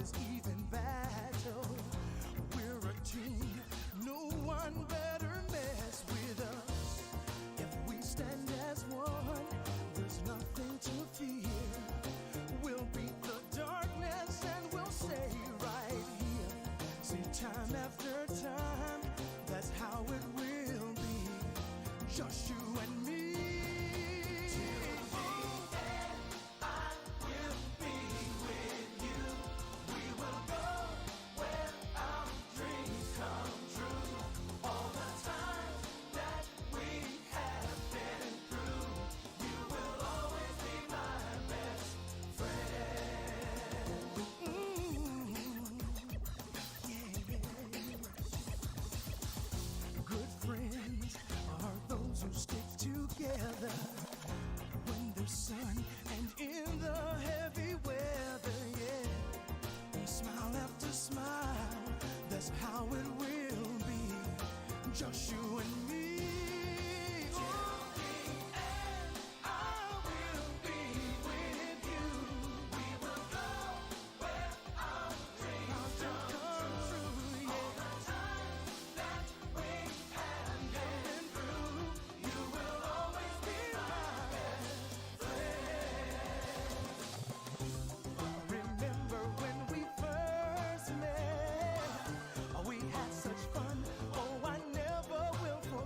is even battle. We're a team, no one better mess with us. If we stand as one, there's nothing to fear. We'll beat the darkness and we'll stay right here. See, time after time, that's how it will be. Just you and me. Friends are those who stick together when there's sun and in the heavy weather, yeah. And smile after smile, that's how it will be. Just you and me. We had such fun, oh, I never will forget.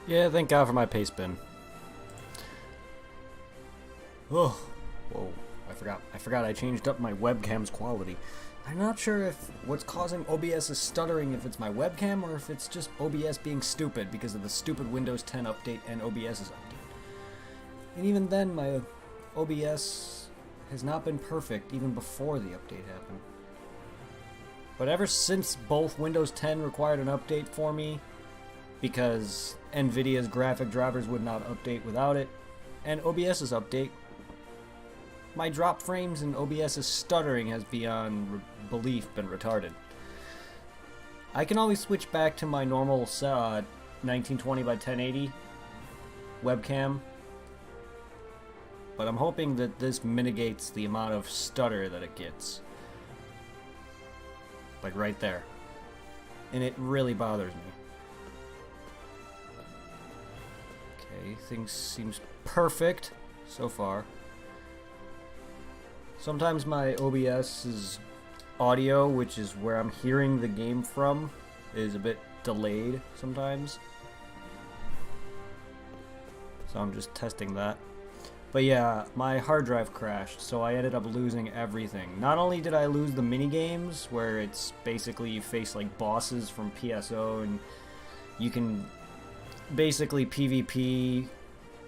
Yeah, thank God for my paste bin. Oh, whoa! I forgot I changed up my webcam's quality. I'm not sure if what's causing OBS is stuttering, if it's my webcam or if it's just OBS being stupid because of the stupid Windows 10 update and OBS's update. And even then, my OBS has not been perfect even before the update happened. But ever since both Windows 10 required an update for me, because NVIDIA's graphic drivers would not update without it, and OBS's update, my drop frames and OBS's stuttering has beyond belief been retarded. I can always switch back to my normal 1920 by 1080 webcam, but I'm hoping that this mitigates the amount of stutter that it gets. Like right there. And it really bothers me. Okay, things seems perfect so far. Sometimes my OBS's audio, which is where I'm hearing the game from, is a bit delayed sometimes. So I'm just testing that. But yeah, my hard drive crashed, so I ended up losing everything. Not only did I lose the mini games, where it's basically you face like bosses from PSO, and you can basically PvP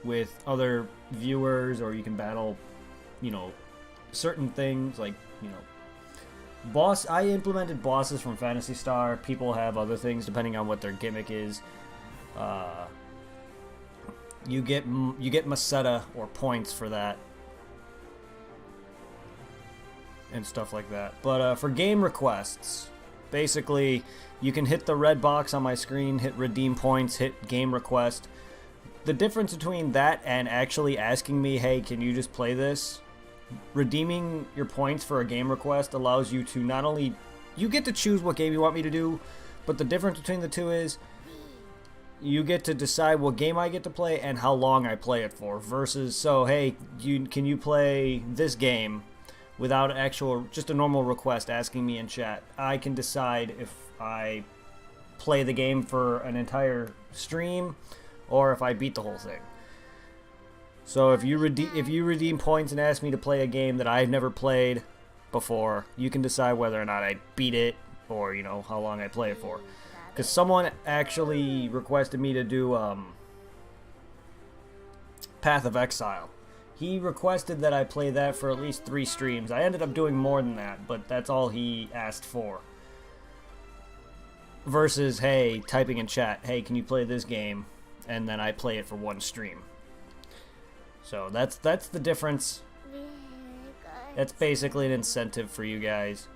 with other viewers, or you can battle, you know, certain things like, you know, I implemented bosses from Phantasy Star. People have other things depending on what their gimmick is. You get Masetta or points for that and stuff like that. But for game requests, basically you can hit the red box on my screen, hit redeem points, hit game request. The difference between that and actually asking me, hey, can you just play this? Redeeming your points for a game request allows you to not only, you get to choose what game you want me to do, but the difference between the two is you get to decide what game I get to play and how long I play it for, versus, so hey, can you play this game without just a normal request asking me in chat. I can decide if I play the game for an entire stream or if I beat the whole thing. So if you redeem points and ask me to play a game that I've never played before, you can decide whether or not I beat it or, you know, how long I play it for. Because someone actually requested me to do Path of Exile. He requested that I play that for at least 3 streams. I ended up doing more than that, but that's all he asked for. Versus, hey, typing in chat, hey, can you play this game? And then I play it for 1 stream. So that's the difference. That's basically an incentive for you guys.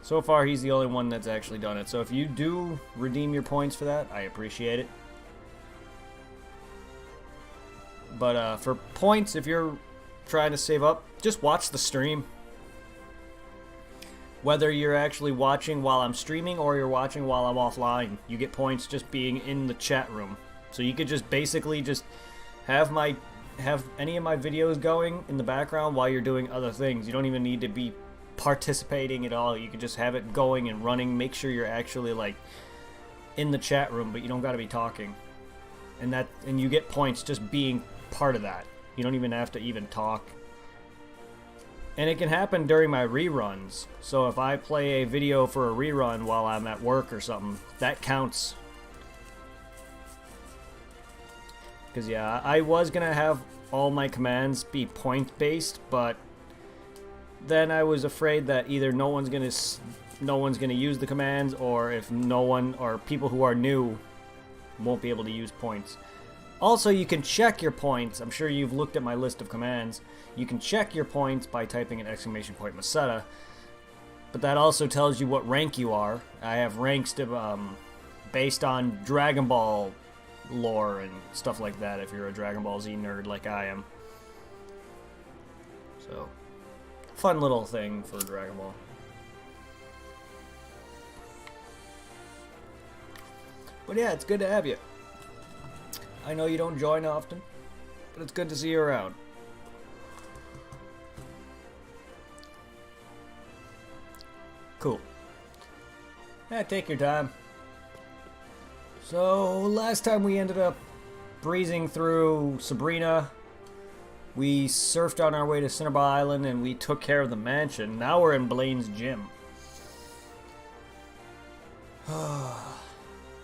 So far, he's the only one that's actually done it. So if you do redeem your points for that, I appreciate it. But for points, if you're trying to save up, just watch the stream. Whether you're actually watching while I'm streaming or you're watching while I'm offline, you get points just being in the chat room. So you could just basically just have any of my videos going in the background while you're doing other things. You don't even need to be participating at all. You can just have it going and running. Make sure you're actually like in the chat room, but you don't got to be talking. And you get points just being part of that. You don't even have to even talk. And it can happen during my reruns. So if I play a video for a rerun while I'm at work or something, that counts. Because yeah, I was gonna have all my commands be point based, but then I was afraid that either no one's gonna use the commands, or if no one, or people who are new won't be able to use points. Also, you can check your points. I'm sure you've looked at my list of commands. You can check your points by typing an exclamation point Masetta, but that also tells you what rank you are. I have ranks based on Dragon Ball lore and stuff like that, if you're a Dragon Ball Z nerd like I am. So, fun little thing for Dragon Ball. But yeah, it's good to have you. I know you don't join often, but it's good to see you around. Yeah, take your time. So, last time we ended up breezing through Sabrina. We surfed on our way to Cinnabar Island and we took care of the mansion. Now we're in Blaine's gym.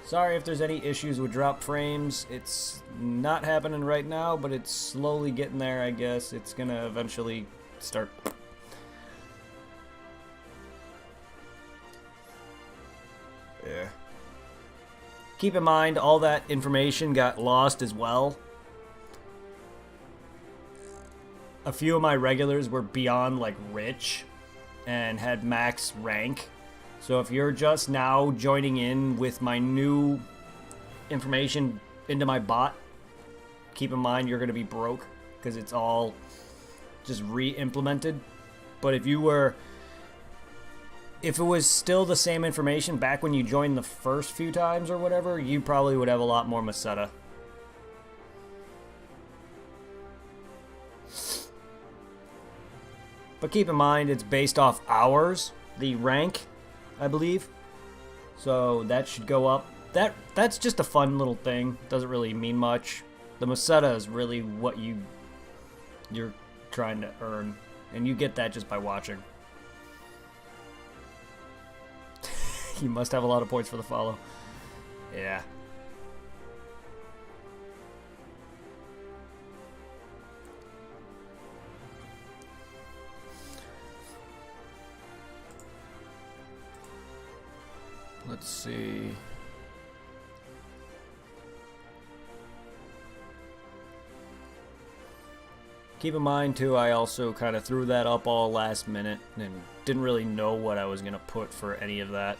Sorry if there's any issues with drop frames. It's not happening right now, but it's slowly getting there, I guess. It's gonna eventually start. Yeah. Keep in mind, all that information got lost as well. A few of my regulars were beyond, like, rich and had max rank. So if you're just now joining in with my new information into my bot, keep in mind you're going to be broke because it's all just re-implemented. But if it was still the same information back when you joined the first few times or whatever, you probably would have a lot more Meseta. But keep in mind, it's based off hours, the rank, I believe. So that should go up. That's just a fun little thing. Doesn't really mean much. The Meseta is really what you're trying to earn. And you get that just by watching. You must have a lot of points for the follow. Yeah. Let's see. Keep in mind, too, I also kind of threw that up all last minute and didn't really know what I was going to put for any of that.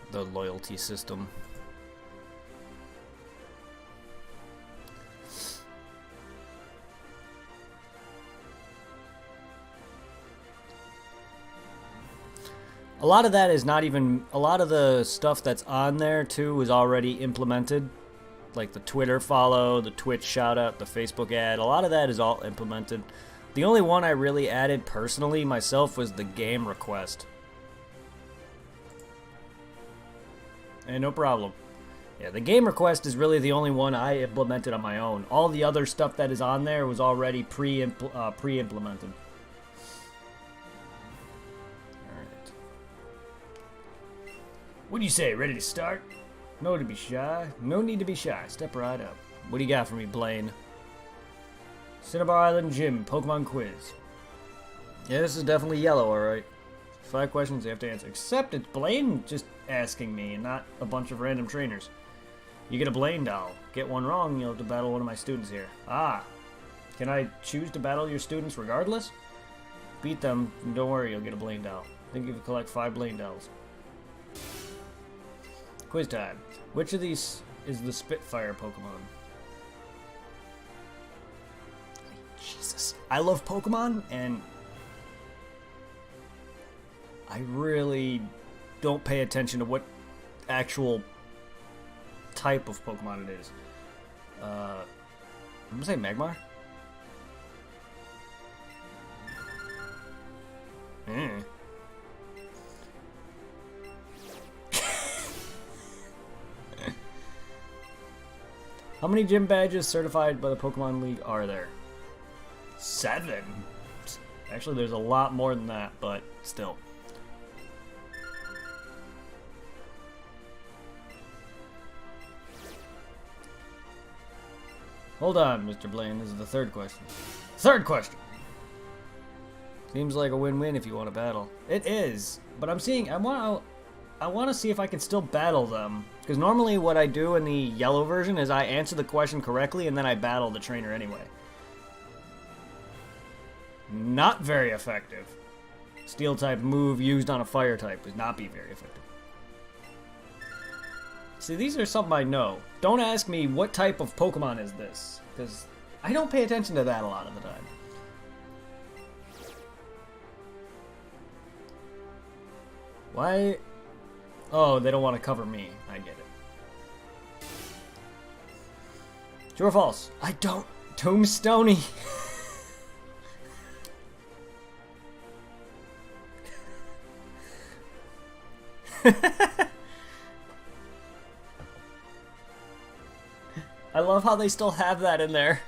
The loyalty system. A lot of that is not even, a lot of the stuff that's on there too was already implemented. Like the Twitter follow, the Twitch shout out, the Facebook ad, a lot of that is all implemented. The only one I really added personally myself was the game request. And no problem. Yeah, the game request is really the only one I implemented on my own. All the other stuff that is on there was already pre-implemented. Alright. What do you say? Ready to start? No need to be shy. No need to be shy. Step right up. What do you got for me, Blaine? Cinnabar Island Gym, Pokemon quiz. Yeah, this is definitely yellow, alright. 5 questions you have to answer. Except it's Blaine just asking me and not a bunch of random trainers. You get a Blaine doll. Get one wrong, you'll have to battle one of my students here. Ah. Can I choose to battle your students regardless? Beat them, and don't worry, you'll get a Blaine doll. Think you can collect 5 Blaine dolls. Quiz time. Which of these is the Spitfire Pokemon? Jesus. I love Pokemon, and I really don't pay attention to what actual type of Pokemon it is. I'm gonna say Magmar. How many gym badges certified by the Pokemon League are there? 7. Actually, there's a lot more than that, but still. Hold on, Mr. Blaine. This is the 3rd question. 3rd question! Seems like a win-win if you want to battle. It is, but I'm seeing... I want to see if I can still battle them. Because normally what I do in the yellow version is I answer the question correctly and then I battle the trainer anyway. Not very effective. Steel type move used on a fire type would not be very effective. See, these are something I know. Don't ask me what type of Pokemon is this, because I don't pay attention to that a lot of the time. Why? Oh, they don't want to cover me. I get it. True or false? I don't. Tombstoney. I love how they still have that in there.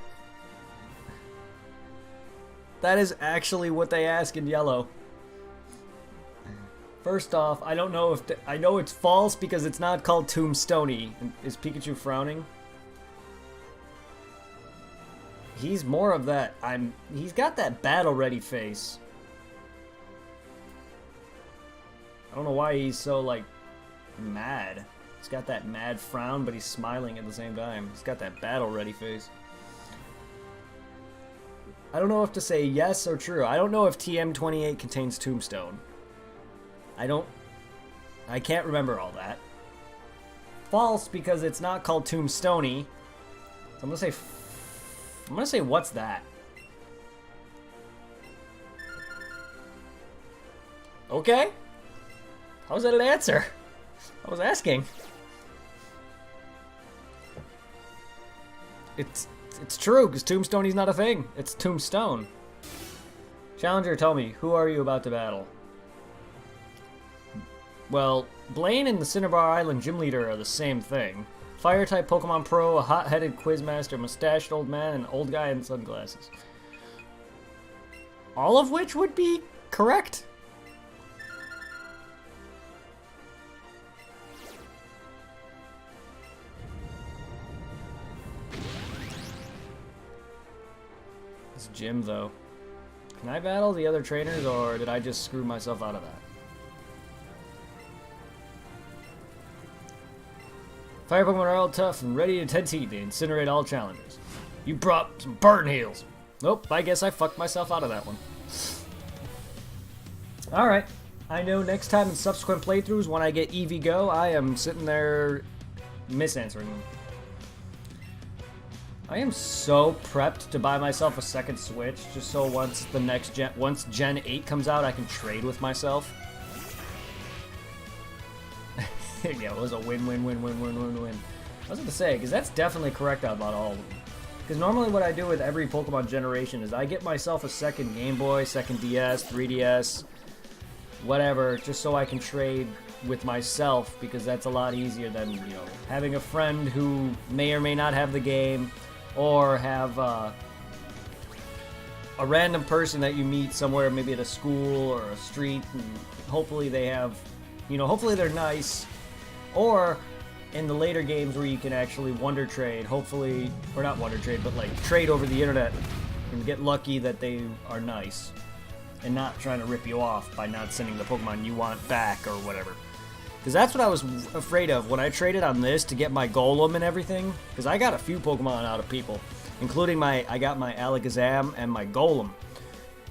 That is actually what they ask in yellow. First off, I don't know if... I know it's false because it's not called Tombstoney. Is Pikachu frowning? He's more of that... He's got that battle-ready face. I don't know why he's so, like, mad. He's got that mad frown, but he's smiling at the same time. He's got that battle-ready face. I don't know if to say yes or true. I don't know if TM28 contains Tombstone. I can't remember all that. False, because it's not called Tombstoney. So I'm gonna say what's that? Okay. How's that an answer? I was asking. It's true, because Tombstoney's not a thing. It's Tombstone. Challenger, tell me, who are you about to battle? Well, Blaine and the Cinnabar Island Gym Leader are the same thing. Fire-type Pokemon Pro, a hot-headed Quizmaster, mustached old man, and an old guy in sunglasses. All of which would be correct. This gym, though. Can I battle the other trainers, or did I just screw myself out of that? Fire Pokemon are all tough and ready to TED heat. They incinerate all challengers. You brought some burn heals. Nope, I guess I fucked myself out of that one. Alright. I know next time in subsequent playthroughs when I get EVGO, I am sitting there misanswering them. I am so prepped to buy myself a second Switch, just so once Gen 8 comes out, I can trade with myself. Yeah, it was a win-win-win-win-win-win-win. I was going to say, because that's definitely correct about all of them. Because normally what I do with every Pokemon generation is I get myself a second Game Boy, second DS, 3DS, whatever, just so I can trade with myself, because that's a lot easier than, you know, having a friend who may or may not have the game, or have a random person that you meet somewhere, maybe at a school or a street, and hopefully they have, you know, hopefully they're nice. Or in the later games where you can actually wonder trade, hopefully, or not wonder trade, but like trade over the internet and get lucky that they are nice and not trying to rip you off by not sending the Pokemon you want back or whatever. Because that's what I was afraid of when I traded on this to get my Golem and everything. Because I got a few Pokemon out of people, including I got my Alakazam and my Golem.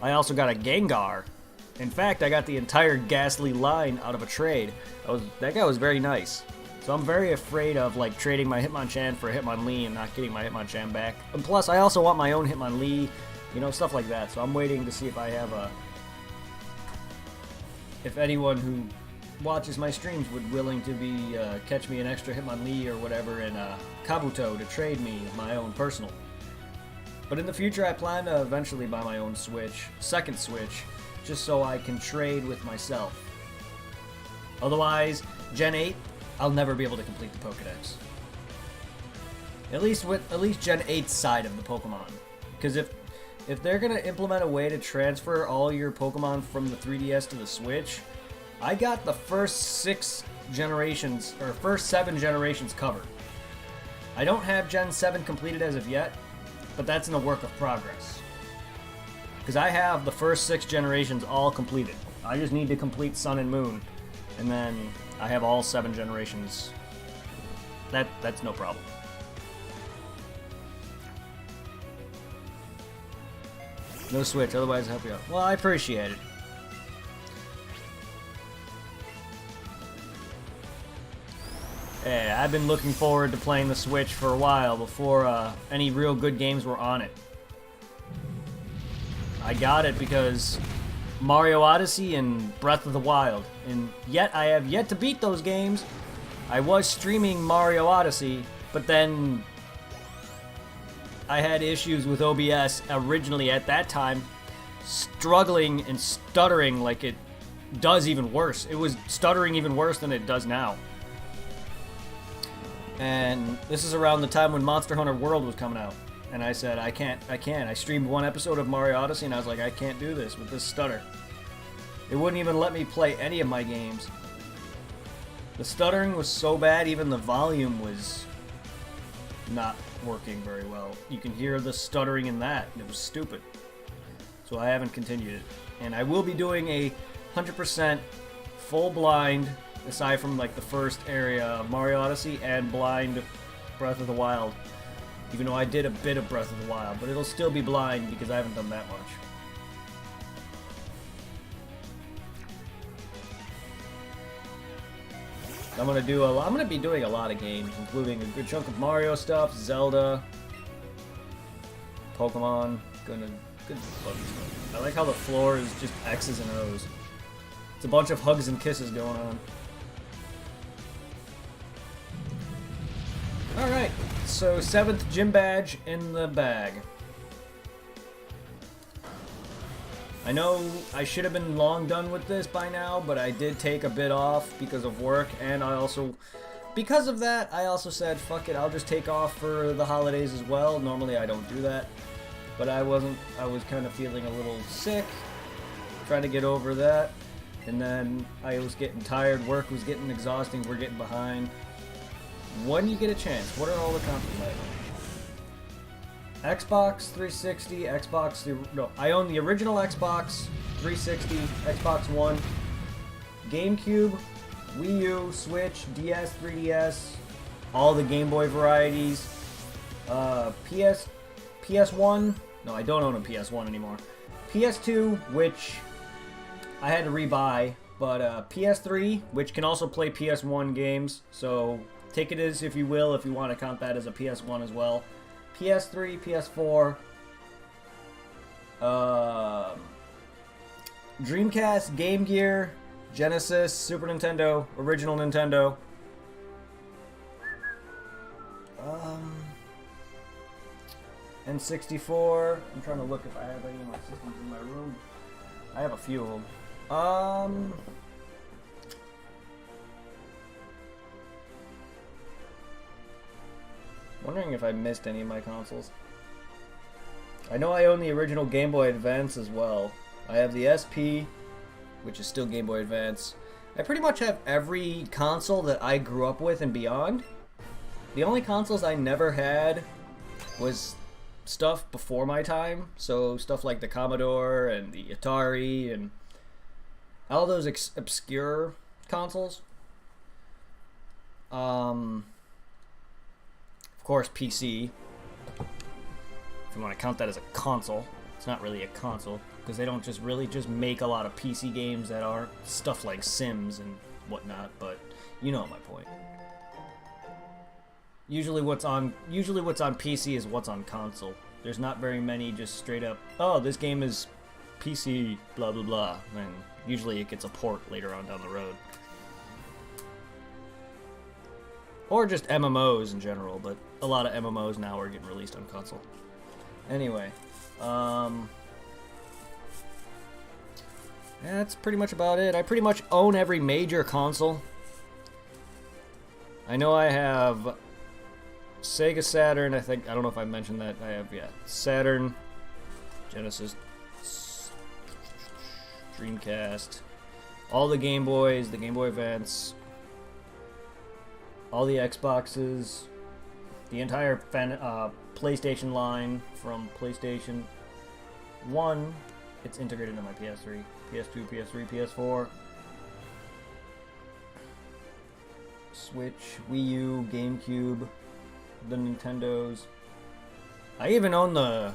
I also got a Gengar. In fact, I got the entire Ghastly line out of a trade. That guy was very nice. So I'm very afraid of like trading my Hitmonchan for a Hitmonlee and not getting my Hitmonchan back. And plus, I also want my own Hitmonlee, you know, stuff like that. So I'm waiting to see if I have if anyone who watches my streams would willing to be catch me an extra Hitmonlee or whatever in Kabuto to trade me my own personal. But in the future, I plan to eventually buy my own second Switch, just so I can trade with myself. Otherwise, Gen 8, I'll never be able to complete the Pokedex. At least Gen 8's side of the Pokemon. Because if they're gonna implement a way to transfer all your Pokemon from the 3DS to the Switch, I got the first 6 generations, or first 7 generations covered. I don't have Gen 7 completed as of yet, but that's in a work of progress. Because I have the first 6 generations all completed. I just need to complete Sun and Moon, and then I have all 7 generations. That's no problem. No Switch, otherwise I'll help you out. Well, I appreciate it. Yeah, I've been looking forward to playing the Switch for a while before any real good games were on it. I got it because Mario Odyssey and Breath of the Wild. And yet I have yet to beat those games. I was streaming Mario Odyssey, but then I had issues with OBS originally at that time, struggling and stuttering like it does even worse. It was stuttering even worse than it does now. And this is around the time when Monster Hunter World was coming out. And I said, I can't. I streamed one episode of Mario Odyssey and I was like, I can't do this with this stutter. It wouldn't even let me play any of my games. The stuttering was so bad, even the volume was not working very well. You can hear the stuttering in that, and it was stupid. So I haven't continued it. And I will be doing a 100% full blind, aside from like the first area, Mario Odyssey, and blind Breath of the Wild. Even though I did a bit of Breath of the Wild, but it'll still be blind because I haven't done that much. I'm gonna be doing a lot of games, including a good chunk of Mario stuff, Zelda, Pokemon. Good fun stuff. I like how the floor is just X's and O's. It's a bunch of hugs and kisses going on. Alright, so 7th gym badge in the bag. I know I should have been long done with this by now, but I did take a bit off because of work, and because of that, I also said, fuck it, I'll just take off for the holidays as well. Normally I don't do that, but I was kind of feeling a little sick, trying to get over that, and then I was getting tired, work was getting exhausting, we're getting behind. When you get a chance, what are all the consoles like? Xbox 360, I own the original Xbox 360, Xbox One, GameCube, Wii U, Switch, DS, 3DS, all the Game Boy varieties, PS1, no, I don't own a PS1 anymore, PS2, which I had to rebuy, but PS3, which can also play PS1 games, so take it as if you will, if you want to count that as a PS1 as well. PS3, PS4, Dreamcast, Game Gear, Genesis, Super Nintendo, original Nintendo. N64. I'm trying to look if I have any of my systems in my room. I have a few of them. Wondering if I missed any of my consoles. I know I own the original Game Boy Advance as well. I have the SP, which is still Game Boy Advance. I pretty much have every console that I grew up with and beyond. The only consoles I never had was stuff before my time, so stuff like the Commodore and the Atari and all those obscure consoles. Of course, PC. If you want to count that as a console, it's not really a console because they don't really just make a lot of PC games that aren't stuff like Sims and whatnot. But you know my point. Usually what's on PC is what's on console. There's not very many just straight up, oh, this game is PC, blah blah blah, and usually it gets a port later on down the road. Or just MMOs in general, but a lot of MMOs now are getting released on console. Anyway, that's pretty much about it. I pretty much own every major console. I know I have Sega Saturn, I don't know if I mentioned that. I have, Saturn, Genesis, Dreamcast, all the Game Boys, the Game Boy Advance, all the Xboxes, the entire PlayStation line from PlayStation 1. It's integrated into my PS3, PS2, PS3, PS4, Switch, Wii U, GameCube, the Nintendos. I even own the...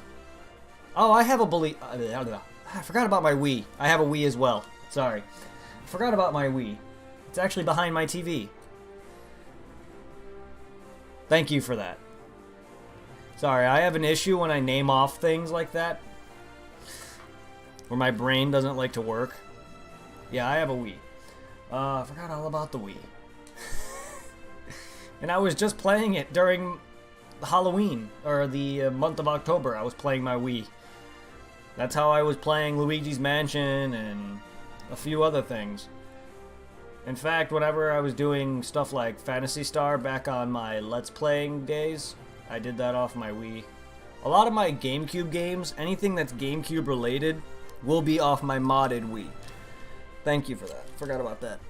Oh, I have a I forgot about my Wii. I have a Wii as well. Sorry. I forgot about my Wii. It's actually behind my TV. Thank you for that. Sorry, I have an issue when I name off things like that. where my brain doesn't like to work. Yeah, I have a Wii. I forgot all about the Wii. And I was just playing it during Halloween, or the month of October. I was playing my Wii. That's how I was playing Luigi's Mansion and a few other things. In fact, whenever I was doing stuff like Phantasy Star back on my Let's Playing days, I did that off my Wii. A lot of my GameCube games, anything that's GameCube related, will be off my modded Wii. Thank you for that. Forgot about that.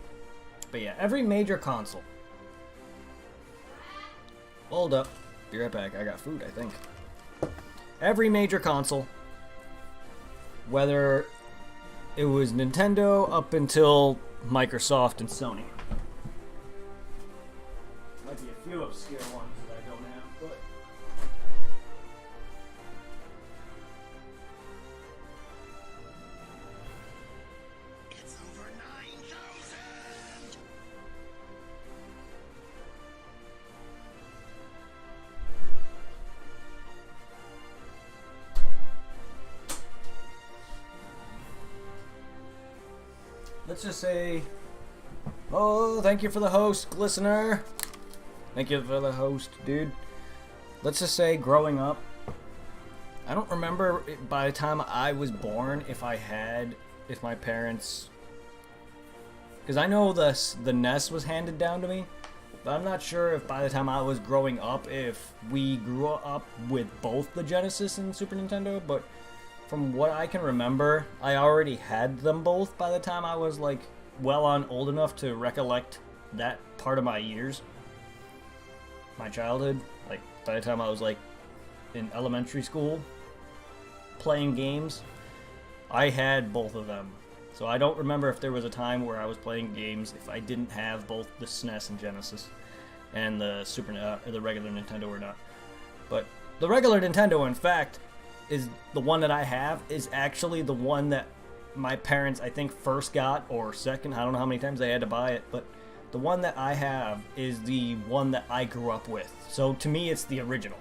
But yeah, every major console. Hold up. Be right back. I got food, I think. Every major console, whether it was Nintendo up until Microsoft and Sony. Might be a few obscure ones that I don't have, but... It's over 9,000! Let's just say, oh, thank you for the host, listener. Thank you for the host, dude. Let's just say, growing up, I don't remember by the time I was born if my parents, because I know the NES was handed down to me, but I'm not sure if by the time I was growing up, if we grew up with both the Genesis and Super Nintendo, but from what I can remember, I already had them both by the time I was, like, well on old enough to recollect that part of my years. My childhood. Like, by the time I was, like, in elementary school, playing games, I had both of them. So I don't remember if there was a time where I was playing games if I didn't have both the SNES and Genesis and the the regular Nintendo or not. But the regular Nintendo, in fact, is the one that I have is actually the one that my parents, I think, first got, or second. I don't know how many times they had to buy it, but the one that I have is the one that I grew up with. So to me, it's the original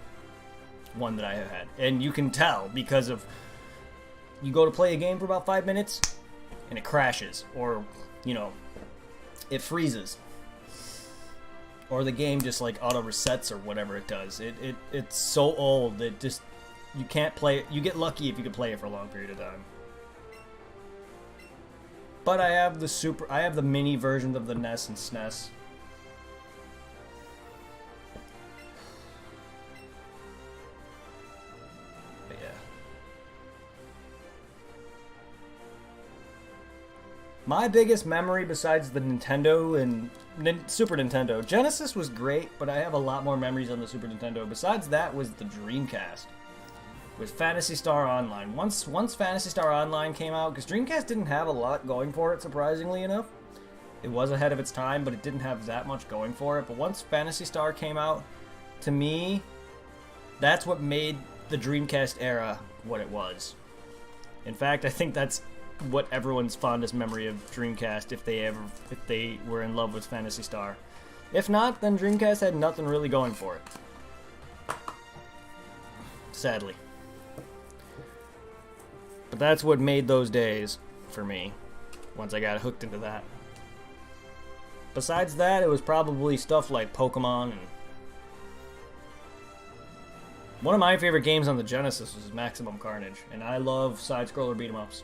one that I have had. And you can tell because of, you go to play a game for about 5 minutes and it crashes, or, you know, it freezes, or the game just like auto resets or whatever it does. It's so old that just, you can't play it. You get lucky if you can play it for a long period of time. But I have the mini versions of the NES and SNES. But yeah. My biggest memory besides the Nintendo and Super Nintendo, Genesis was great, but I have a lot more memories on the Super Nintendo. Besides that was the Dreamcast. With Phantasy Star Online. Once Phantasy Star Online came out, because Dreamcast didn't have a lot going for it, surprisingly enough. It was ahead of its time, but it didn't have that much going for it. But once Phantasy Star came out, to me, that's what made the Dreamcast era what it was. In fact, I think that's what everyone's fondest memory of Dreamcast, if they were in love with Phantasy Star. If not, then Dreamcast had nothing really going for it. Sadly. But that's what made those days for me, once I got hooked into that. Besides that, it was probably stuff like Pokemon, and one of my favorite games on the Genesis was Maximum Carnage, and I love side-scroller beat-em-ups.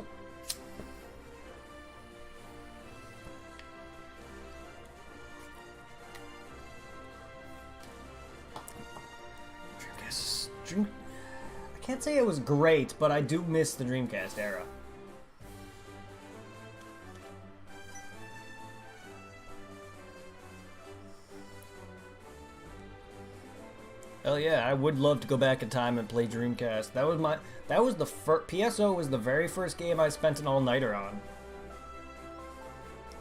I can't say it was great, but I do miss the Dreamcast era. Hell yeah, I would love to go back in time and play Dreamcast. PSO was the very first game I spent an all-nighter on.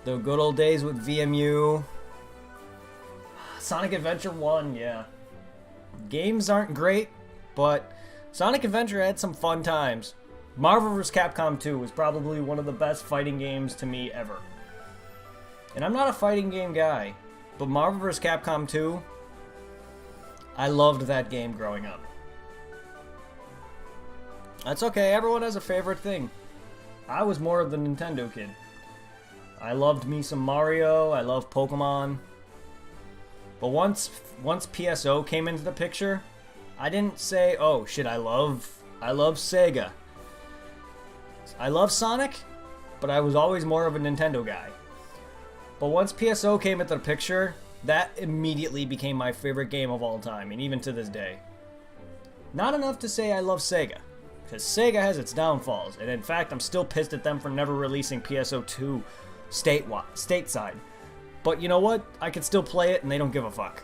The good old days with VMU. Sonic Adventure 1, yeah. Games aren't great, but Sonic Adventure had some fun times. Marvel vs. Capcom 2 was probably one of the best fighting games to me ever. And I'm not a fighting game guy, but Marvel vs. Capcom 2, I loved that game growing up. That's okay, everyone has a favorite thing. I was more of the Nintendo kid. I loved me some Mario, I loved Pokemon. But once PSO came into the picture, I didn't say, oh shit, I love Sega. I love Sonic, but I was always more of a Nintendo guy. But once PSO came into the picture, that immediately became my favorite game of all time, and even to this day. Not enough to say I love Sega, because Sega has its downfalls, and in fact, I'm still pissed at them for never releasing PSO 2 stateside. But you know what? I can still play it, and they don't give a fuck.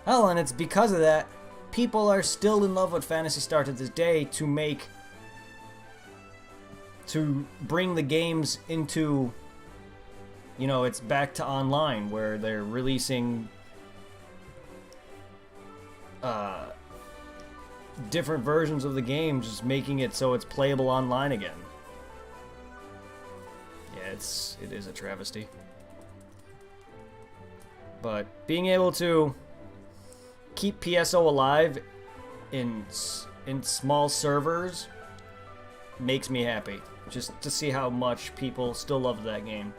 Hell, and it's because of that, people are still in love with Phantasy Star to this day to bring the games into, you know, it's back to online, where they're releasing different versions of the game, just making it so it's playable online again. Yeah, it is a travesty. But being able to keep PSO alive in small servers makes me happy. Just to see how much people still love that game.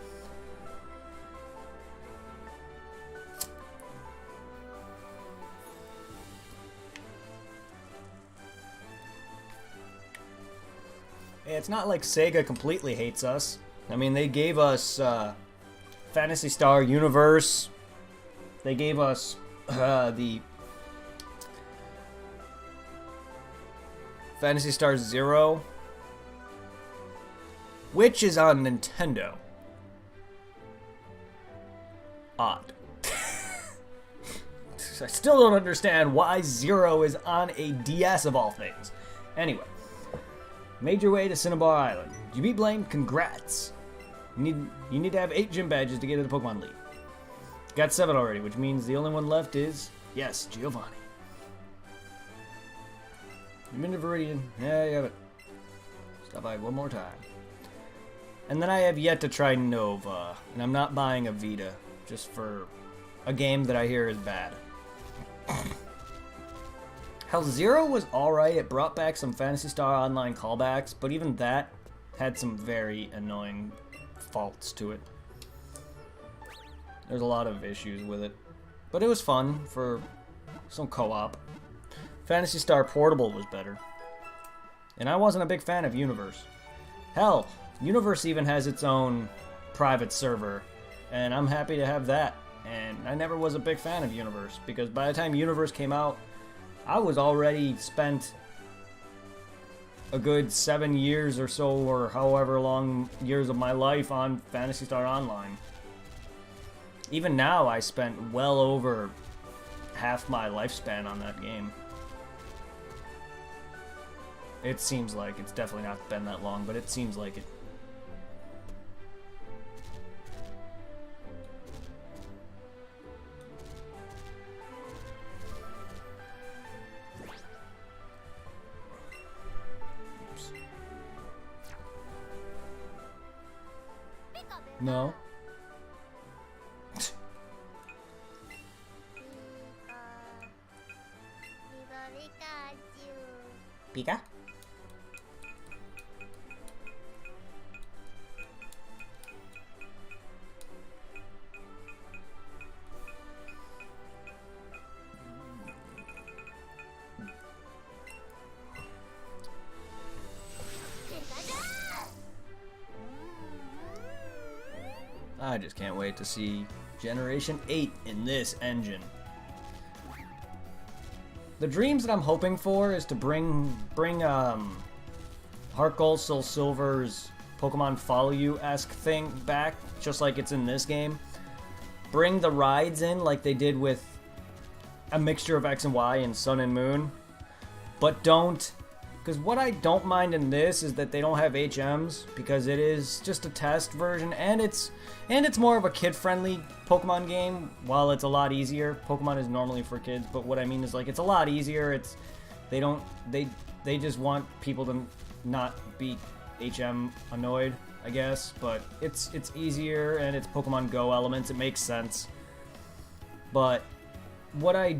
It's not like Sega completely hates us. I mean, they gave us Phantasy Star Universe. They gave us the Phantasy Star Zero, which is on Nintendo. Odd. I still don't understand why Zero is on a DS of all things. Anyway. Made your way to Cinnabar Island. Did you beat Blaine? Congrats. You need to have 8 gym badges to get into the Pokemon League. Got 7 already, which means the only one left is, yes, Giovanni. You've been to Viridian. Yeah, you have it. Stop by one more time. And then I have yet to try Nova, and I'm not buying a Vita, just for a game that I hear is bad. Hell, Zero was alright. It brought back some Phantasy Star Online callbacks, but even that had some very annoying faults to it. There's a lot of issues with it. But it was fun for some co-op. Phantasy Star Portable was better. And I wasn't a big fan of Universe. Hell, Universe even has its own private server, and I'm happy to have that. And I never was a big fan of Universe, because by the time Universe came out, I was already spent a good 7 years or so, or however long years of my life on Phantasy Star Online. Even now, I spent well over half my lifespan on that game. It seems like it's definitely not been that long, but it seems like it. No. Pika? I just can't wait to see Generation 8 in this engine. The dreams that I'm hoping for is to bring Heart Gold, Soul Silver's Pokemon Follow You-esque thing back, just like it's in this game. Bring the rides in like they did with a mixture of X and Y and Sun and Moon. But don't... Because what I don't mind in this is that they don't have HMs, because it is just a test version, and it's more of a kid-friendly Pokemon game. While it's a lot easier, Pokemon is normally for kids, but what I mean is, like, it's a lot easier. They just want people to not be HM annoyed, I guess. But it's easier, and it's Pokemon Go elements. It makes sense. But what I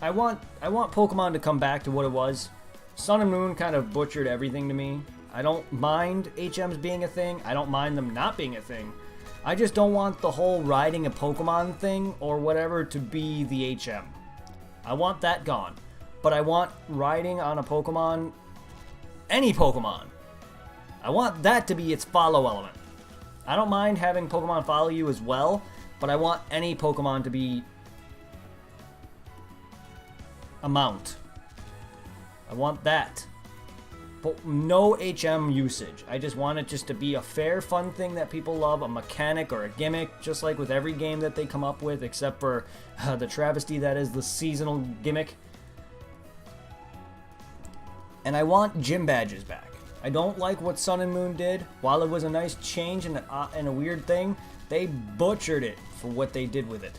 want Pokemon to come back to what it was. Sun and Moon kind of butchered everything to me. I don't mind HMs being a thing. I don't mind them not being a thing. I just don't want the whole riding a Pokemon thing or whatever to be the HM. I want that gone. But I want riding on a Pokemon, any Pokemon. I want that to be its follow element. I don't mind having Pokemon follow you as well, but I want any Pokemon to be a mount. I want that. But no HM usage. I just want it just to be a fair, fun thing that people love, a mechanic or a gimmick, just like with every game that they come up with, except for the travesty that is the seasonal gimmick. And I want gym badges back. I don't like what Sun and Moon did. While it was a nice change and a weird thing, they butchered it for what they did with it.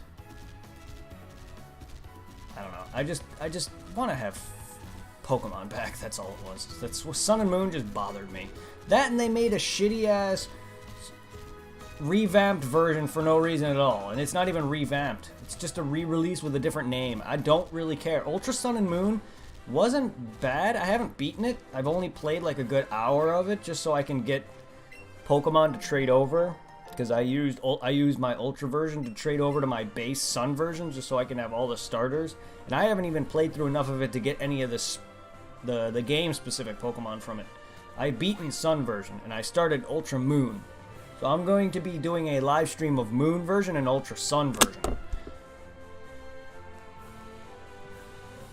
I don't know. I just want to have Pokemon back. That's all it was. That's what Sun and Moon just bothered me. That and they made a shitty ass revamped version for no reason at all. And it's not even revamped. It's just a re-release with a different name. I don't really care. Ultra Sun and Moon wasn't bad. I haven't beaten it. I've only played like a good hour of it just so I can get Pokemon to trade over, because I used my Ultra version to trade over to my base Sun version just so I can have all the starters. And I haven't even played through enough of it to get any of the game specific Pokemon from it. I beaten Sun version and I started Ultra Moon. So I'm going to be doing a live stream of Moon version and Ultra Sun version.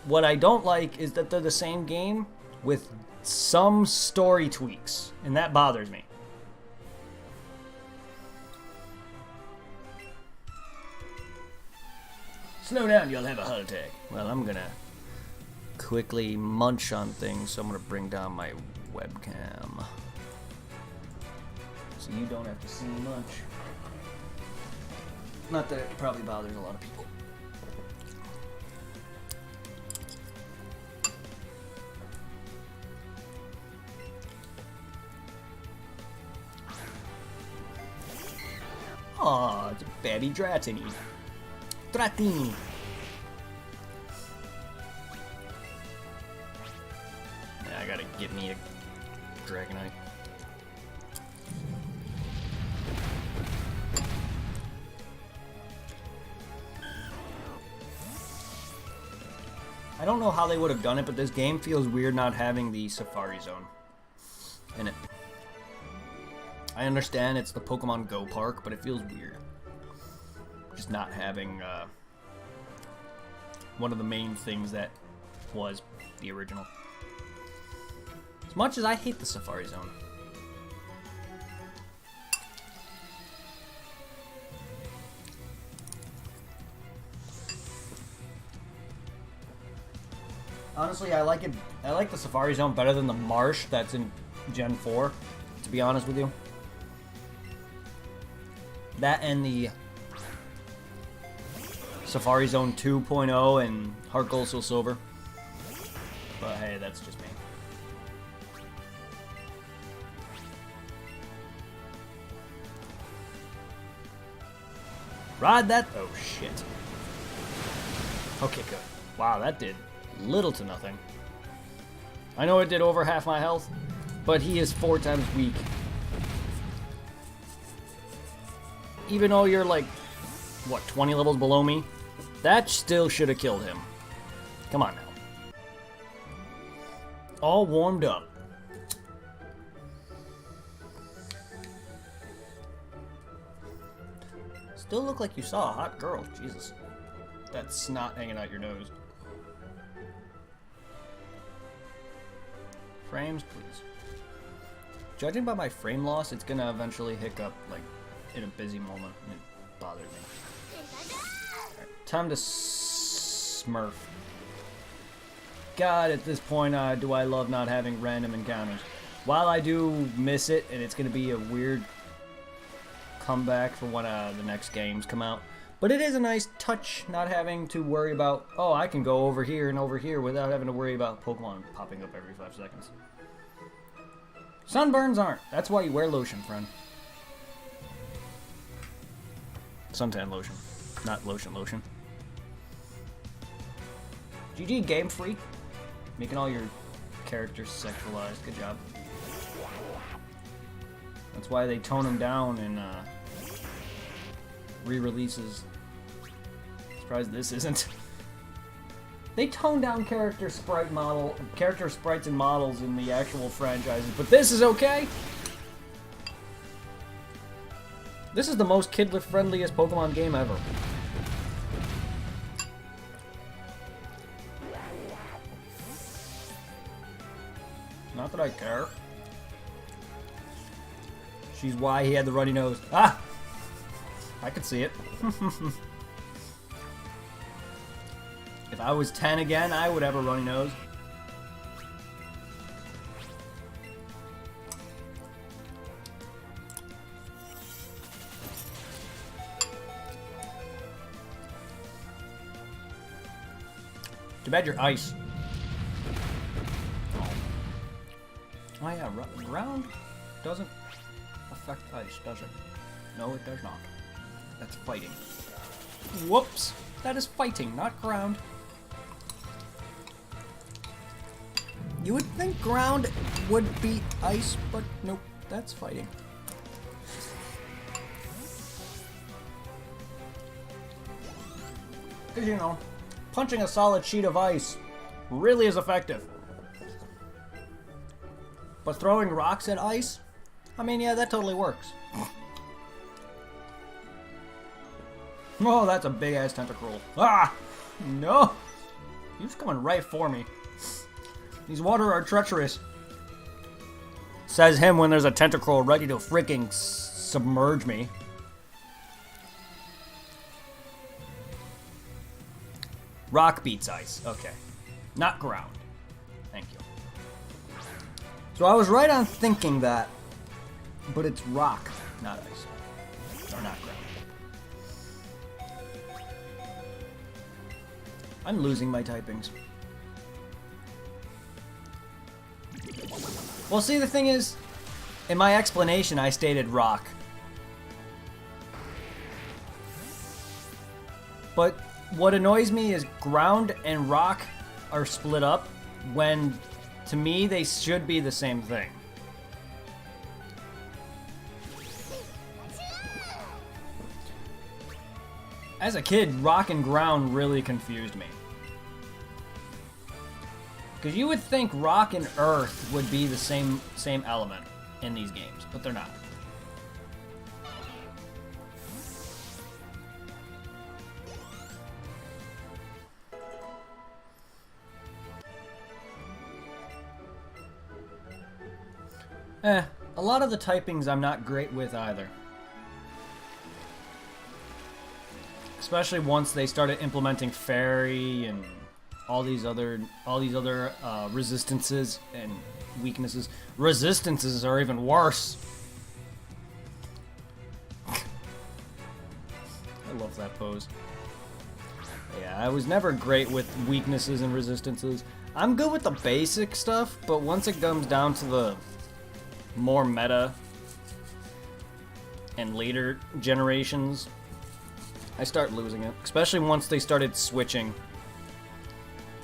What I don't like is that they're the same game with some story tweaks, and that bothers me. Slow down, you'll have a heart attack. Well, I'm gonna quickly munch on things, so I'm gonna bring down my webcam. So you don't have to see much. Not that it probably bothers a lot of people. Aw, it's a baby Dratini. Dratini. Yeah, I gotta get me a Dragonite. I don't know how they would have done it, but this game feels weird not having the Safari Zone in it. I understand it's the Pokemon Go Park, but it feels weird. Just not having one of the main things that was the original. As much as I hate the Safari Zone. Honestly, I like it. I like the Safari Zone better than the Marsh that's in Gen 4, to be honest with you. That and the Safari Zone 2.0 and Heart Gold Soul Silver. But hey, that's just me. Ride that. Oh shit. Okay, good. Wow, that did little to nothing. I know it did over half my health, but he is 4 times weak. Even though you're like, what, 20 levels below me? That still should have killed him. Come on now. All warmed up. Still look like you saw a hot girl. Jesus. That snot hanging out your nose. Frames, please. Judging by my frame loss, it's gonna eventually hiccup, like, in a busy moment, and it bothered me. Right, time to smurf. God, at this point, do I love not having random encounters. While I do miss it, and it's gonna be a weird comeback for when the next games come out, but it is a nice touch not having to worry about, oh, I can go over here and over here without having to worry about Pokemon popping up every 5 seconds. Sunburns aren't. That's why you wear lotion, friend. Suntan lotion, not lotion. GG Game Freak, making all your characters sexualized. Good job. That's why they tone them down in re-releases. Surprised this isn't. They tone down character sprites and models in the actual franchises, but this is okay. This is the most kid-friendliest Pokemon game ever. Not that I care. She's why he had the runny nose. Ah! I could see it. If I was 10 again, I would have a runny nose. Too bad you're ice. Oh yeah, ground doesn't affect ice, does it? No, it does not. That's fighting. Whoops! That is fighting, not ground. You would think ground would beat ice, but nope, that's fighting. Because, you know, punching a solid sheet of ice really is effective. But throwing rocks at ice? I mean, yeah, that totally works. Oh, that's a big-ass tentacruel. Ah! No! He's coming right for me. These water are treacherous. Says him when there's a tentacruel ready to freaking submerge me. Rock beats ice. Okay. Not ground. Thank you. So I was right on thinking that, but it's rock, not ice. Or not ground. I'm losing my typings. Well, see, the thing is, in my explanation, I stated rock. But what annoys me is ground and rock are split up when, to me, they should be the same thing. As a kid, rock and ground really confused me. Because you would think rock and earth would be the same element in these games, but they're not. A lot of the typings I'm not great with either. Especially once they started implementing fairy and all these other resistances and weaknesses. Resistances are even worse. I love that pose. Yeah, I was never great with weaknesses and resistances. I'm good with the basic stuff, but once it comes down to the more meta and later generations, I start losing it. Especially once they started switching.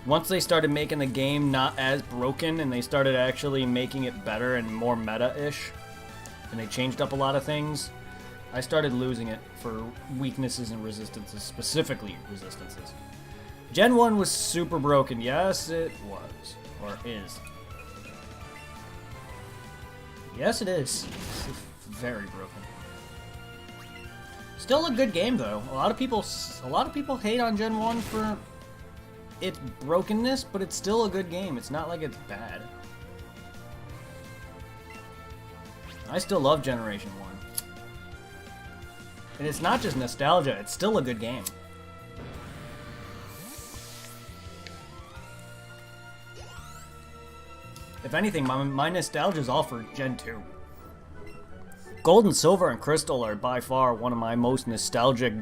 Once they started making the game not as broken and they started actually making it better and more meta-ish, and they changed up a lot of things, I started losing it for weaknesses and resistances, specifically resistances. Gen 1 was super broken. Yes, it was. Or is. Yes, it is. Very broken. Still a good game, though. A lot of people hate on Gen 1 for its brokenness, but it's still a good game. It's not like it's bad. I still love Generation 1. And it's not just nostalgia, it's still a good game. If anything, my nostalgia is all for Gen 2. Gold and Silver and Crystal are by far one of my most nostalgic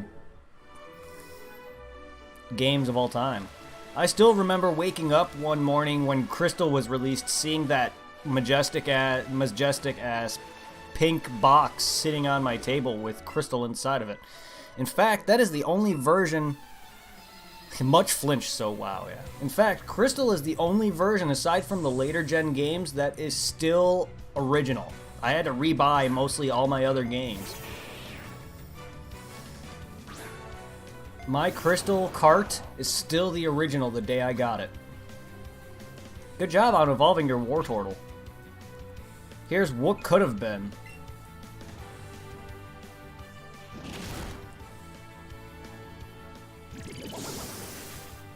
games of all time. I still remember waking up one morning when Crystal was released, seeing that majestic ass pink box sitting on my table with Crystal inside of it. In fact, that is the only version Much flinch, so wow, yeah. In fact, Crystal is the only version, aside from the later gen games, that is still original. I had to rebuy mostly all my other games. My Crystal cart is still the original the day I got it. Good job on evolving your Wartortle. Here's what could have been.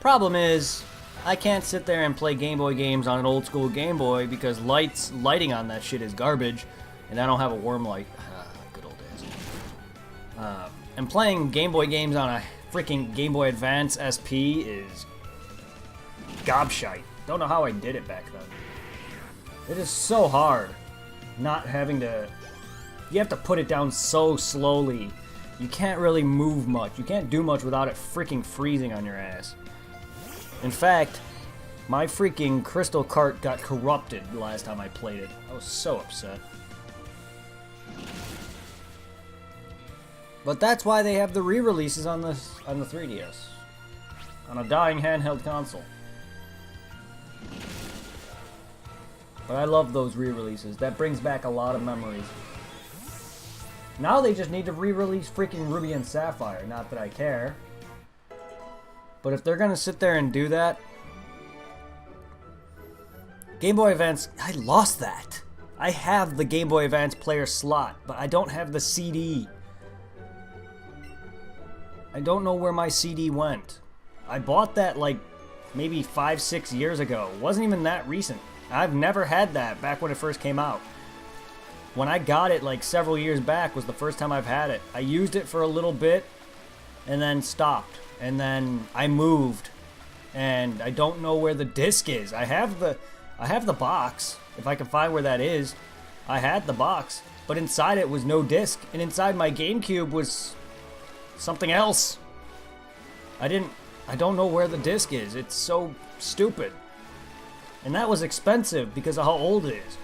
Problem is, I can't sit there and play Game Boy games on an old school Game Boy because lighting on that shit is garbage, and I don't have a worm light. Good old days. And playing Game Boy games on a freaking Game Boy Advance SP is gobshite. Don't know how I did it back then. It is so hard not having to... You have to put it down so slowly. You can't really move much. You can't do much without it freaking freezing on your ass. In fact, my freaking Crystal cart got corrupted the last time I played it. I was so upset. But that's why they have the re-releases on the 3DS. On a dying handheld console. But I love those re-releases. That brings back a lot of memories. Now they just need to re-release freaking Ruby and Sapphire. Not that I care. But if they're gonna sit there and do that... Game Boy Advance... I lost that! I have the Game Boy Advance player slot, but I don't have the CD. I don't know where my CD went. I bought that like maybe 5-6 years ago. It wasn't even that recent. I've never had that back when it first came out. When I got it like several years back was the first time I've had it. I used it for a little bit and then stopped. And then I moved, and I don't know where the disc is. I have the box. If I can find where that is, I had the box, but inside it was no disc, and inside my GameCube was something else. I don't know where the disc is. It's so stupid, and that was expensive because of how old it is.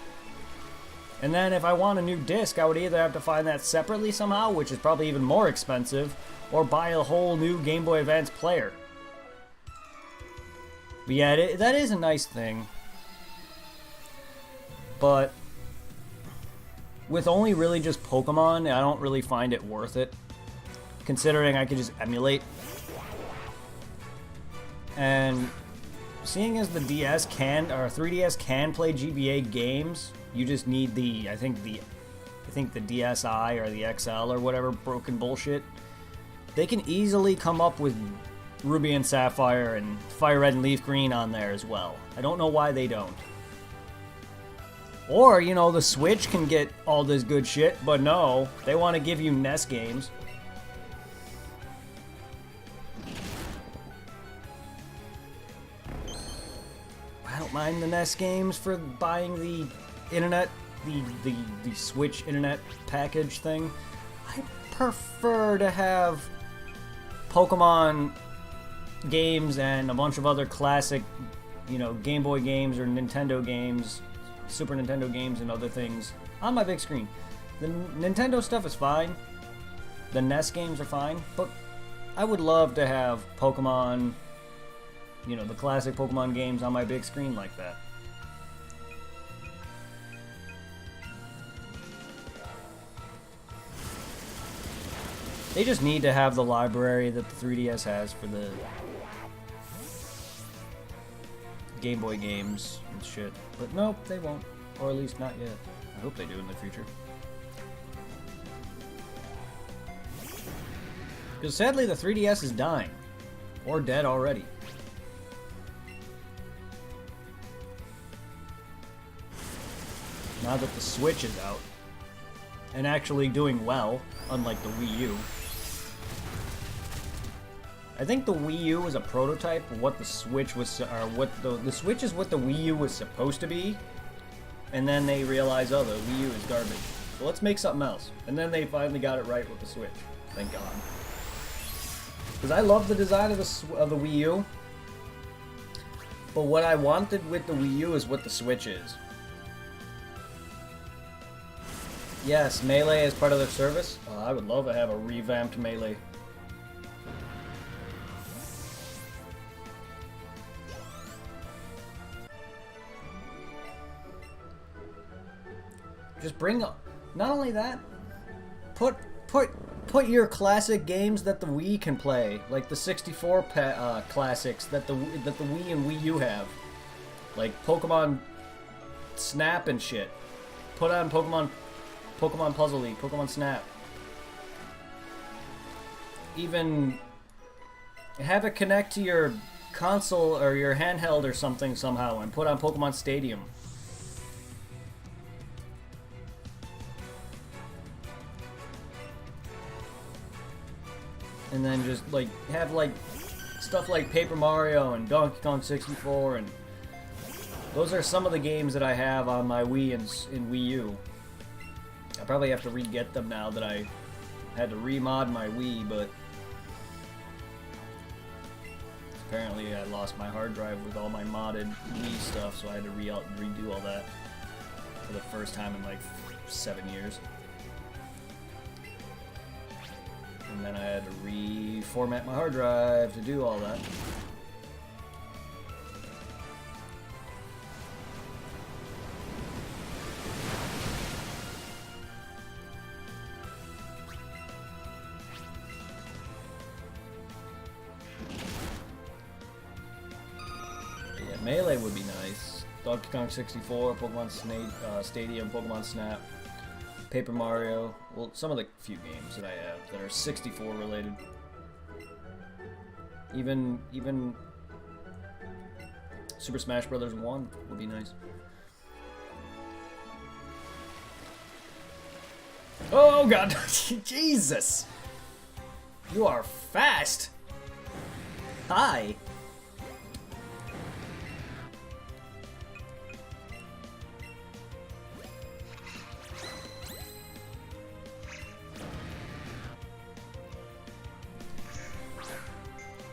And then if I want a new disc, I would either have to find that separately somehow, which is probably even more expensive, or buy a whole new Game Boy Advance player. But yeah, that is a nice thing. But with only really just Pokemon, I don't really find it worth it. Considering I could just emulate. And seeing as the DS can, or 3DS can play GBA games, you just need I think the DSi or the XL or whatever broken bullshit. They can easily come up with Ruby and Sapphire and Fire Red and Leaf Green on there as well. I don't know why they don't. Or, you know, the Switch can get all this good shit, but no, they want to give you NES games. I don't mind the NES games for buying the internet, the Switch internet package thing. I prefer to have Pokemon games and a bunch of other classic, you know, Game Boy games or Nintendo games, Super Nintendo games and other things on my big screen. The Nintendo stuff is fine. The NES games are fine, but I would love to have Pokemon, you know, the classic Pokemon games on my big screen like that. They just need to have the library that the 3DS has for the Game Boy games and shit. But nope, they won't. Or at least not yet. I hope they do in the future. Because sadly the 3DS is dying. Or dead already. Now that the Switch is out. And actually doing well, unlike the Wii U. I think the Wii U was a prototype of what the Switch was, or what the Switch is what the Wii U was supposed to be, and then they realized, oh, the Wii U is garbage. So let's make something else. And then they finally got it right with the Switch. Thank God. Because I love the design of the Wii U, but what I wanted with the Wii U is what the Switch is. Yes, Melee is part of their service. I would love to have a revamped Melee. Just bring up. Not only that, put your classic games that the Wii can play, like the 64 classics that the Wii and Wii U have, like Pokemon Snap and shit. Put on Pokemon Puzzle League, Pokemon Snap. Even have it connect to your console or your handheld or something somehow, and put on Pokemon Stadium. And then just like have like stuff like Paper Mario and Donkey Kong 64, and those are some of the games that I have on my Wii and Wii U. I probably have to re-get them now that I had to remod my Wii, but apparently I lost my hard drive with all my modded Wii stuff, so I had to redo all that for the first time in like 7 years. And then I had to reformat my hard drive to do all that. Yeah, Melee would be nice. Donkey Kong 64, Pokemon Stadium, Pokemon Snap. Paper Mario, well, some of the few games that I have that are 64 related. Even Super Smash Bros. 1 would be nice. Oh god, Jesus! You are fast! Hi!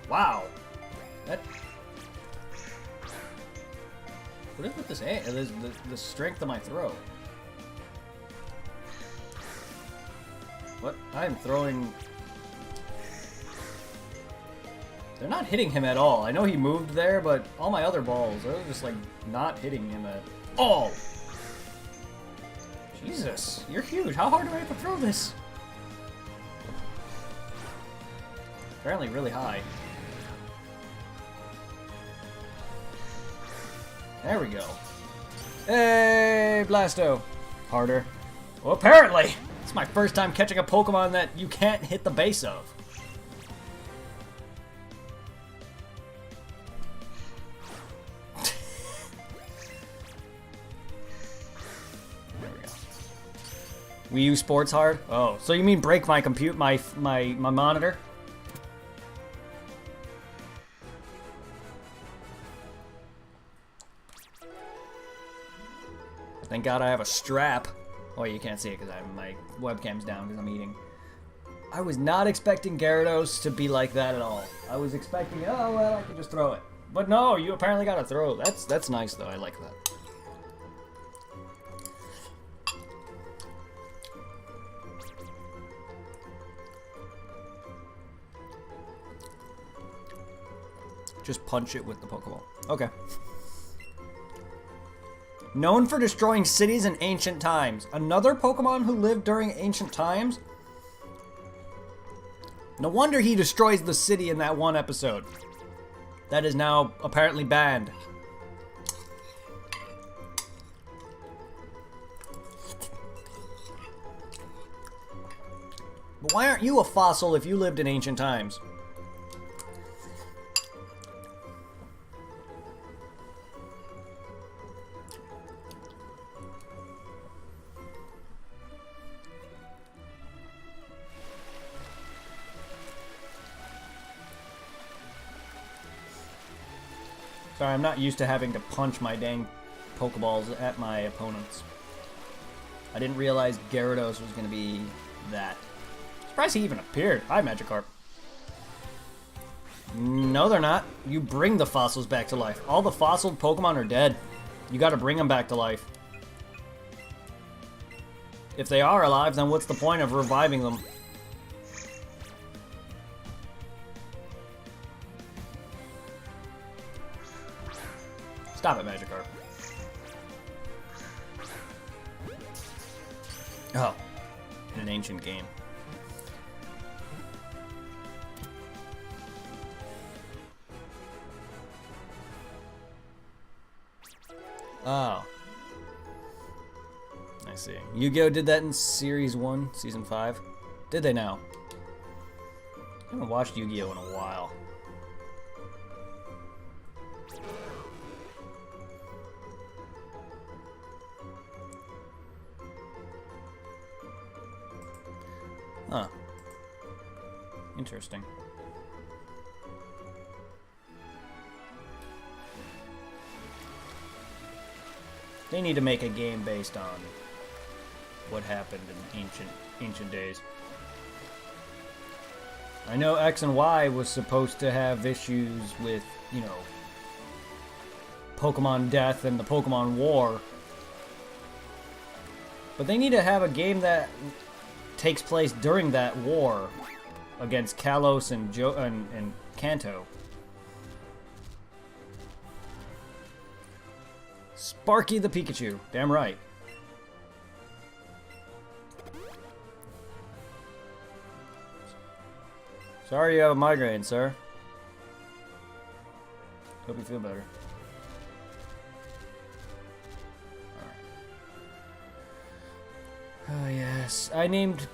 Wow, that. What is with this? The strength of my throw. What? I'm throwing. They're not hitting him at all. I know he moved there, but all my other balls are just like not hitting him at all. Jesus, you're huge. How hard do I have to throw this? Apparently, really high. There we go. Hey, Blasto. Harder. Well, apparently. It's my first time catching a Pokemon that you can't hit the base of. There we go. Wii U Sports Hard? Oh, so you mean break my my monitor? Thank God I have a strap. Oh, you can't see it because my webcam's down because I'm eating. I was not expecting Gyarados to be like that at all. I was expecting, oh, well, I can just throw it. But no, you apparently gotta throw. That's nice, though. I like that. Just punch it with the Pokeball. Okay. Known for destroying cities in ancient times. Another Pokemon who lived during ancient times? No wonder he destroys the city in that one episode. That is now apparently banned. But why aren't you a fossil if you lived in ancient times? Sorry, I'm not used to having to punch my dang Pokeballs at my opponents. I didn't realize Gyarados was going to be that. Surprised he even appeared. Hi, Magikarp. No, they're not. You bring the fossils back to life. All the fossiled Pokemon are dead. You got to bring them back to life. If they are alive, then what's the point of reviving them? Stop it, Magikarp. Oh, in an ancient game. Oh. I see. Yu-Gi-Oh! Did that in Series 1, Season 5? Did they now? I haven't watched Yu-Gi-Oh! In a while. Huh. Interesting. They need to make a game based on what happened in ancient days. I know X and Y was supposed to have issues with, you know, Pokemon Death and the Pokemon War. But they need to have a game that takes place during that war against Kalos and Kanto. Sparky the Pikachu. Damn right. Sorry you have a migraine, sir. Hope you feel better. Alright. Oh yes. I named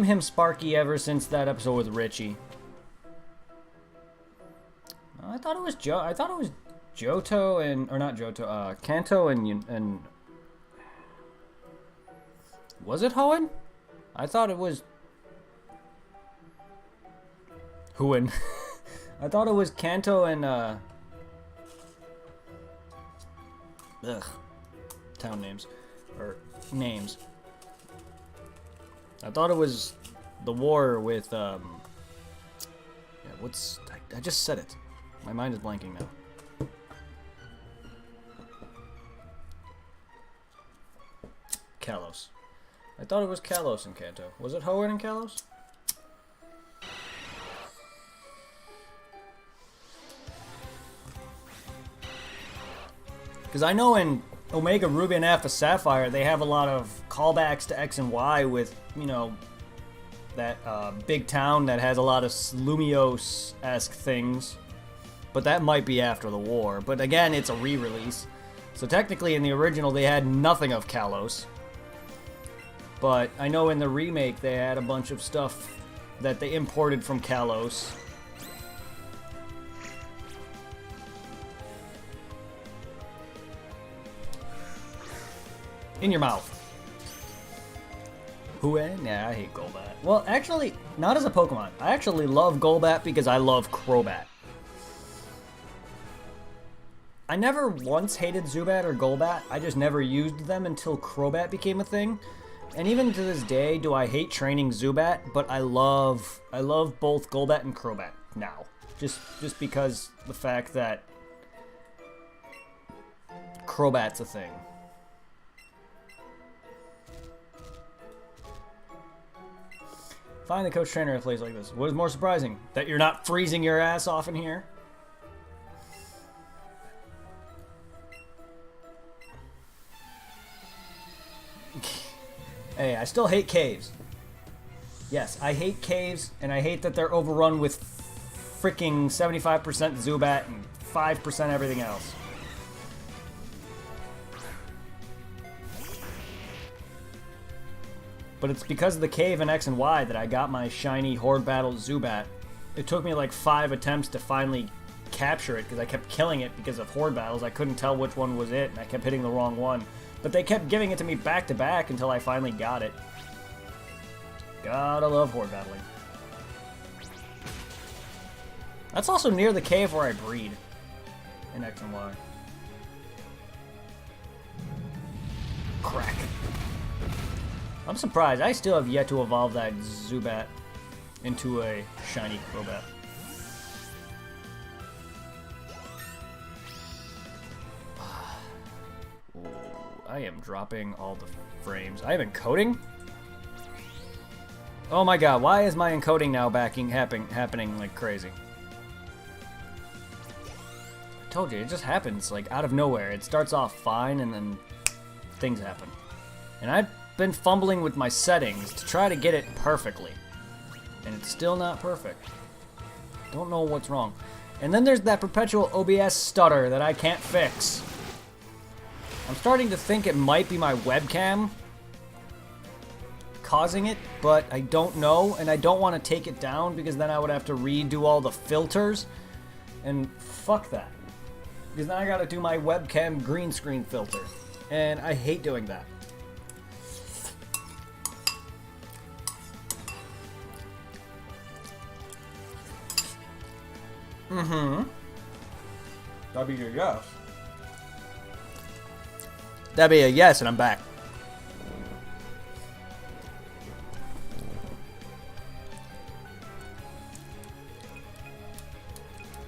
him Sparky ever since that episode with Richie. I thought it was Johto and, or not Johto, Kanto and was it Hoenn? I thought it was Hoenn. I thought it was Kanto and town names or names. I thought it was the war with yeah, what's I just said it. My mind is blanking now. Kalos. I thought it was Kalos and Kanto. Was it Hoenn and Kalos? Because I know in Omega Ruby and Alpha Sapphire, they have a lot of callbacks to X and Y with, you know, that big town that has a lot of Lumiose-esque things. But that might be after the war. But again, it's a re-release. So technically in the original, they had nothing of Kalos. But I know in the remake, they had a bunch of stuff that they imported from Kalos. In your mouth. Hoenn? Yeah, I hate Golbat. Well, actually, not as a Pokemon. I actually love Golbat because I love Crobat. I never once hated Zubat or Golbat. I just never used them until Crobat became a thing. And even to this day, do I hate training Zubat, but I love both Golbat and Crobat now. Just because the fact that Crobat's a thing. Find the coach trainer that plays like this. What is more surprising? That you're not freezing your ass off in here? Hey, I still hate caves. Yes, I hate caves, and I hate that they're overrun with freaking 75% Zubat and 5% everything else. But it's because of the cave in X and Y that I got my shiny Horde Battle Zubat. It took me like 5 attempts to finally capture it because I kept killing it because of Horde Battles. I couldn't tell which one was it, and I kept hitting the wrong one. But they kept giving it to me back to back until I finally got it. Gotta love Horde Battling. That's also near the cave where I breed in X and Y. Crack. I'm surprised. I still have yet to evolve that Zubat into a shiny Crobat. Ooh, I am dropping all the frames. I have encoding? Oh my god, why is my encoding now happening like crazy? I told you, it just happens like out of nowhere. It starts off fine and then things happen. And been fumbling with my settings to try to get it perfectly. And it's still not perfect. Don't know what's wrong. And then there's that perpetual OBS stutter that I can't fix. I'm starting to think it might be my webcam causing it, but I don't know, and I don't want to take it down because then I would have to redo all the filters, and fuck that. Because then I gotta do my webcam green screen filter, and I hate doing that. That'd be a yes. That'd be a yes, and I'm back.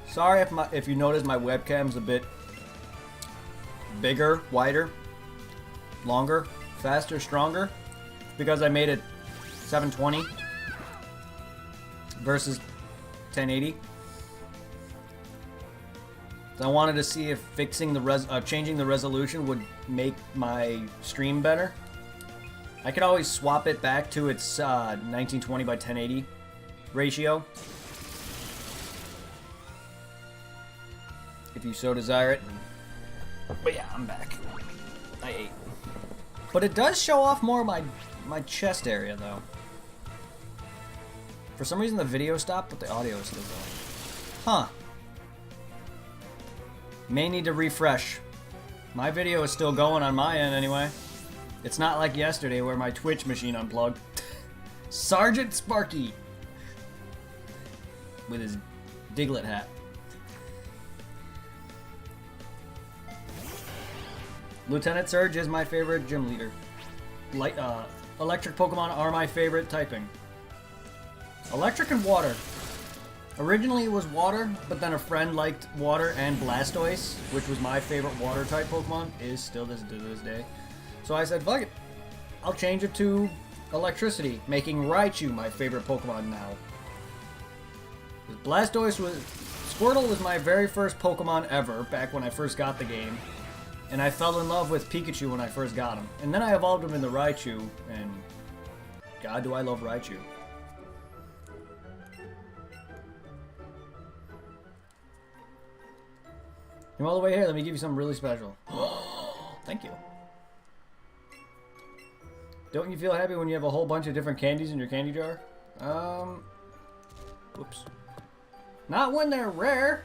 Sorry if you notice my webcam's a bit bigger, wider, longer, faster, stronger, because I made it 720 versus 1080. So I wanted to see if fixing the changing the resolution would make my stream better. I could always swap it back to its 1920 by 1080 ratio, if you so desire it. But yeah, I'm back. I ate. But it does show off more of my chest area, though. For some reason, the video stopped, but the audio is still going. Huh. May need to refresh. My video is still going on my end, anyway. It's not like yesterday where my Twitch machine unplugged. Sergeant Sparky! With his Diglett hat. Lieutenant Surge is my favorite gym leader. Electric Pokemon are my favorite typing. Electric and water. Originally it was water, but then a friend liked water and Blastoise, which was my favorite water type Pokemon, is still to this day. So I said, fuck it. I'll change it to electricity, making Raichu my favorite Pokemon now. Squirtle was my very first Pokemon ever, back when I first got the game. And I fell in love with Pikachu when I first got him. And then I evolved him into Raichu, and God, do I love Raichu. You're all the way here, let me give you something really special. Thank you. Don't you feel happy when you have a whole bunch of different candies in your candy jar? Whoops. Not when they're rare.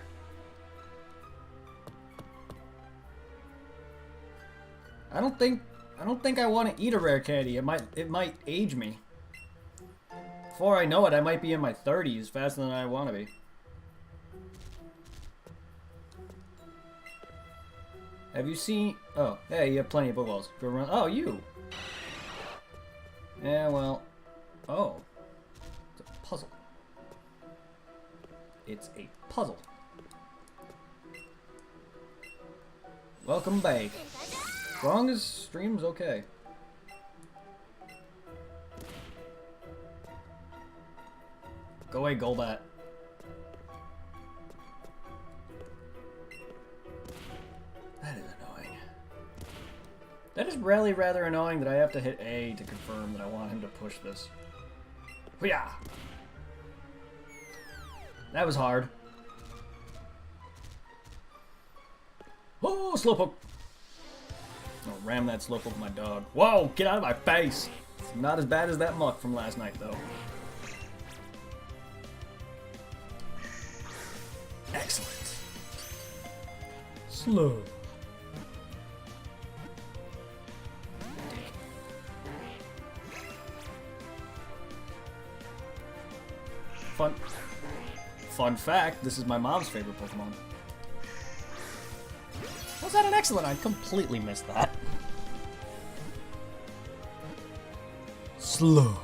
I don't think I want to eat a rare candy. It might age me. Before I know it, I might be in my 30s faster than I want to be. Have you seen... Oh, hey, you have plenty of Pokeballs. Go run... Oh, you! Yeah, well... Oh. It's a puzzle. It's a puzzle. Welcome back. As long as stream's okay. Go away, Golbat. That is annoying. That is really rather annoying that I have to hit A to confirm that I want him to push this. Yeah. That was hard. Oh, Slowpoke. I'll ram that Slowpoke with my dog. Whoa, get out of my face. It's not as bad as that muck from last night, though. Excellent. Slow. Fun fact, this is my mom's favorite Pokemon. Was that an excellent? I completely missed that. Slow.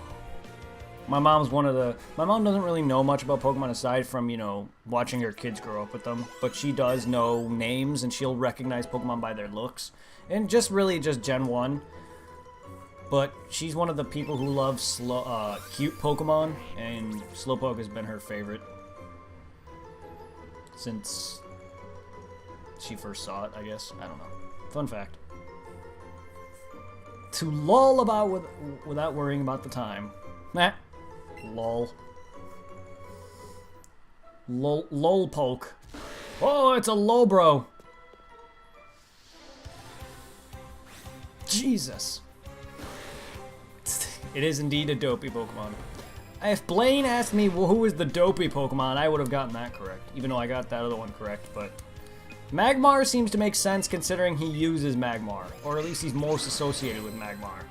My mom doesn't really know much about Pokemon aside from, you know, watching her kids grow up with them. But she does know names and she'll recognize Pokemon by their looks. And just Gen 1. But she's one of the people who loves cute Pokemon. And Slowpoke has been her favorite since she first saw it, I guess. I don't know. Fun fact. To lull about without worrying about the time. Nah. Lol. Lol poke. Oh, it's a Lobro. Jesus. It is indeed a dopey Pokemon. If Blaine asked me, well, who is the dopey Pokemon, I would have gotten that correct. Even though I got that other one correct, but... Magmar seems to make sense considering he uses Magmar. Or at least he's most associated with Magmar.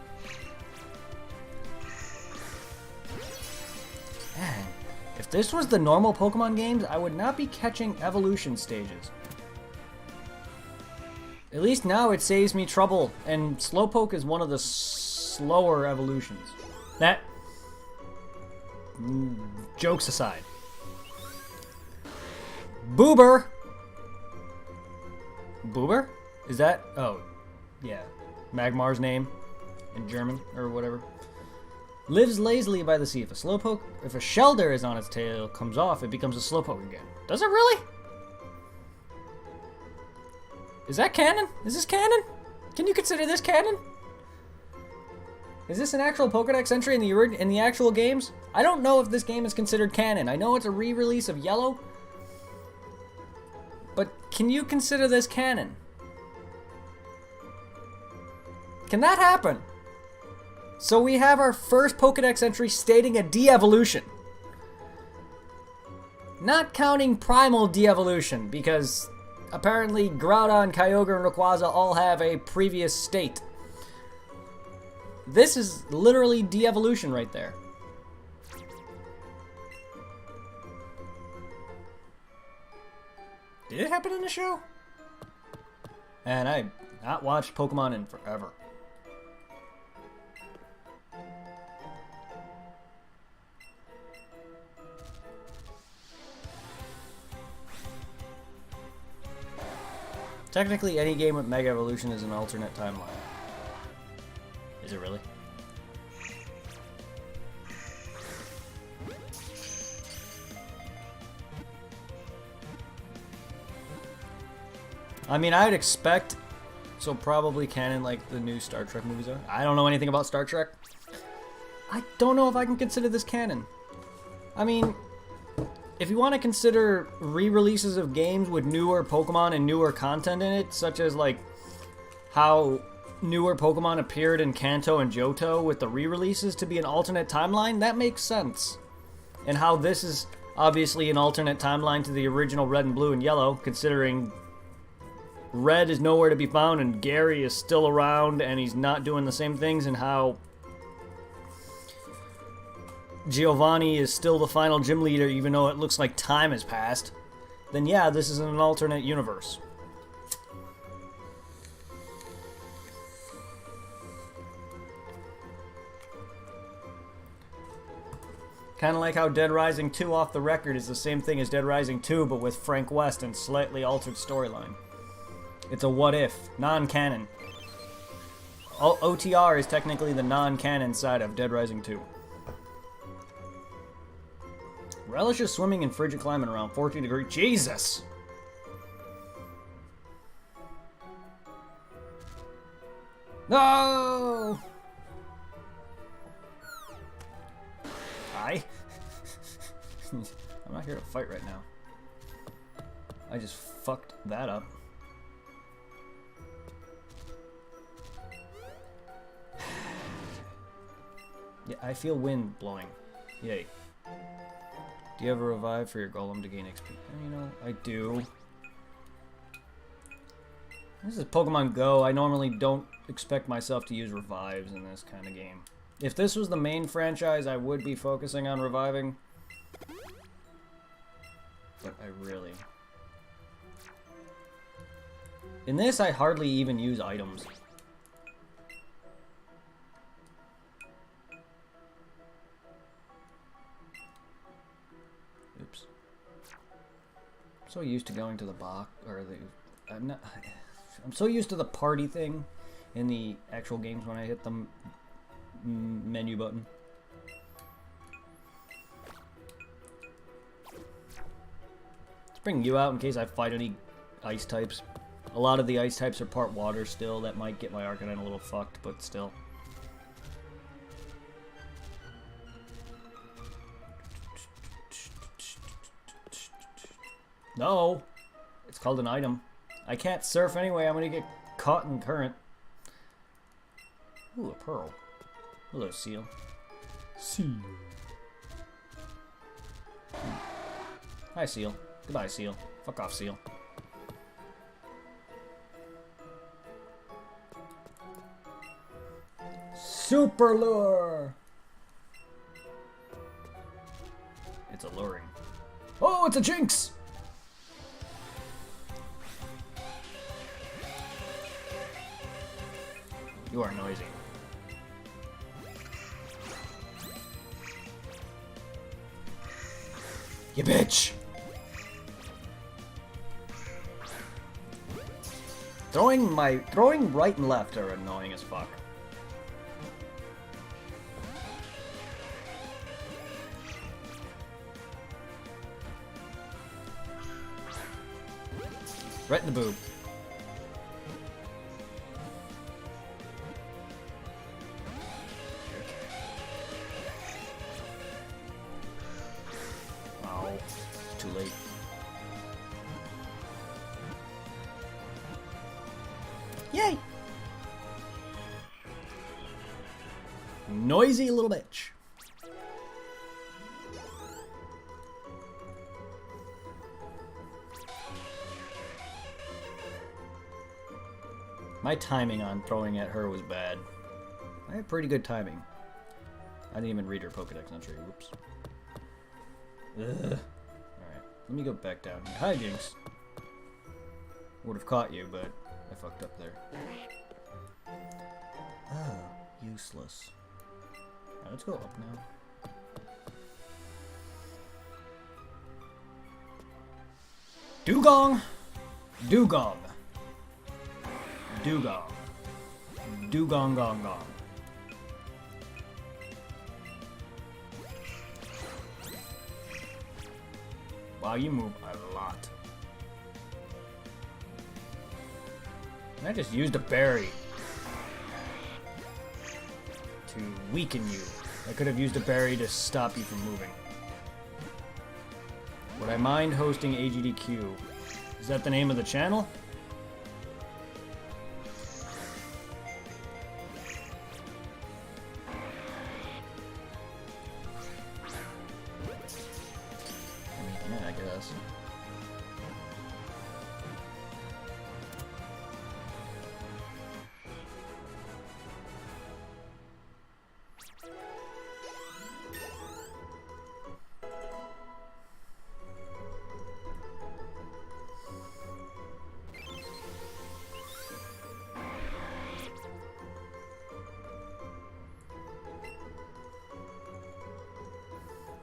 Man, if this was the normal Pokemon games, I would not be catching evolution stages. At least now it saves me trouble, and Slowpoke is one of the slower evolutions. That... jokes aside. Boober! Boober? Is that... oh, yeah. Magmar's name in German, or whatever. Lives lazily by the sea. If a Slowpoke... if a Shelder is on its tail, comes off, it becomes a Slowpoke again. Does it really? Is that canon? Is this canon? Can you consider this canon? Is this an actual Pokedex entry in the actual games? I don't know if this game is considered canon. I know it's a re-release of Yellow. But can you consider this canon? Can that happen? So we have our first Pokedex entry stating a de-evolution. Not counting primal de-evolution, because apparently Groudon, Kyogre, and Rayquaza all have a previous state. This is literally de-evolution right there. Did it happen in the show? And I've not watched Pokemon in forever. Technically, any game with Mega Evolution is an alternate timeline. Is it really? I mean, I'd expect, so probably canon like the new Star Trek movies are. I don't know anything about Star Trek. I don't know if I can consider this canon. I mean, if you want to consider re-releases of games with newer Pokemon and newer content in it, such as like how newer Pokemon appeared in Kanto and Johto with the re-releases to be an alternate timeline, that makes sense. And how this is obviously an alternate timeline to the original Red and Blue and Yellow, considering Red is nowhere to be found and Gary is still around and he's not doing the same things, and how Giovanni is still the final gym leader even though it looks like time has passed, then yeah, this is an alternate universe. Kind of like how Dead Rising 2 off the record is the same thing as Dead Rising 2 but with Frank West and slightly altered storyline. It's a what if, non-canon. OTR is technically the non-canon side of Dead Rising 2. Relishes swimming in frigid climate around 14 degrees. Jesus! No! Hi. I'm not here to fight right now. I just fucked that up. Yeah, I feel wind blowing. Yay. Do you have a revive for your golem to gain XP? You know, I do. This is Pokemon Go. I normally don't expect myself to use revives in this kind of game. If this was the main franchise, I would be focusing on reviving. But I really... In this, I hardly even use items. Oops. I'm so used to going to the box, or the... I'm so used to the party thing in the actual games when I hit the menu button. Let's bring you out in case I fight any ice types. A lot of the ice types are part water still. That might get my Arcanine a little fucked, but still. No! It's called an item. I can't surf anyway, I'm gonna get caught in current. Ooh, a pearl. Hello, seal. Seal. Hi, seal. Goodbye, seal. Fuck off, seal. Super lure! It's alluring. Oh, it's a jinx! You are noisy. You bitch! Throwing right and left are annoying as fuck. Right in the boob. Oh, it's too late. Yay! Noisy little bitch. My timing on throwing at her was bad. I had pretty good timing. I didn't even read her Pokedex entry. Whoops. Alright, let me go back down here. Hi, Jinx. Would have caught you, but I fucked up there. Oh, useless. Alright, let's go up now. Dugong! Dugong! Dugong. Dugong gong gong. Wow, you move a lot. I just used a berry to weaken you. I could have used a berry to stop you from moving. Would I mind hosting AGDQ? Is that the name of the channel? Yeah, I guess.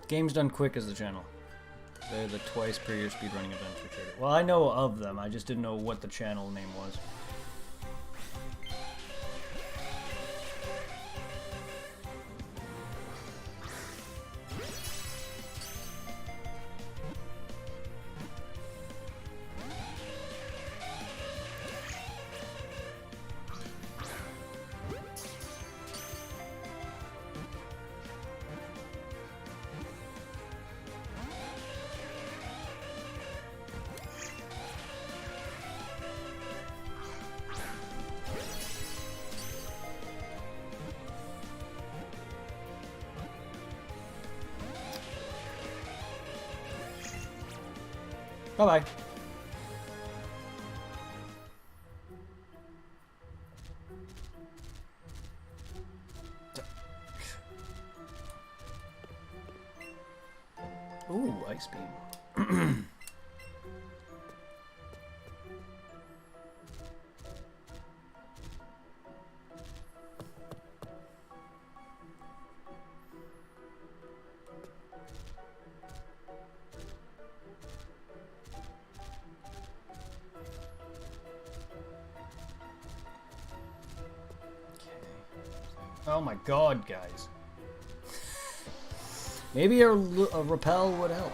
Games Done Quick is the channel. They're the twice per year speedrunning event for Trader. Well, I know of them, I just didn't know what the channel name was. Bye-bye. Ooh, Ice Beam. Oh my god, guys. Maybe a repel would help.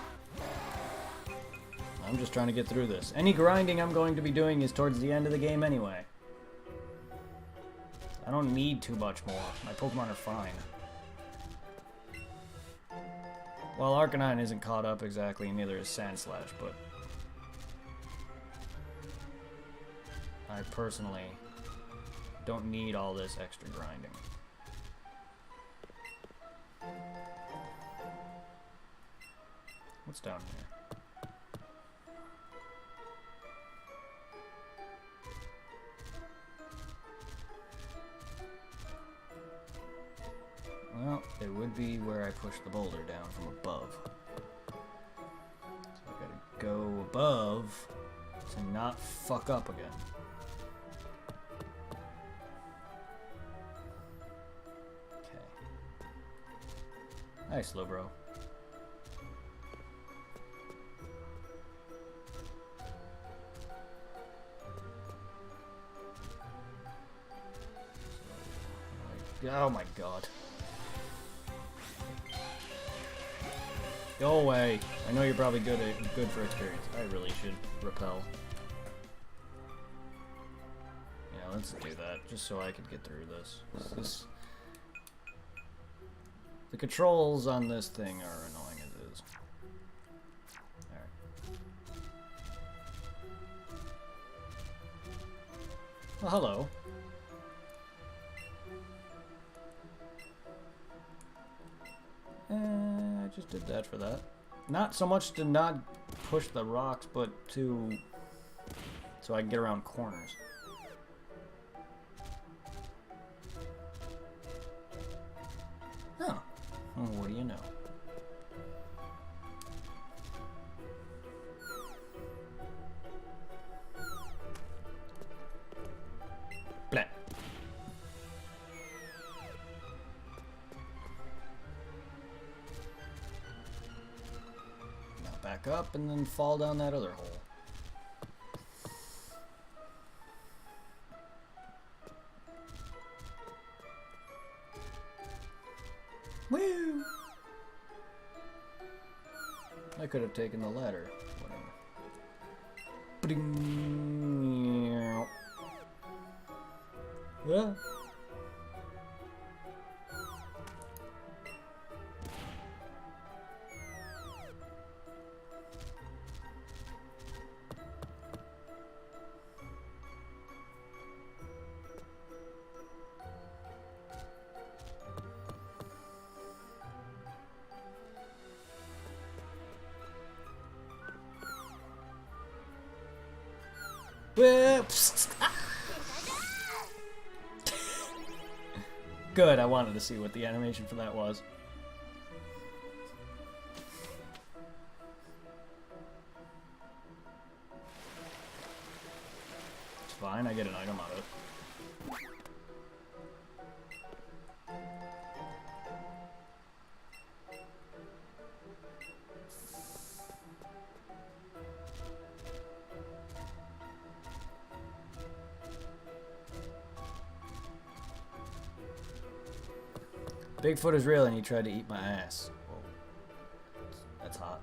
I'm just trying to get through this. Any grinding I'm going to be doing is towards the end of the game anyway. I don't need too much more. My Pokemon are fine. Well, Arcanine isn't caught up exactly, neither is Sandslash, but I personally don't need all this extra grinding. What's down here? Well, it would be where I push the boulder down from above. So I gotta go above to not fuck up again. Okay. Nice, little bro. Oh my god. Go away. I know you're probably good for experience. I really should repel. Yeah, let's do that, just so I can get through this. The controls on this thing are annoying as is. Alright. Well, hello. I just did that for that. Not so much to not push the rocks, but so I can get around corners. Huh. Well, what do you know? Blah. Back up and then fall down that other hole. Woo! I could have taken the ladder. Whatever. Yeah. Whoops. Good, I wanted to see what the animation for that was. It's fine, I get an item out of it. Bigfoot is real and he tried to eat my ass. Whoa. That's hot.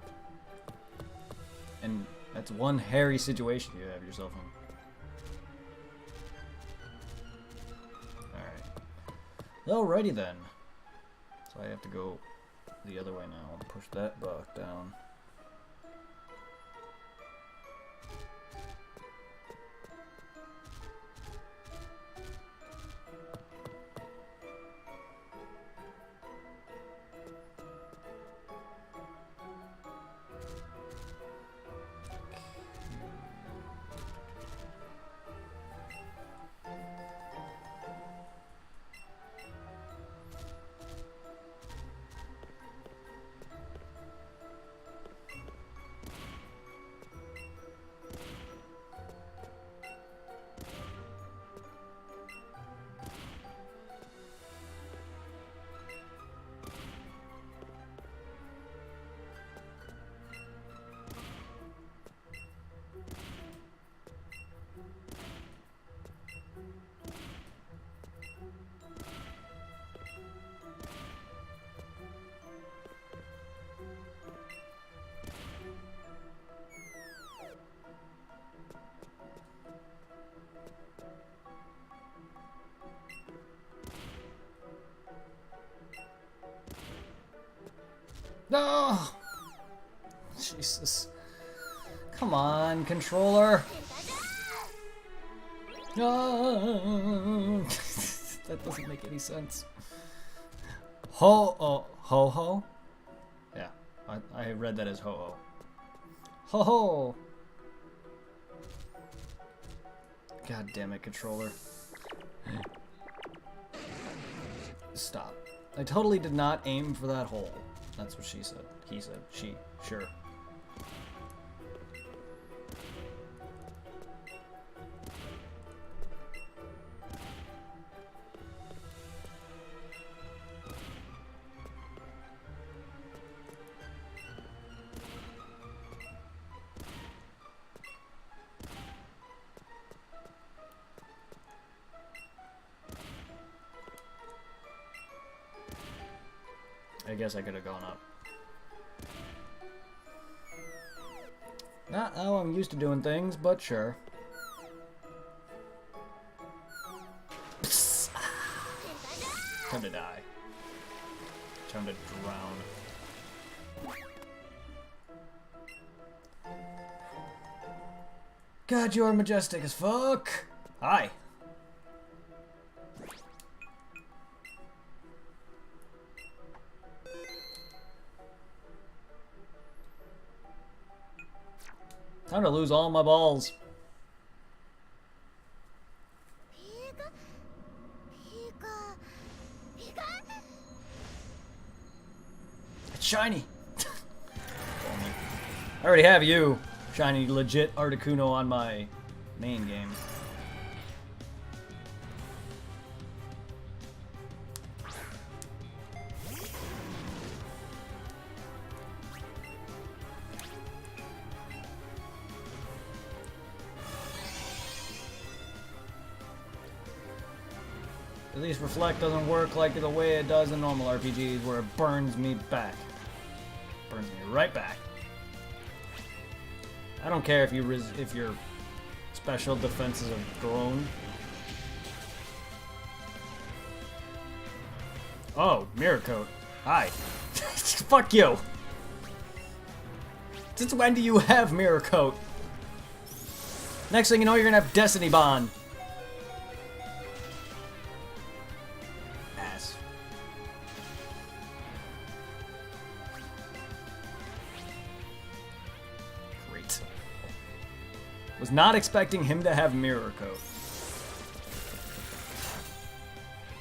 And that's one hairy situation you have yourself in. Alright. Alrighty then. So I have to go the other way now. Push that block down. No! Jesus. Come on, controller. Ah, that doesn't make any sense. Ho-ho? Yeah, I read that as ho-ho. Ho-ho! God damn it, controller. Stop. I totally did not aim for that hole. That's what she said. He said. She. Sure. I guess I could have gone up. Not how I'm used to doing things, but sure. Time to die. Time to drown. God, you are majestic as fuck! Hi! Time to lose all my balls. It's shiny. I already have you, shiny legit Articuno, on my main game. At least Reflect doesn't work like the way it does in normal RPGs, where it burns me back. Burns me right back. I don't care if your special defenses have grown. Oh, Mirror Coat. Hi. Fuck you. Since when do you have Mirror Coat? Next thing you know, you're gonna have Destiny Bond. Was not expecting him to have Mirror Coat.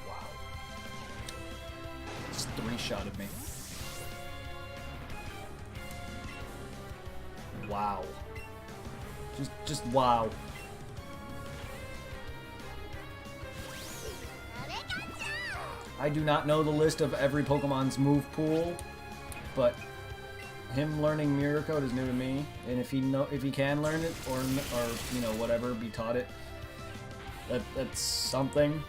Wow. Just three-shotted me. Wow. Just wow. I do not know the list of every Pokemon's move pool, but him learning Mirror Coat is new to me, and if he can learn it, or you know, whatever, be taught it, that's something.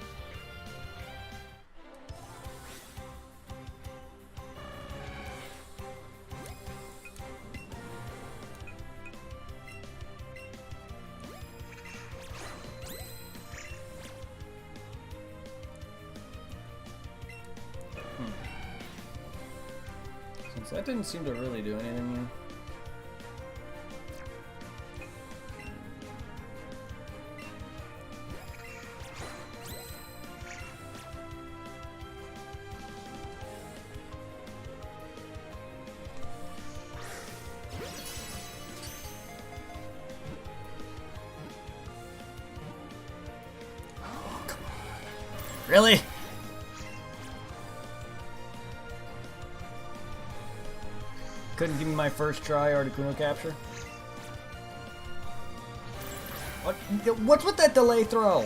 That didn't seem to really do anything here. Oh, come on. Really? Couldn't give me my first try Articuno capture? What's with that delay throw?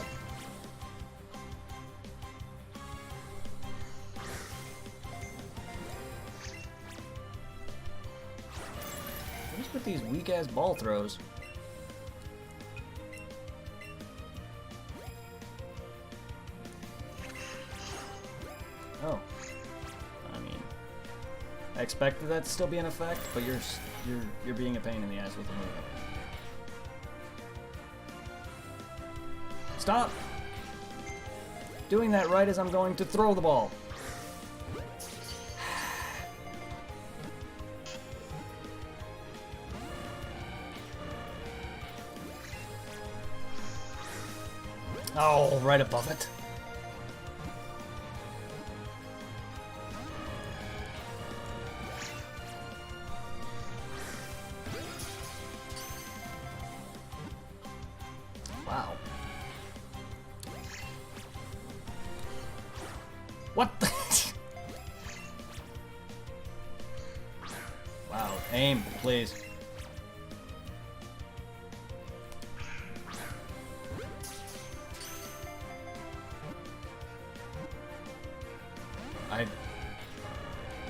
What's with these weak-ass ball throws? Oh. I expected that to still be an effect, but you're being a pain in the ass with the move. Stop doing that right as I'm going to throw the ball. Oh, right above it. Wow. What the? Wow, aim, please.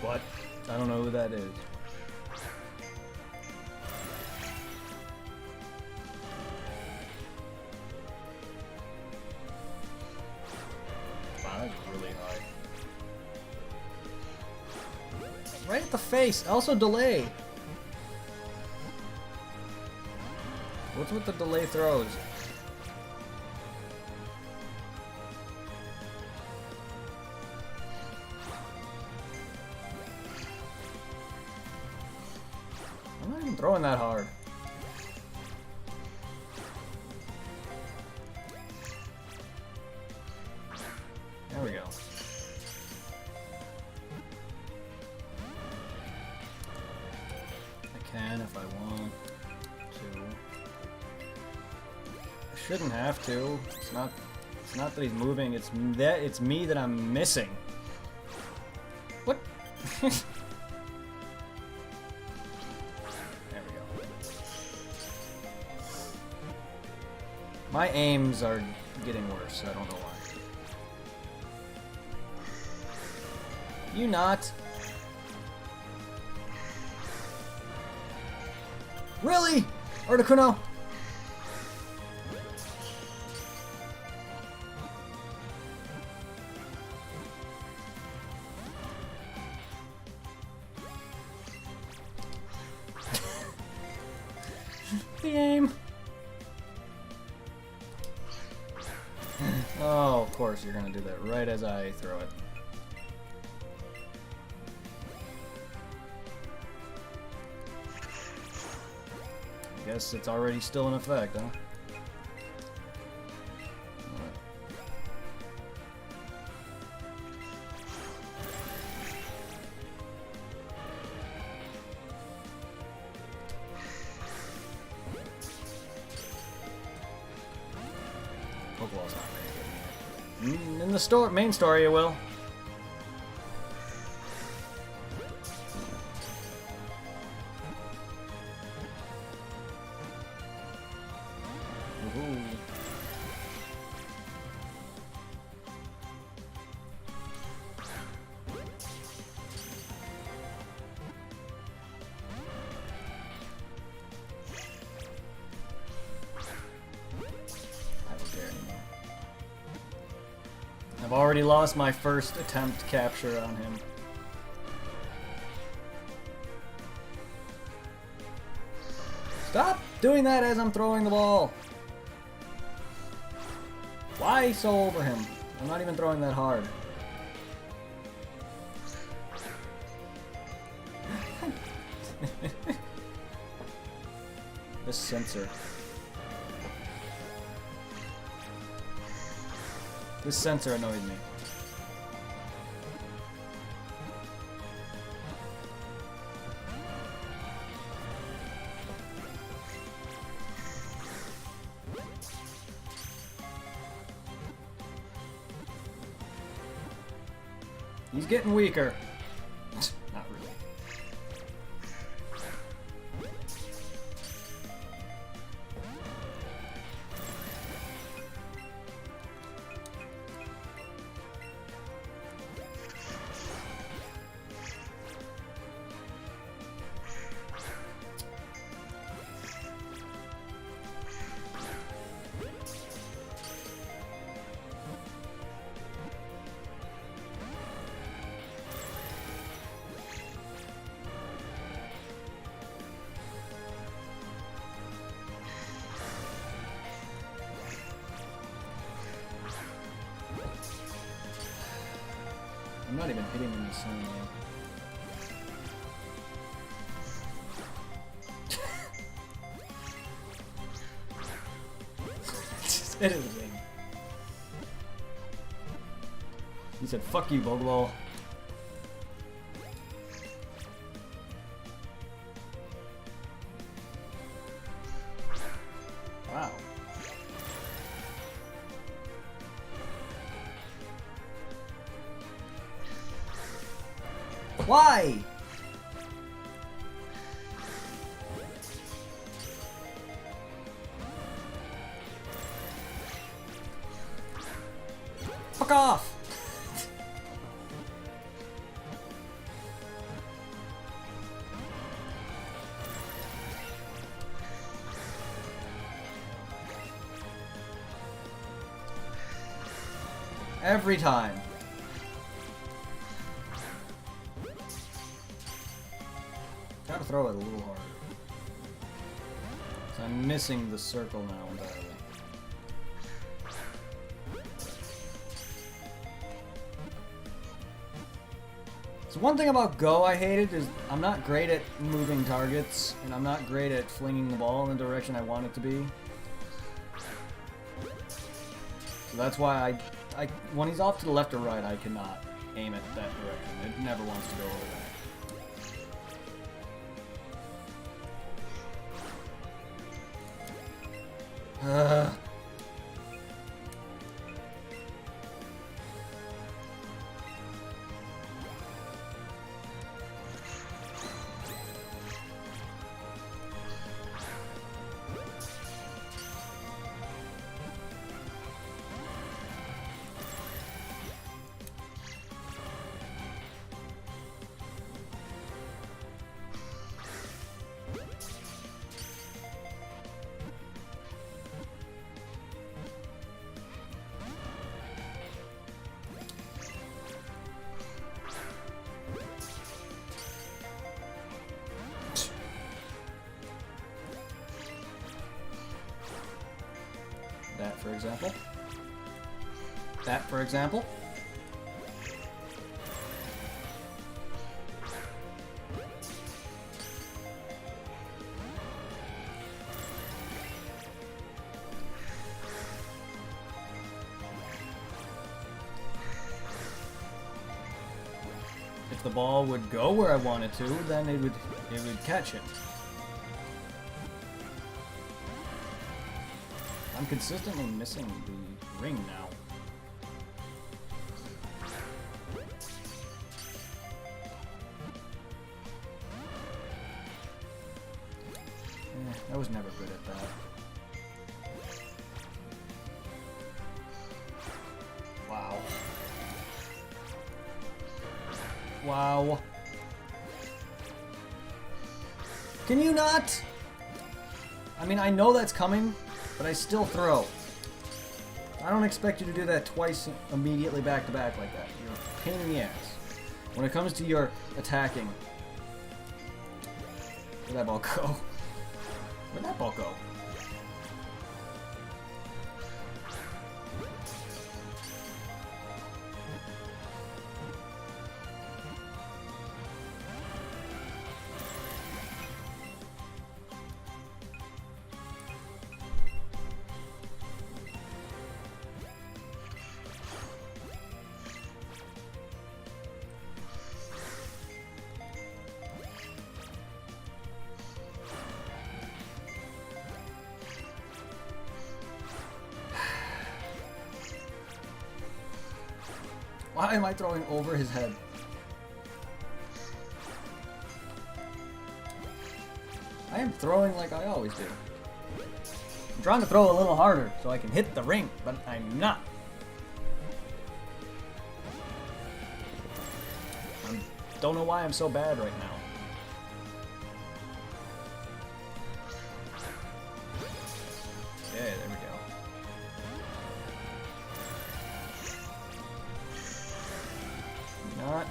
What? I don't know who that is. Wow, that's really high. Right at the face. Also delay. What's with the delay throws? I'm not even throwing that hard. There we go. I can if I want to. I shouldn't have to. It's not that he's moving, it's me that I'm missing. What? My aims are getting worse, I don't know why. You not? Really? Articuno? The aim. Oh, of course you're gonna do that right as I throw it. I guess it's already still in effect, huh? Pokeball's not very good. In the main story, it will. Woohoo. I've already lost my first attempt capture on him. Stop doing that as I'm throwing the ball! Why so over him? I'm not even throwing that hard. This sensor. This sensor annoys me. He's getting weaker. Not really. I'm not even hitting him in the sun now. Just hit him again. He said, fuck you, Pokeball. Wow. Why? Fuck off! Every time. Gotta throw it a little harder. So I'm missing the circle now entirely. So one thing about Go I hated is I'm not great at moving targets, and I'm not great at flinging the ball in the direction I want it to be. So that's why when he's off to the left or right, I cannot aim it that direction. It never wants to go over there. That, for example. That, for example. If the ball would go where I want it to, then it would catch it. I'm consistently missing the ring now. I was never good at that. Wow. Wow. Can you not? I mean, I know that's coming, but I still throw. I don't expect you to do that twice immediately back to back like that. You're a pain in the ass. When it comes to your attacking. Where'd that ball go? Where'd that ball go? Why am I throwing over his head? I am throwing like I always do. I'm trying to throw a little harder so I can hit the ring, but I'm not. I don't know why I'm so bad right now. Yeah, there we go. Not.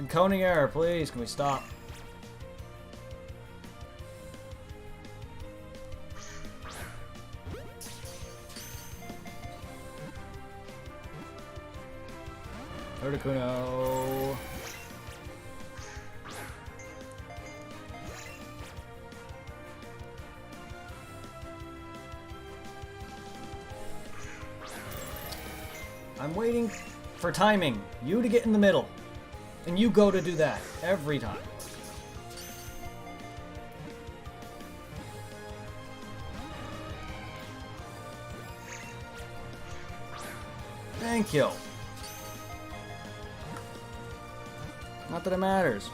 Encoding error, please. Can we stop? Articuno. I'm waiting for timing. You to get in the middle. And you go to do that. Every time. Thank you. Not that it matters.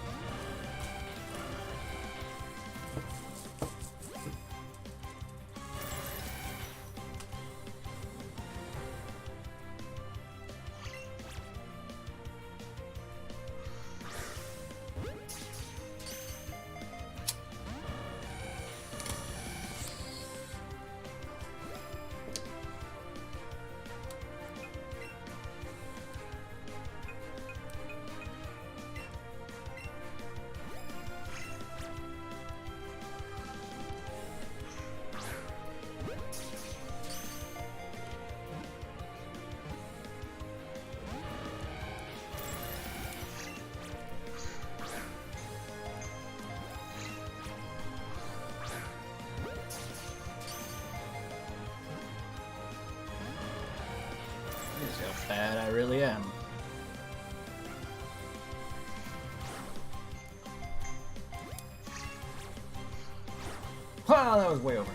Here's how bad I really am. Wow, that was way over.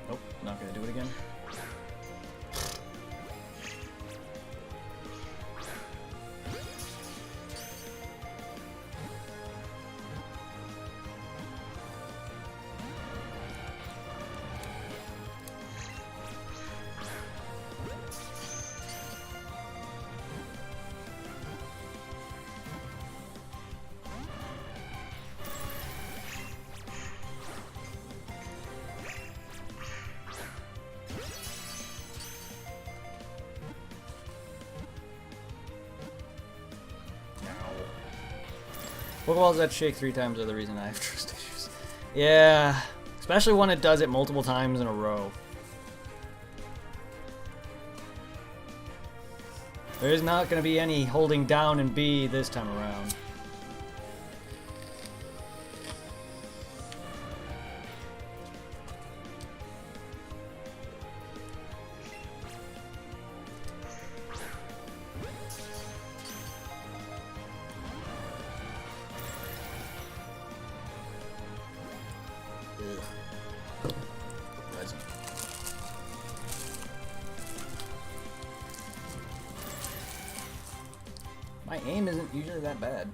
Nope, not gonna do it again. Pokeballs that shake 3 times are the reason I have trust issues. Yeah, especially when it does it multiple times in a row. There's not going to be any holding down and B this time around. My aim isn't usually that bad.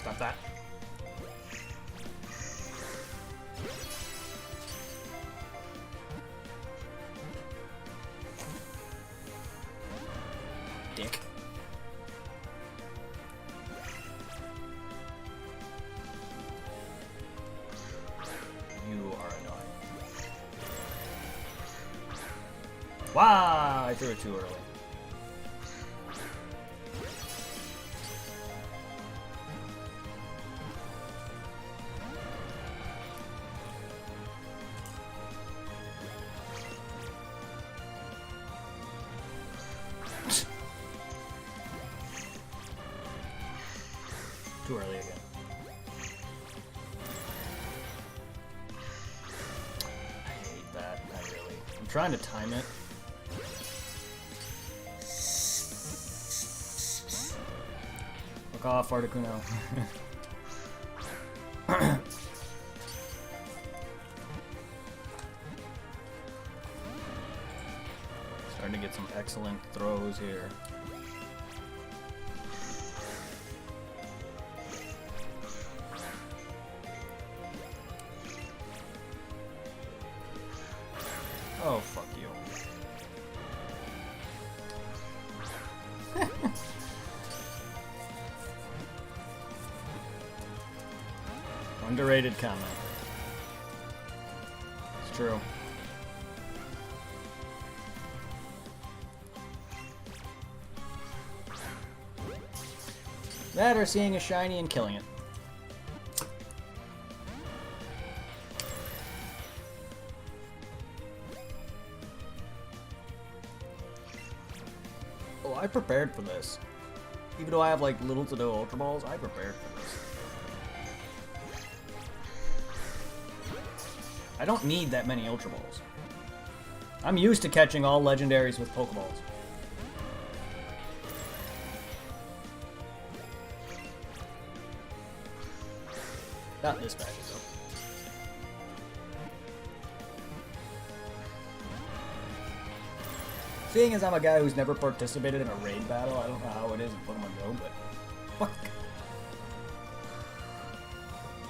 Stop that. Dick. You are annoying. Wow, I threw it too early. Too early again. I hate that. I really. I'm trying to time it. Fuck off, Articuno. Starting to get some excellent throws here. Oh, fuck you. Underrated comment. It's true. That or seeing a shiny and killing it. Oh, I prepared for this. Even though I have like little to no Ultra Balls, I prepared for this. I don't need that many Ultra Balls. I'm used to catching all legendaries with Pokeballs. Not this bad, though. Seeing as I'm a guy who's never participated in a raid battle, I don't know how it is in Pokemon Go, but fuck.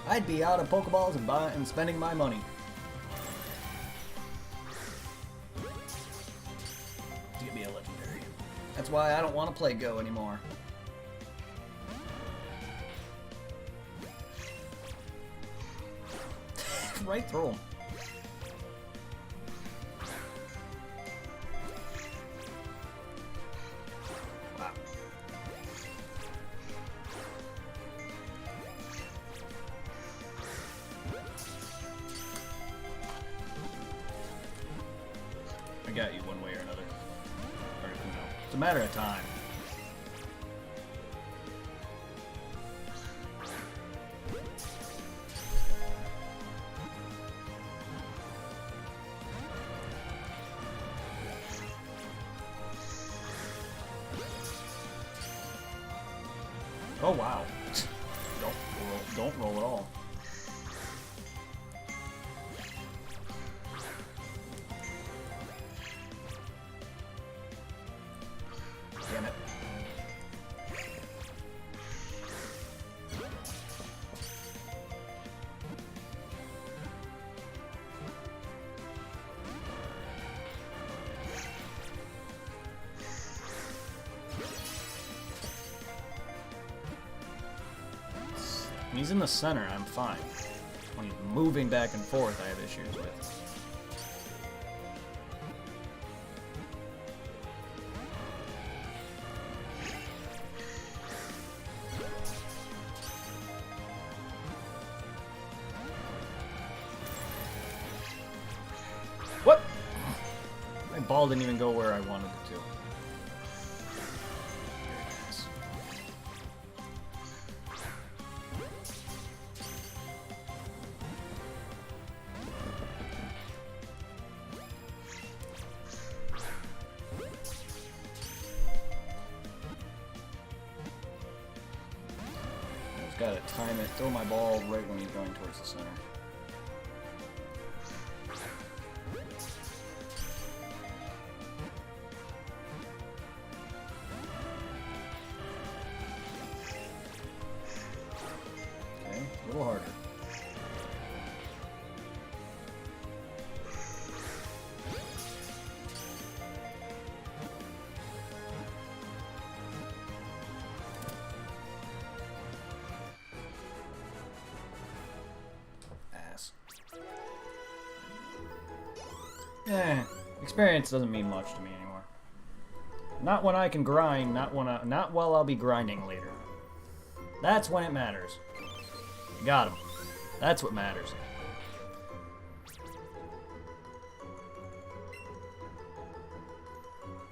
I'd be out of Pokeballs and spending my money. To get me a legendary. That's why I don't want to play Go anymore. Right through him. Wow. I got you one way or another. Or, you know, it's a matter of time. Oh wow. Don't roll at all. Damn it. When he's in the center, I'm fine. When he's moving back and forth, I have issues with. What? My ball didn't even go where I wanted it to. Gotta time it, throw my ball right when he's going towards the center. Okay, a little harder. Experience doesn't mean much to me anymore. Not when I can grind, not while I'll be grinding later. That's when it matters. Got him. That's what matters.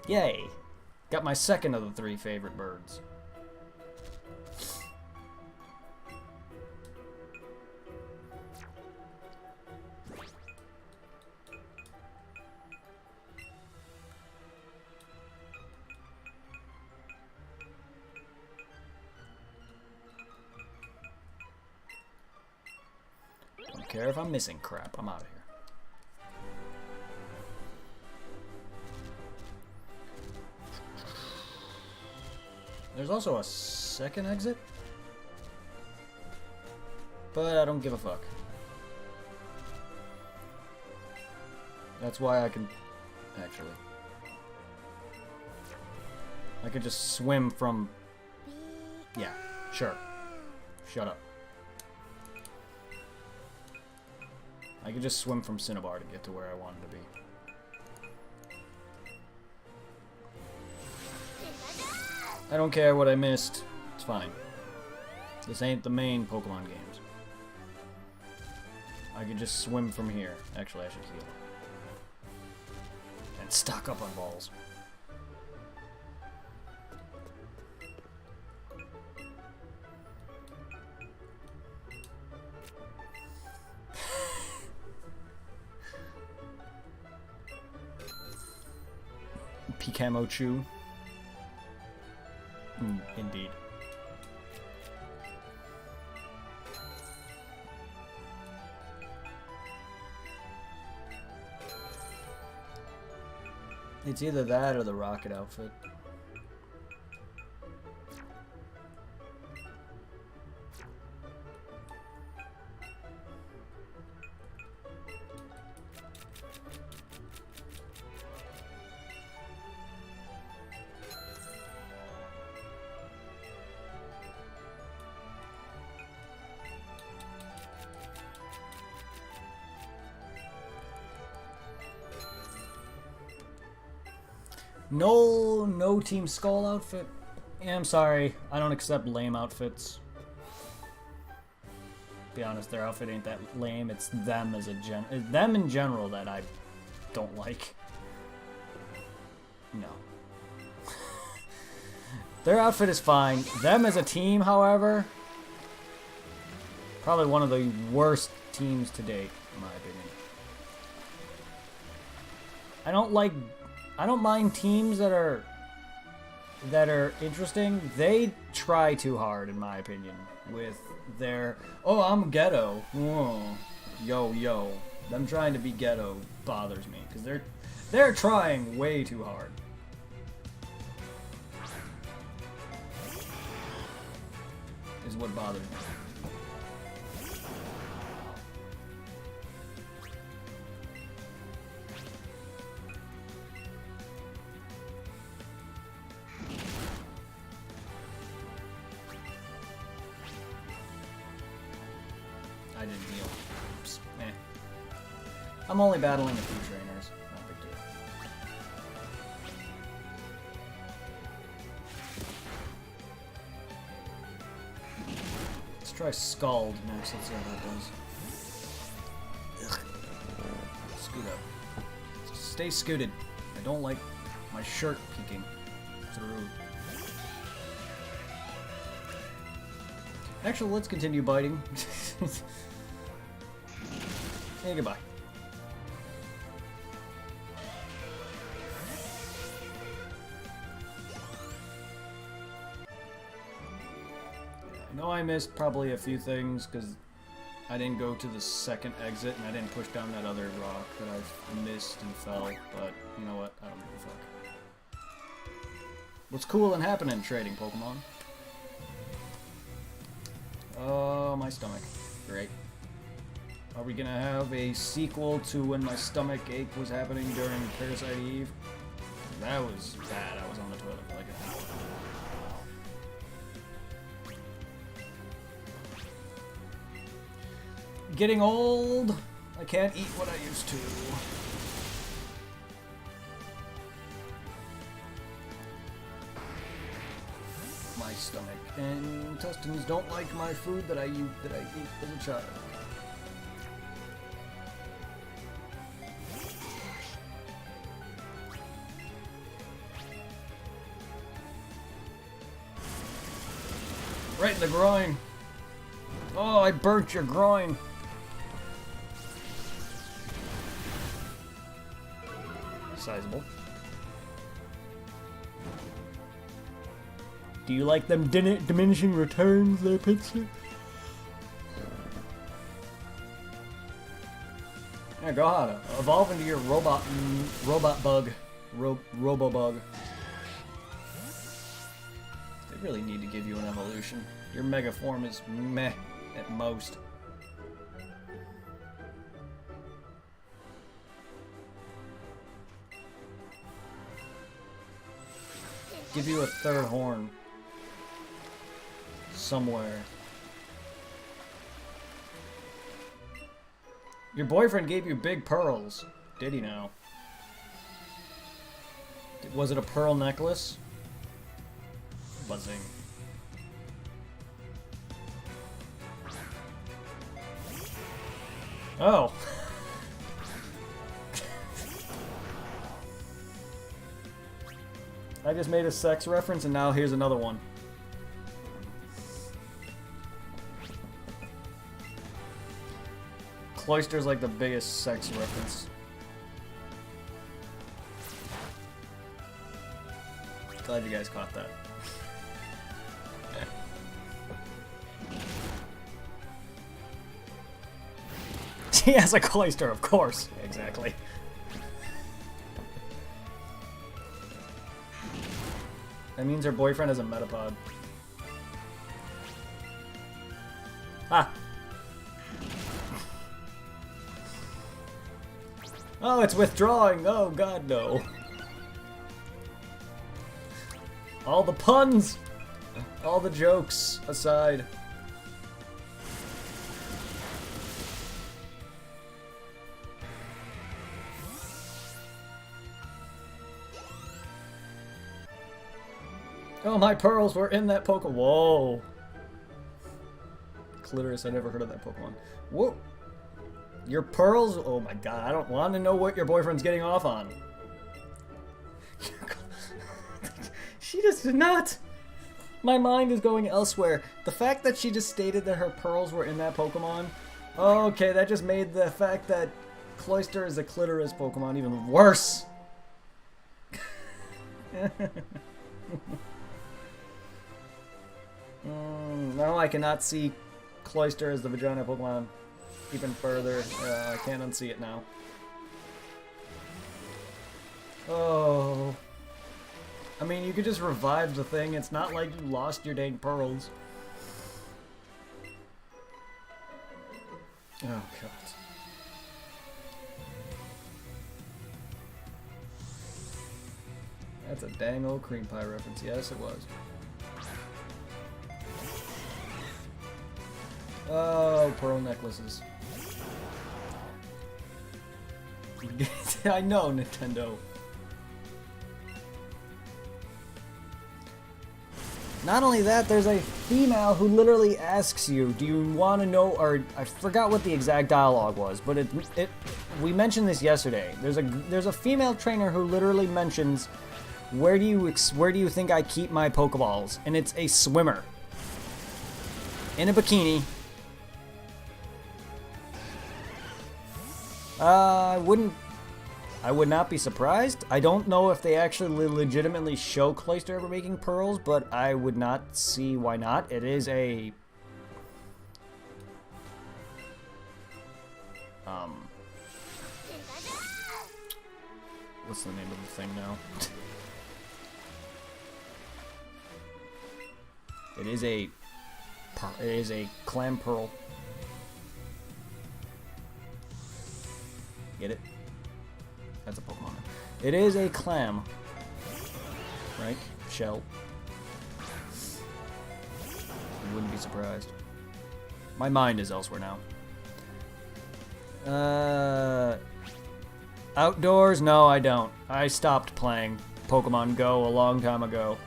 Yay. Got my second of the 3 favorite birds. Don't care if I'm missing crap. I'm out of here. There's also a second exit, but I don't give a fuck. That's why I can actually. I could just swim from. Yeah, sure. Shut up. I could just swim from Cinnabar to get to where I wanted to be. I don't care what I missed. It's fine. This ain't the main Pokemon games. I could just swim from here. Actually, I should heal. And stock up on balls. Pikachu. Indeed. It's either that or the rocket outfit. No Team Skull outfit. Yeah, I'm sorry. I don't accept lame outfits. Be honest, their outfit ain't that lame. It's them as a them in general that I don't like. No. Their outfit is fine. Them as a team, however, probably one of the worst teams to date, in my opinion. I don't mind teams that are interesting. They try too hard, in my opinion, with their I'm ghetto. Oh, yo. Them trying to be ghetto bothers me because they're trying way too hard. Is what bothers me. I didn't heal. Oops. Eh. I'm only battling a few trainers. Not a big deal. Let's try Scald next. Let's see how that does. Ugh. Scoot up. Stay scooted. I don't like my shirt peeking through. Actually, let's continue biting. Hey, goodbye. I know I missed probably a few things because I didn't go to the second exit and I didn't push down that other rock that I missed and fell, but you know what? I don't give a fuck. What's cool and happening in trading Pokemon? Oh, my stomach. Great. Are we gonna have a sequel to when my stomach ache was happening during Parasite Eve? That was bad. I was on the toilet for like an hour. Getting old. I can't eat what I used to. My stomach and intestines don't like my food that I ate as a child. Right in the groin. Oh, I burnt your groin. Sizable. Do you like them diminishing returns there, Pizza? Yeah, go ahead. Evolve into your robot bug. Robo bug. They really need to give you an evolution. Your mega form is meh at most. Give you a third horn. Somewhere. Your boyfriend gave you big pearls. Did he now? Was it a pearl necklace? Buzzing. Oh. I just made a sex reference and now here's another one. Cloister's like the biggest sex reference. Glad you guys caught that. She has a cloister, of course. Exactly. That means her boyfriend has a metapod. Ah! Oh, it's withdrawing! Oh god, no. All the puns! All the jokes aside. Oh, my pearls were in that Pokemon. Whoa. Clitoris, I never heard of that Pokemon. Whoa. Your pearls? Oh my god, I don't want to know what your boyfriend's getting off on. She just did not. My mind is going elsewhere. The fact that she just stated that her pearls were in that Pokemon. Okay, that just made the fact that Cloyster is a clitoris Pokemon even worse. No, I cannot see Cloyster as the vagina Pokemon even further. I can't unsee it now. Oh. I mean, you could just revive the thing. It's not like you lost your dang pearls. Oh, God. That's a dang old cream pie reference. Yes, it was. Oh, pearl necklaces. I know, Nintendo. Not only that, there's a female who literally asks you, do you want to know, or I forgot what the exact dialogue was, but we mentioned this yesterday. There's a female trainer who literally mentions, where do you think I keep my Pokeballs? And it's a swimmer in a bikini. I would not be surprised. I don't know if they actually legitimately show Cloyster ever making pearls, but I would not see why not. It is a... What's the name of the thing now? It is a clam pearl. Get it? That's a Pokemon. It is a clam. Right? Shell. I wouldn't be surprised. My mind is elsewhere now. Outdoors? No, I don't. I stopped playing Pokemon Go a long time ago.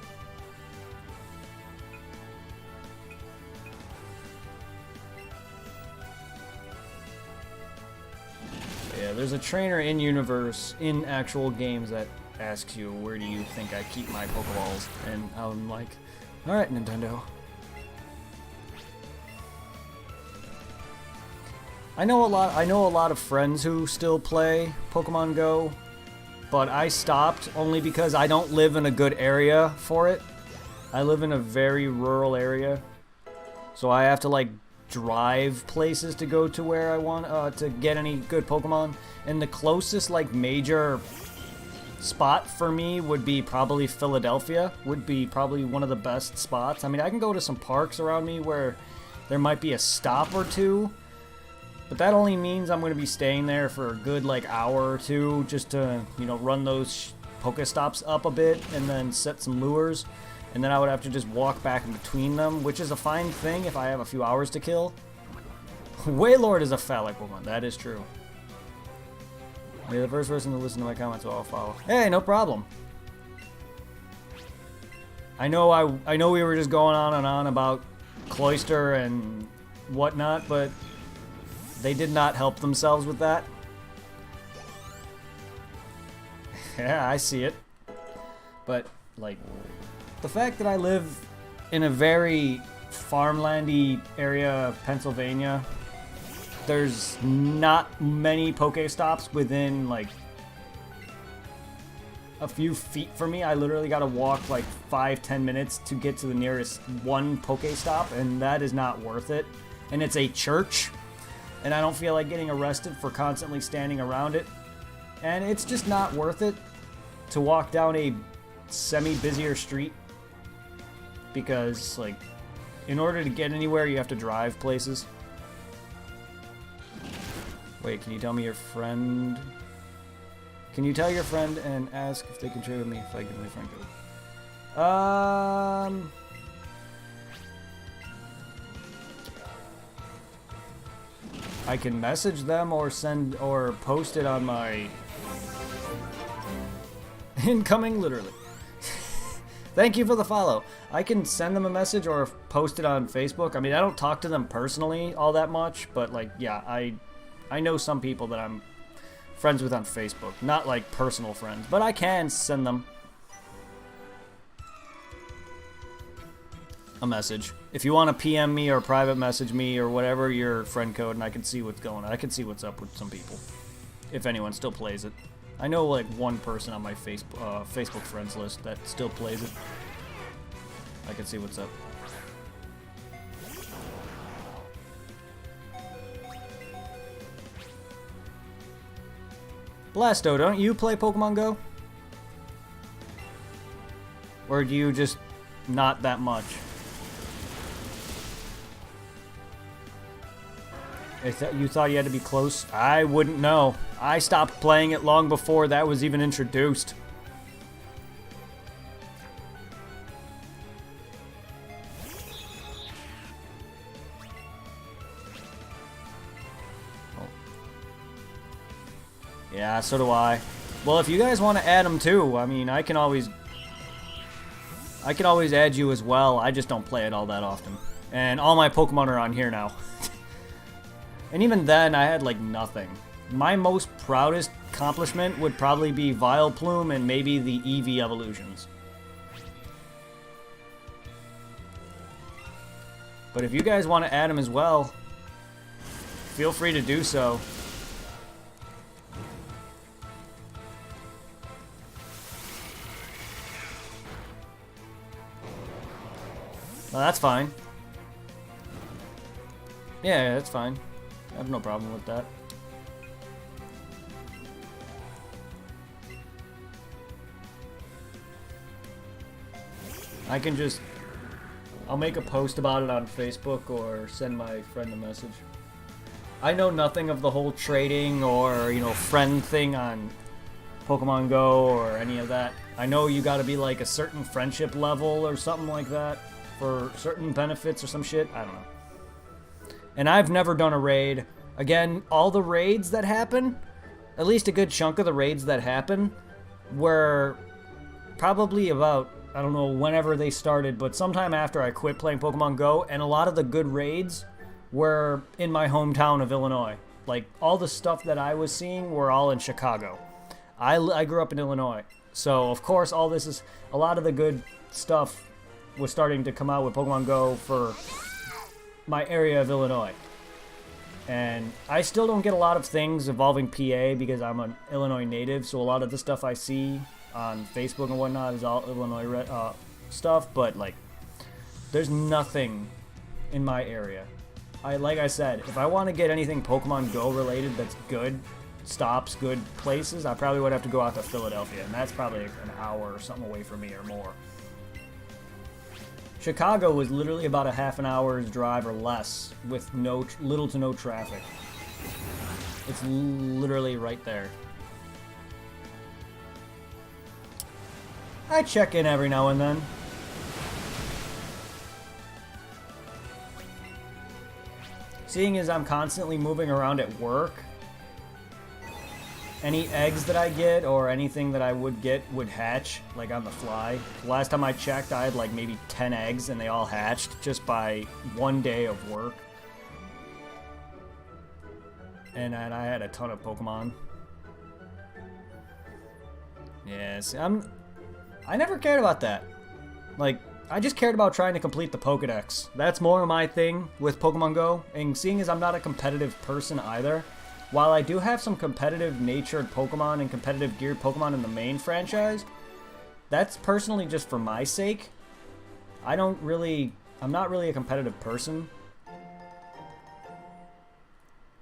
There's a trainer in universe, in actual games, that asks you, where do you think I keep my Pokeballs? And I'm like, alright, Nintendo. I know a lot of friends who still play Pokemon Go, but I stopped only because I don't live in a good area for it. I live in a very rural area, so I have to like drive places to go to where I want to get any good Pokemon. And the closest like major spot for me would be probably Philadelphia. Would be probably one of the best spots. I mean, I can go to some parks around me where there might be a stop or two, but that only means I'm going to be staying there for a good like hour or two just to, you know, run those Pokestops up a bit and then set some lures. And then I would have to just walk back in between them, which is a fine thing if I have a few hours to kill. Wailord is a phallic Pokemon. That is true. You're the first person to listen to my comments, so I'll follow. Hey, no problem. I know we were just going on and on about Cloyster and whatnot, but they did not help themselves with that. Yeah, I see it. But, like, the fact that I live in a very farmlandy area of Pennsylvania, there's not many Pokestops within, like, a few feet from me. I literally gotta walk, like, 5-10 minutes to get to the nearest one Pokestop, and that is not worth it. And it's a church, and I don't feel like getting arrested for constantly standing around it. And it's just not worth it to walk down a semi-busier street, because, like, in order to get anywhere, you have to drive places. Wait, can you tell me your friend? Can you tell your friend and ask if they can trade with me if I give my friend code? I can message them or send or post it on my incoming, literally. Thank you for the follow. I can send them a message or post it on Facebook. I mean, I don't talk to them personally all that much, but, like, yeah, I know some people that I'm friends with on Facebook. Not, like, personal friends, but I can send them a message. If you want to PM me or private message me or whatever your friend code, and I can see what's going on. I can see what's up with some people, if anyone still plays it. I know, like, one person on my Facebook friends list that still plays it. I can see what's up. Blasto, don't you play Pokemon Go? Or do you just not that much? You thought you had to be close? I wouldn't know. I stopped playing it long before that was even introduced. Oh. Yeah, so do I. Well, if you guys want to add them too, I mean, I can always add you as well. I just don't play it all that often. And all my Pokemon are on here now. And even then, I had, like, nothing. My most proudest accomplishment would probably be Vileplume and maybe the Eevee evolutions. But if you guys want to add them as well, feel free to do so. Well, that's fine. Yeah, that's fine. I have no problem with that. I can just... I'll make a post about it on Facebook or send my friend a message. I know nothing of the whole trading or, you know, friend thing on Pokemon Go or any of that. I know you gotta be like a certain friendship level or something like that for certain benefits or some shit. I don't know. And I've never done a raid. Again, all the raids that happen, at least a good chunk of the raids that happen, were probably about, I don't know whenever they started, but sometime after I quit playing Pokemon Go, and a lot of the good raids were in my hometown of Illinois. Like, all the stuff that I was seeing were all in Chicago. I grew up in Illinois, so of course all this is, a lot of the good stuff was starting to come out with Pokemon Go for my area of Illinois. And I still don't get a lot of things involving PA because I'm an Illinois native, so a lot of the stuff I see on Facebook and whatnot is all Illinois stuff, but, like, there's nothing in my area. Like I said, if I want to get anything Pokemon Go related that's good stops, good places, I probably would have to go out to Philadelphia, and that's probably an hour or something away from me or more. Chicago was literally about a half an hour's drive or less with little to no traffic. It's literally right there. I check in every now and then. seeing as I'm constantly moving around at work, any eggs that I get or anything that I would get would hatch, like, on the fly. Last time I checked, I had, like, maybe 10 eggs, and they all hatched just by one day of work. And I had a ton of Pokemon. Yes, I never cared about that. Like, I just cared about trying to complete the Pokedex. That's more my thing with Pokemon Go. And seeing as I'm not a competitive person either, while I do have some competitive natured Pokemon and competitive geared Pokemon in the main franchise, that's personally just for my sake. I'm not really a competitive person.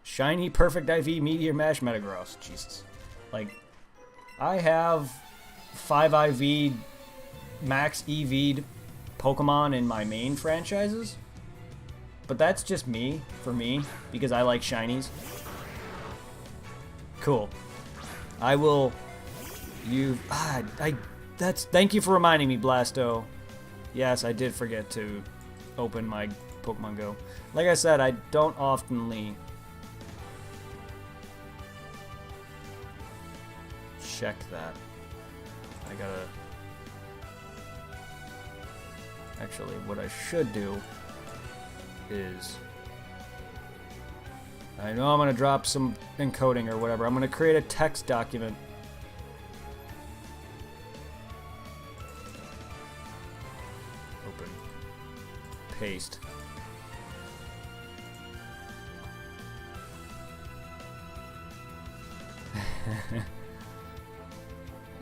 Shiny Perfect IV Meteor Mash Metagross. Jesus. Like, I have 5 IV Max EV'd Pokemon in my main franchises. But that's just me, for me, because I like shinies. Cool. I will... Thank you for reminding me, Blasto. Yes, I did forget to open my Pokemon Go. Like I said, I don't oftenly check that. I gotta... Actually, what I should do is... I know I'm going to drop some encoding or whatever. I'm going to create a text document. Open. Paste.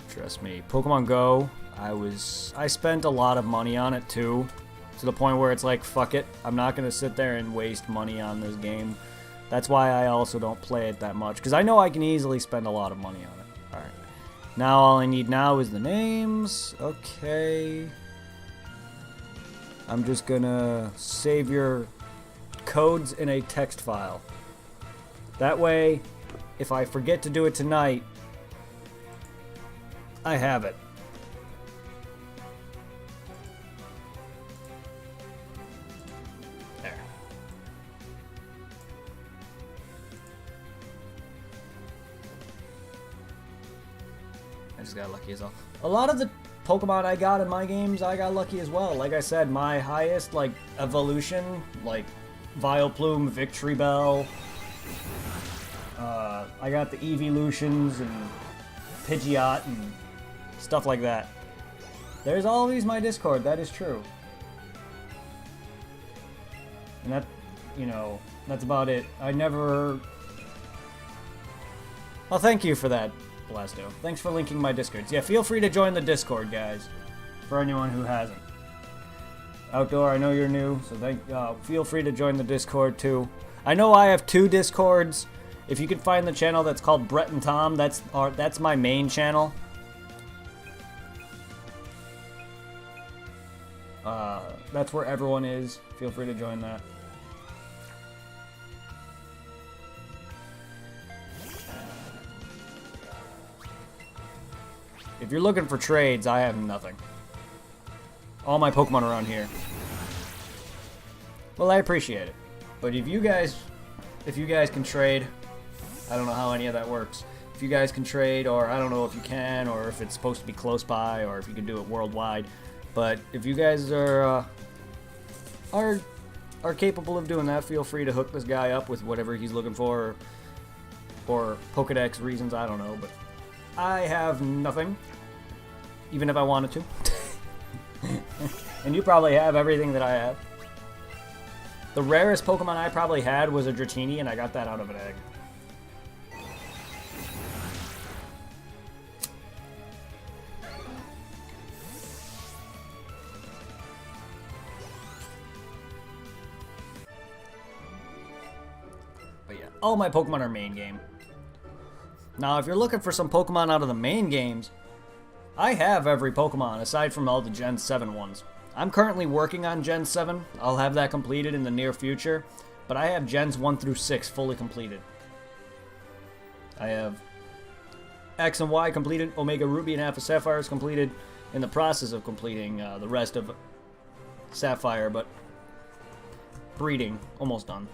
Trust me. Pokemon Go, I spent a lot of money on it too. To the point where it's like, fuck it. I'm not going to sit there and waste money on this game. That's why I also don't play it that much, because I know I can easily spend a lot of money on it. Alright. Now all I need now is the names. Okay. I'm just gonna save your codes in a text file. That way, if I forget to do it tonight, I have it. I just got lucky as well. A lot of the Pokemon I got in my games, I got lucky as well. Like I said, my highest, like, evolution, like, Vileplume, Victory Bell. I got the Evolutions and Pidgeot and stuff like that. There's always my Discord, that is true. And that, you know, that's about it. I never... Well, thank you for that, Blasto. Thanks for linking my Discords. Yeah, feel free to join the Discord, guys. For anyone who hasn't. Outdoor, I know you're new, so feel free to join the Discord too. I know I have 2 Discords. If you can find the channel that's called Brett and Tom, that's my main channel. That's where everyone is. Feel free to join that. If you're looking for trades, I have nothing. All my Pokemon are around here. Well, I appreciate it. But if you guys can trade, I don't know how any of that works. If you guys can trade, or I don't know if you can, or if it's supposed to be close by, or if you can do it worldwide. But if you guys are capable of doing that, feel free to hook this guy up with whatever he's looking for, or Pokedex reasons, I don't know. But I have nothing, even if I wanted to. And you probably have everything that I have. The rarest Pokemon I probably had was a Dratini, and I got that out of an egg. But yeah, all my Pokemon are main game. Now, if you're looking for some Pokemon out of the main games, I have every Pokemon aside from all the Gen 7 ones. I'm currently working on Gen 7. I'll have that completed in the near future, but I have Gens 1 through 6 fully completed. I have X and Y completed, Omega Ruby and Alpha Sapphire is completed, in the process of completing the rest of Sapphire, but breeding, almost done.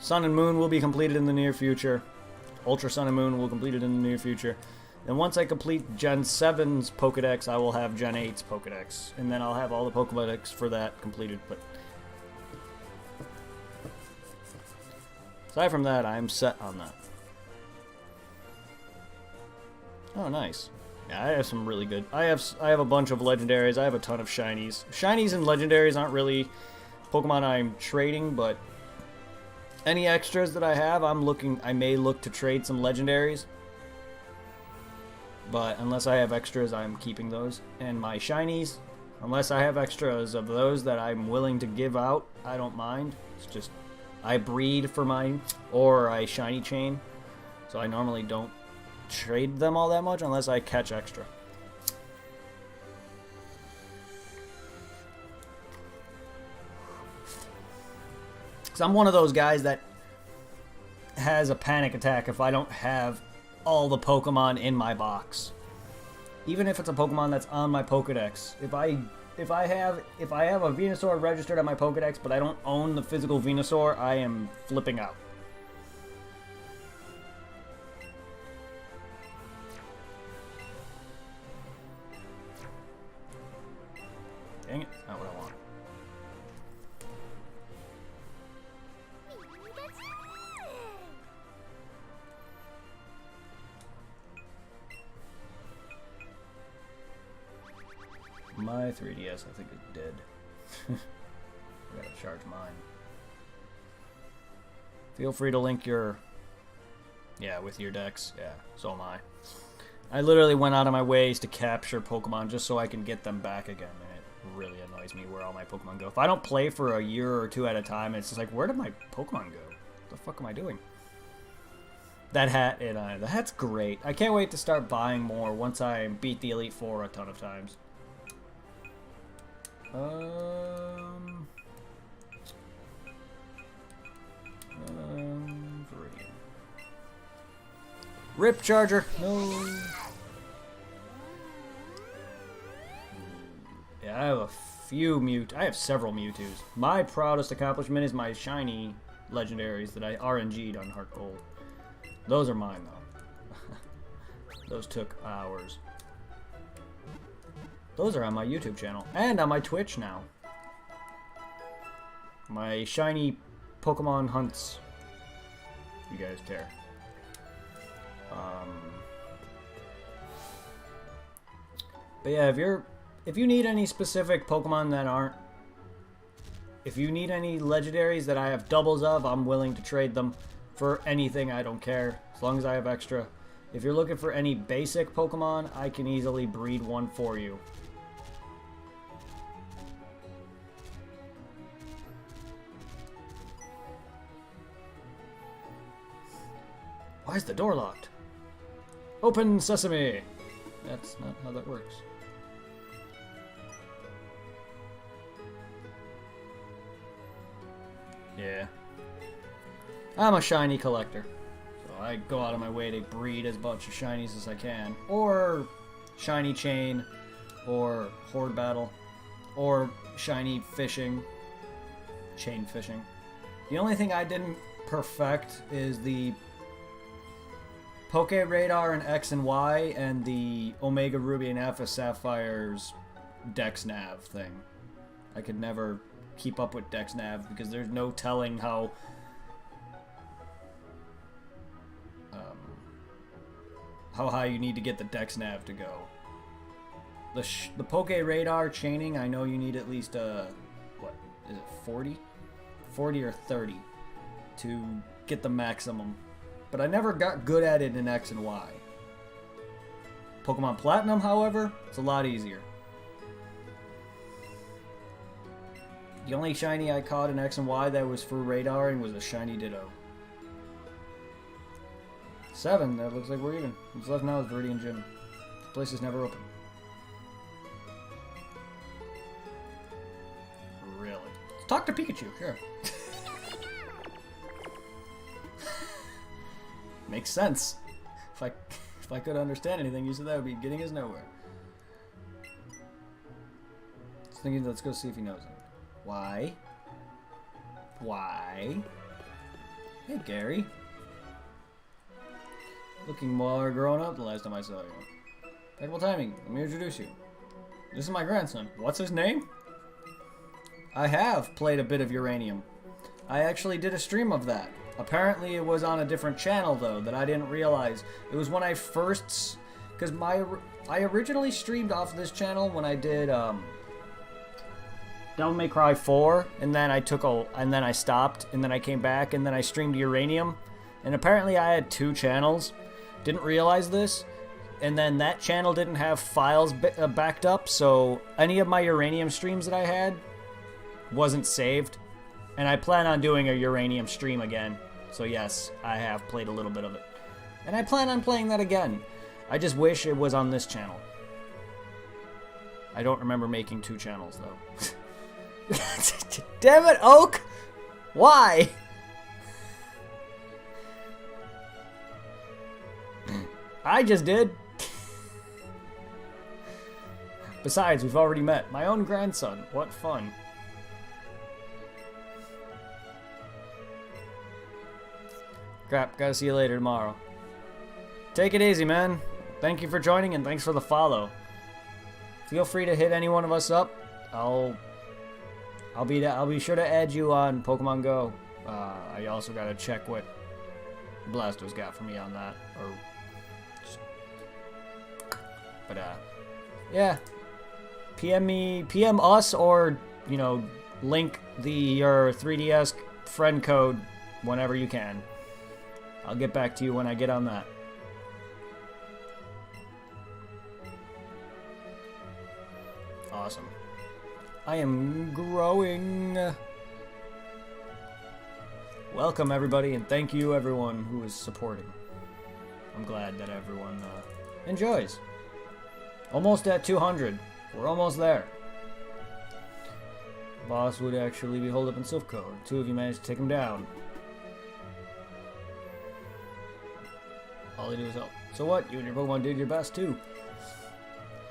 Sun and Moon will be completed in the near future. Ultra Sun and Moon will complete it in the near future. And once I complete Gen 7's Pokedex, I will have Gen 8's Pokedex. And then I'll have all the Pokedex for that completed. But aside from that, I'm set on that. Oh, nice. Yeah, I have some really good... I have a bunch of legendaries. I have a ton of shinies. Shinies and legendaries aren't really Pokemon I'm trading, but any extras that I have, I may look to trade some legendaries. But unless I have extras, I'm keeping those. And my shinies, unless I have extras of those that I'm willing to give out, I don't mind. It's just I breed for mine, or I shiny chain. So I normally don't trade them all that much unless I catch extra. Because I'm one of those guys that has a panic attack if I don't have all the Pokemon in my box. Even if it's a Pokemon that's on my Pokedex. If I have a Venusaur registered on my Pokedex but I don't own the physical Venusaur, I am flipping out. Dang it, that's not what I want. My 3DS, I think, is dead. I gotta charge mine. Feel free to link your... Yeah, with your decks. Yeah, so am I. I literally went out of my ways to capture Pokemon just so I can get them back again, and it really annoys me where all my Pokemon go. If I don't play for a year or two at a time, it's just like, where did my Pokemon go? What the fuck am I doing? That hat, the hat's great. I can't wait to start buying more once I beat the Elite Four a ton of times. Viridian. Rip Charger. No. Yeah, I have a few I have several Mewtwo's. My proudest accomplishment is my shiny legendaries that I RNG'd on Heart Gold. Those are mine, though. Those took hours. Those are on my YouTube channel. And on my Twitch now. My shiny Pokemon hunts. If you guys care. But yeah, if you need any specific Pokemon that aren't... If you need any legendaries that I have doubles of, I'm willing to trade them for anything. I don't care. As long as I have extra. If you're looking for any basic Pokemon, I can easily breed one for you. Why is the door locked? Open sesame! That's not how that works. Yeah. I'm a shiny collector. So I go out of my way to breed as much of shinies as I can. Or shiny chain. Or horde battle. Or shiny fishing. Chain fishing. The only thing I didn't perfect is the Poke Radar and X and Y and the Omega Ruby and Alpha Sapphire's Dex Nav thing. I could never keep up with Dex Nav because there's no telling how high you need to get the Dex Nav to go. The Poke Radar chaining, I know you need at least what is it, 40? 40 or 30 to get the maximum. But I never got good at it in X and Y. Pokemon Platinum, however, it's a lot easier. The only shiny I caught in X and Y that was for radaring was a shiny Ditto. 7, that looks like we're even. What's left now is Viridian Gym. The place is never open. Really? Let's talk to Pikachu, sure. Makes sense. If I could understand anything, you said that would be getting us nowhere. Just thinking, let's go see if he knows it. Why? Why? Hey, Gary. Looking more grown up the last time I saw you. Impeccable timing. Let me introduce you. This is my grandson. What's his name? I have played a bit of Uranium. I actually did a stream of that. Apparently it was on a different channel, though, that I didn't realize. It was when I first... Because I originally streamed off this channel when I did Devil May Cry 4, and then I stopped, and then I came back, and then I streamed Uranium. And apparently I had 2 channels. Didn't realize this. And then that channel didn't have files backed up, so any of my Uranium streams that I had wasn't saved. And I plan on doing a Uranium stream again. So yes, I have played a little bit of it. And I plan on playing that again. I just wish it was on this channel. I don't remember making 2 channels, though. Damn it, Oak! Why? I just did. Besides, we've already met. My own grandson. What fun. Crap, gotta see you later tomorrow. Take it easy, man. Thank you for joining and thanks for the follow. Feel free to hit any one of us up. I'll be sure to add you on Pokemon Go. I also gotta check what Blasto's got for me on that. Yeah. PM us, or link your 3DS friend code whenever you can. I'll get back to you when I get on that. Awesome. I am growing. Welcome everybody, and thank you everyone who is supporting. I'm glad that everyone enjoys. Almost at 200. We're almost there. Boss would actually be holed up in Silph Code. 2 of you managed to take him down. All they do is help. So what? You and your Pokemon did your best too.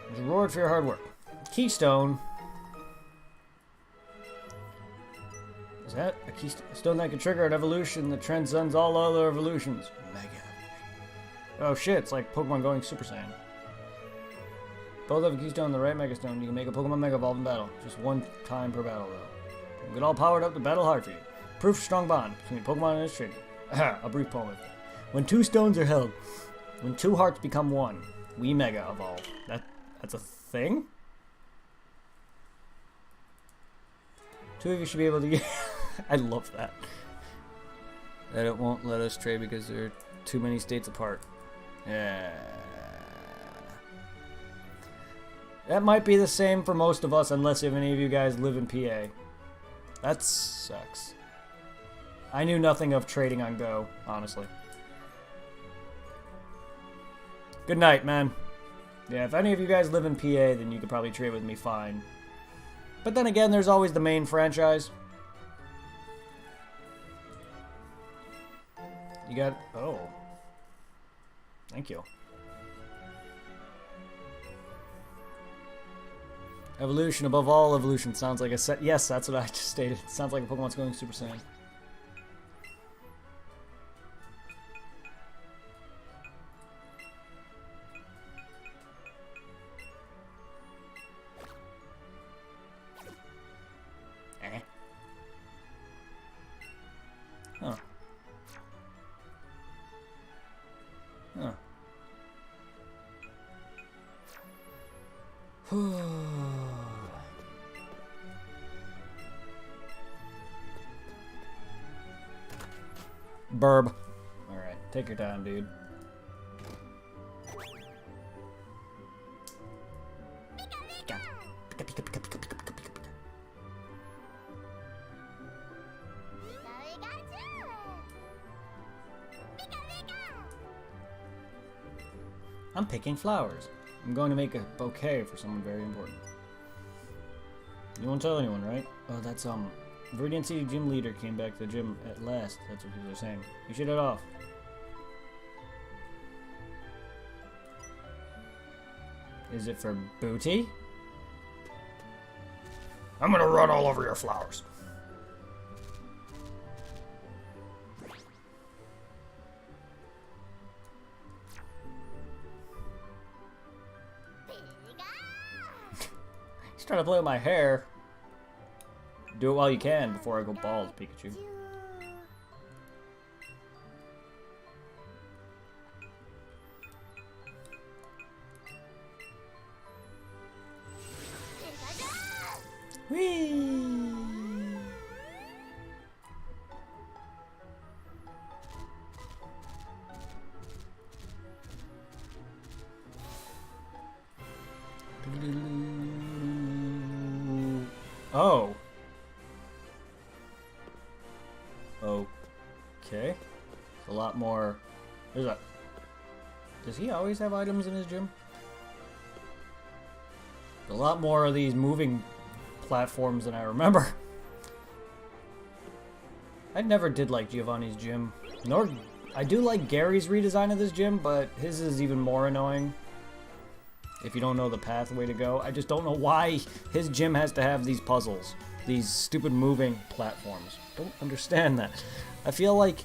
There's a reward for your hard work. Keystone. Is that a keystone that can trigger an evolution that transcends all other evolutions? Mega evolution. Oh shit, it's like Pokemon going Super Saiyan. Both have a keystone, the right Mega Stone. You can make a Pokemon Mega Evolve in battle. Just 1 time per battle, though. You get all powered up to battle hard for you. Proof strong bond between Pokemon and its trainer. A brief poem. When 2 stones are held, when 2 hearts become 1, we Mega Evolve. That's a thing? 2 of you should be able to get... I love that. That it won't let us trade because there are too many states apart. Yeah. That might be the same for most of us, unless if any of you guys live in PA. That sucks. I knew nothing of trading on Go, honestly. Good night, man. Yeah, if any of you guys live in PA, then you could probably trade with me fine. But then again, there's always the main franchise. You got... Oh. Thank you. Evolution above all evolution sounds like a set. Yes, that's what I just stated. It sounds like a Pokemon's going Super Saiyan. Huh. Burb. Alright, take your time, dude. I'm picking flowers. I'm going to make a bouquet for someone very important. You won't tell anyone, right? Oh, that's, Viridian City gym leader came back to the gym at last. That's what people are saying. You should head off. Is it for booty? I'm gonna run all over your flowers. Trying to play with my hair. Do it while you can before I go bald, Pikachu. Whee! Oh. Okay. A lot more. There's a. Does he always have items in his gym? A lot more of these moving platforms than I remember. I never did like Giovanni's gym. Nor I do like Gary's redesign of this gym, but his is even more annoying. If you don't know the pathway to go, I just don't know why his gym has to have these puzzles, these stupid moving platforms. Don't understand that. I feel like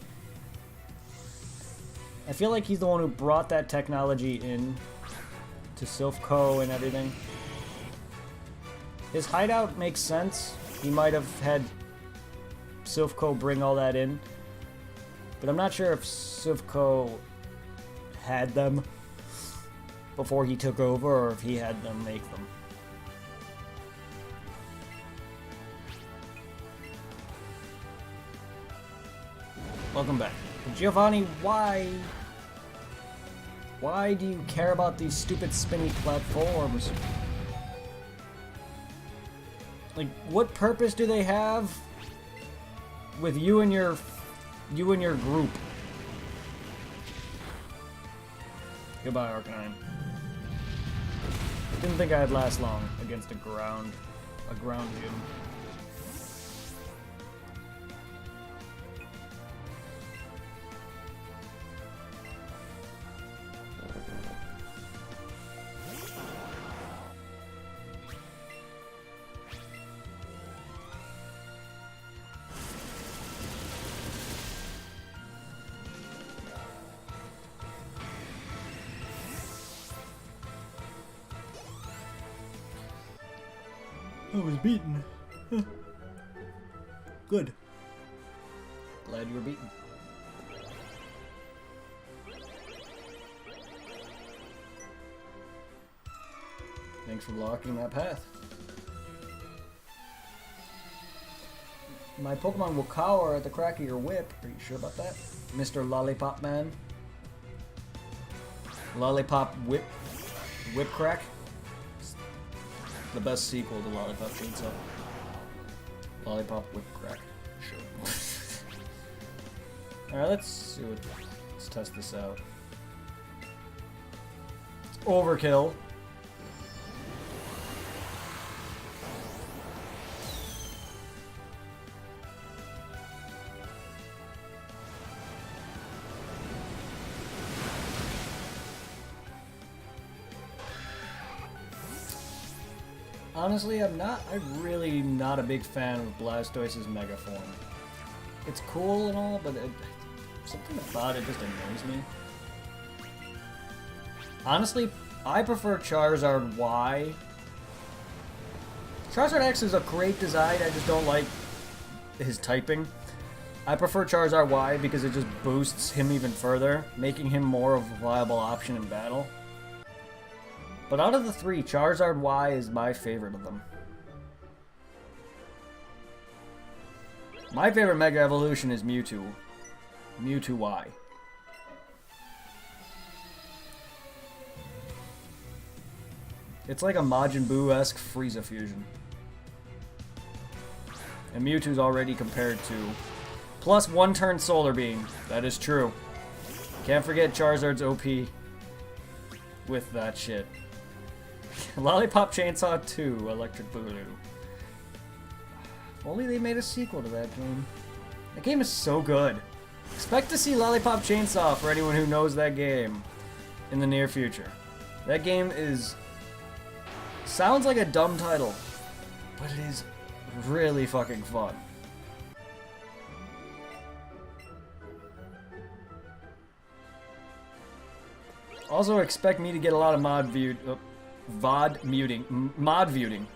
he's the one who brought that technology in to Silphco and everything. His hideout makes sense. He might have had Silphco bring all that in, but I'm not sure if Silphco had them before he took over, or if he had them make them. Welcome back. Giovanni, why do you care about these stupid spinny platforms? Like, what purpose do they have with you and your group? Goodbye, Arcanine. Didn't think I'd last long against a ground gym. I was beaten. Good. Glad you were beaten. Thanks for blocking that path. My Pokemon will cower at the crack of your whip. Are you sure about that? Mr. Lollipop Man? Lollipop Whip Crack? The best sequel to Lollipop Chainsaw. Lollipop Whip Crack. Sure. Alright, let's test this out. It's overkill. Honestly, I'm really not a big fan of Blastoise's Mega form. It's cool and all, but something about it just annoys me. Honestly, I prefer Charizard Y. Charizard X is a great design, I just don't like his typing. I prefer Charizard Y because it just boosts him even further, making him more of a viable option in battle. But out of the three, Charizard Y is my favorite of them. My favorite Mega Evolution is Mewtwo. Mewtwo Y. It's like a Majin Buu-esque Frieza fusion. And Mewtwo's already compared to plus 1 turn Solar Beam. That is true. Can't forget Charizard's OP with that shit. Lollipop Chainsaw 2, Electric Boogaloo. If only they made a sequel to that game. That game is so good. Expect to see Lollipop Chainsaw for anyone who knows that game in the near future. That game sounds like a dumb title, but it is really fucking fun. Also expect me to get a lot of mod muting.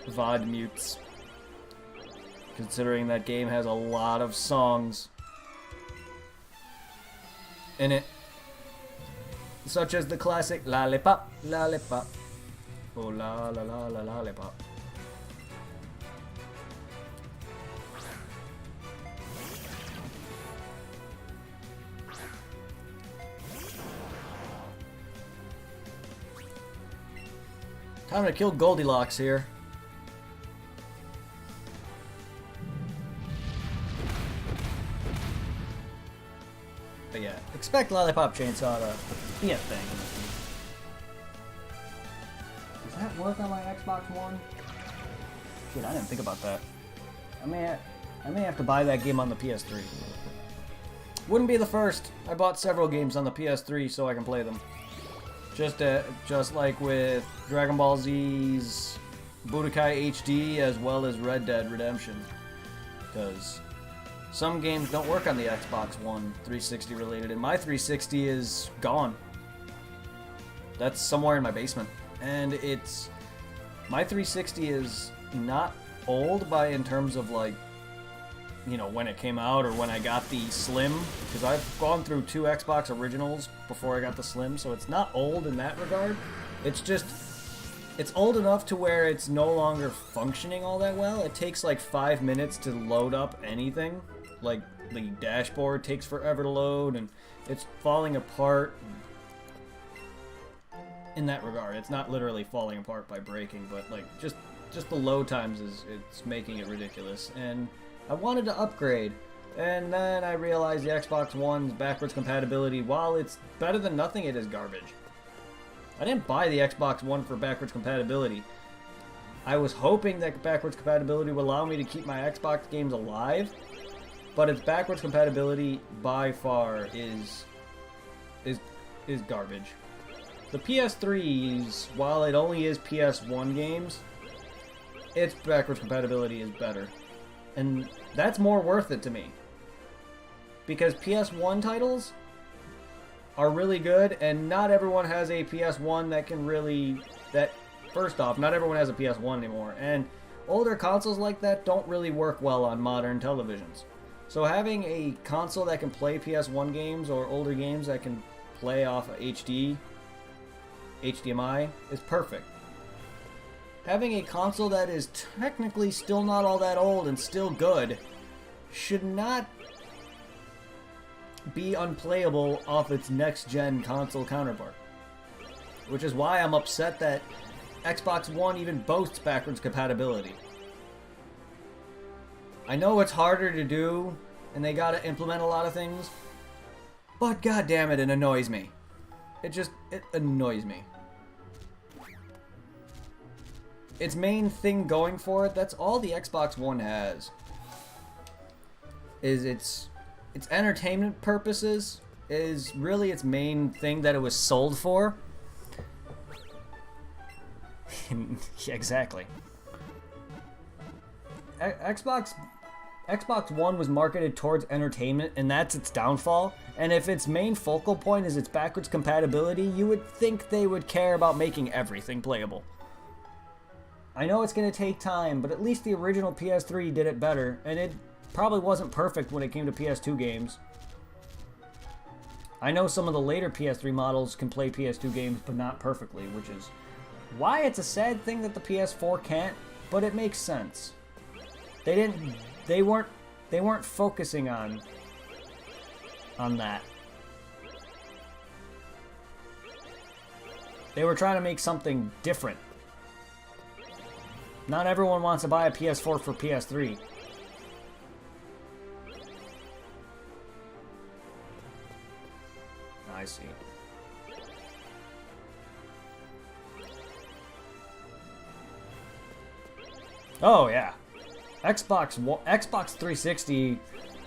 VOD mutes. Considering that game has a lot of songs in it. Such as the classic Lollipop, Lollipop. Oh la la la la lollipop. Time to kill Goldilocks here. But yeah, expect Lollipop Chainsaw to be a thing. Does that work on my Xbox One? Shit, I didn't think about that. I may have to buy that game on the PS3. Wouldn't be the first. I bought several games on the PS3 so I can play them. Just like with Dragon Ball Z's Budokai HD as well as Red Dead Redemption. Because some games don't work on the Xbox One 360 related, and my 360 is gone. That's somewhere in my basement. And my 360 is not old in terms of like, you know, when it came out or when I got the Slim, because I've gone through 2 Xbox originals before I got the Slim, so it's not old in that regard. It's just, it's old enough to where it's no longer functioning all that well. It takes like 5 minutes to load up anything. Like, the dashboard takes forever to load, and it's falling apart in that regard. It's not literally falling apart by breaking, but like, just the load times it's making it ridiculous. And I wanted to upgrade, and then I realized the Xbox One's backwards compatibility, while it's better than nothing, it is garbage. I didn't buy the Xbox One for backwards compatibility. I was hoping that backwards compatibility would allow me to keep my Xbox games alive, but its backwards compatibility by far is garbage. The PS3's, while it only is PS1 games, its backwards compatibility is better. And that's more worth it to me. Because PS1 titles are really good, and not everyone has a PS1 that can really... First off, not everyone has a PS1 anymore. And older consoles like that don't really work well on modern televisions. So having a console that can play PS1 games or older games that can play off of HDMI is perfect. Having a console that is technically still not all that old and still good should not be unplayable off its next-gen console counterpart. Which is why I'm upset that Xbox One even boasts backwards compatibility. I know it's harder to do, and they gotta implement a lot of things, but goddammit, it annoys me. It annoys me. Its main thing going for it, that's all the Xbox One has, is its entertainment purposes is really its main thing that it was sold for. Yeah, exactly. Xbox One was marketed towards entertainment, and that's its downfall. And if its main focal point is its backwards compatibility, you would think they would care about making everything playable. I know it's going to take time, but at least the original PS3 did it better, and it probably wasn't perfect when it came to PS2 games. I know some of the later PS3 models can play PS2 games, but not perfectly, which is why it's a sad thing that the PS4 can't, but it makes sense. They weren't focusing on that. They were trying to make something different. Not everyone wants to buy a PS4 for PS3. I see. Oh yeah. Xbox 360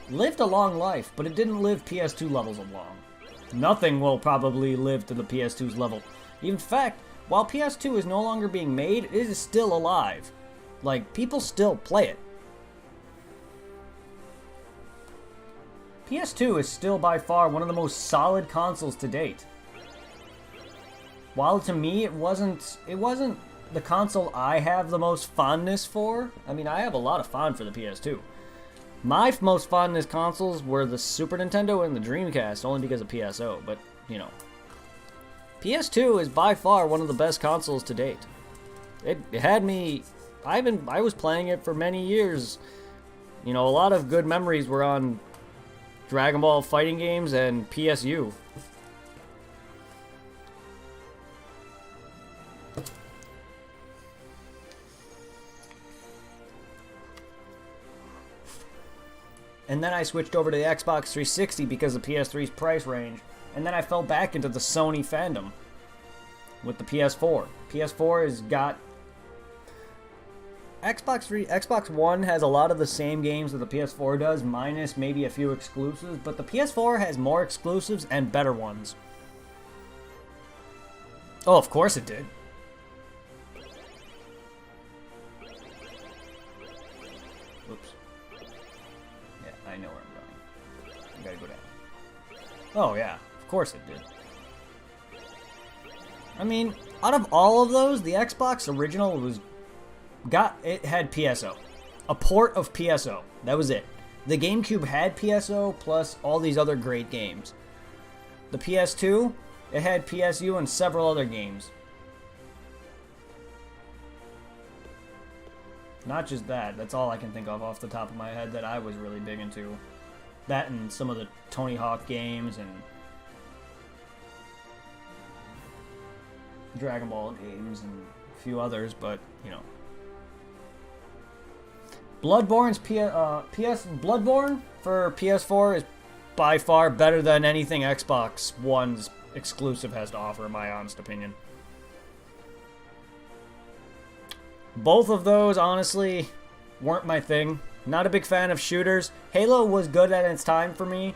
lived a long life, but it didn't live PS2 levels of long. Nothing will probably live to the PS2's level. In fact, while PS2 is no longer being made, it is still alive. Like, people still play it. PS2 is still by far one of the most solid consoles to date. While to me it wasn't the console I have the most fondness for, I mean, I have a lot of fond for the PS2. My most fondness consoles were the Super Nintendo and the Dreamcast, only because of PSO, but, you know. PS2 is by far one of the best consoles to date. It had me... I was playing it for many years. You know, a lot of good memories were on Dragon Ball fighting games and PSU. And then I switched over to the Xbox 360 because of PS3's price range. And then I fell back into the Sony fandom with the PS4. PS4 has got... Xbox One has a lot of the same games that the PS4 does, minus maybe a few exclusives, but the PS4 has more exclusives and better ones. Oh, of course it did. Oops. Yeah, I know where I'm going. I gotta go down. Oh yeah, of course it did. I mean, out of all of those, the Xbox original it had PSO. A port of PSO. That was it. The GameCube had PSO plus all these other great games. The PS2, it had PSU and several other games. Not just that. That's all I can think of off the top of my head that I was really big into. That and some of the Tony Hawk games and Dragon Ball games and a few others, but, you know. Bloodborne for PS4 is by far better than anything Xbox One's exclusive has to offer, in my honest opinion. Both of those, honestly, weren't my thing. Not a big fan of shooters. Halo was good at its time for me,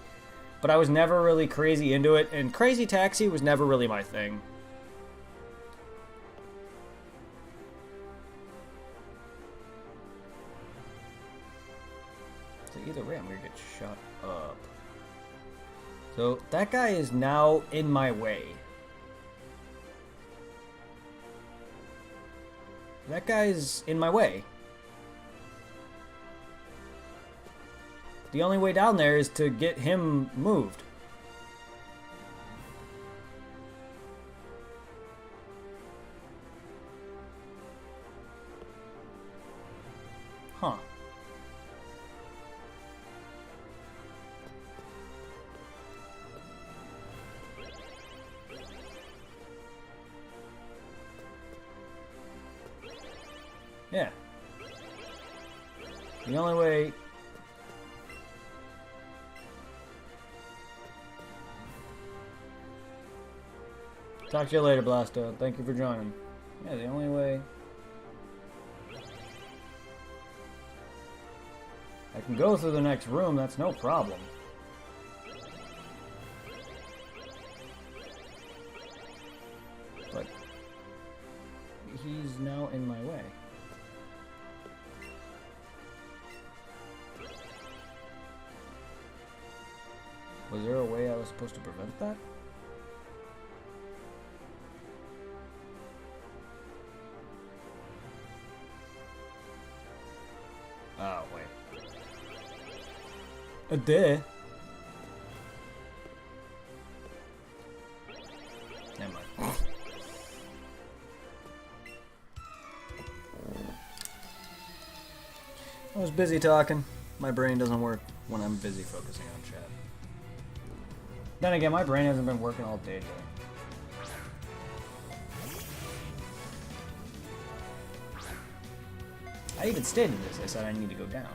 but I was never really crazy into it, and Crazy Taxi was never really my thing. So either way, I'm gonna get shut up. So that guy is now in my way. That guy's in my way. The only way down there is to get him moved. Huh. Yeah. The only way... Talk to you later, Blasto. Thank you for joining. Yeah, the only way... I can go through the next room, that's no problem. But... he's now in my way. Was there a way I was supposed to prevent that? Oh, wait. A day? Never mind. I was busy talking. My brain doesn't work when I'm busy focusing on chat. Then again, my brain hasn't been working all day today. I even stated this. I said I need to go down.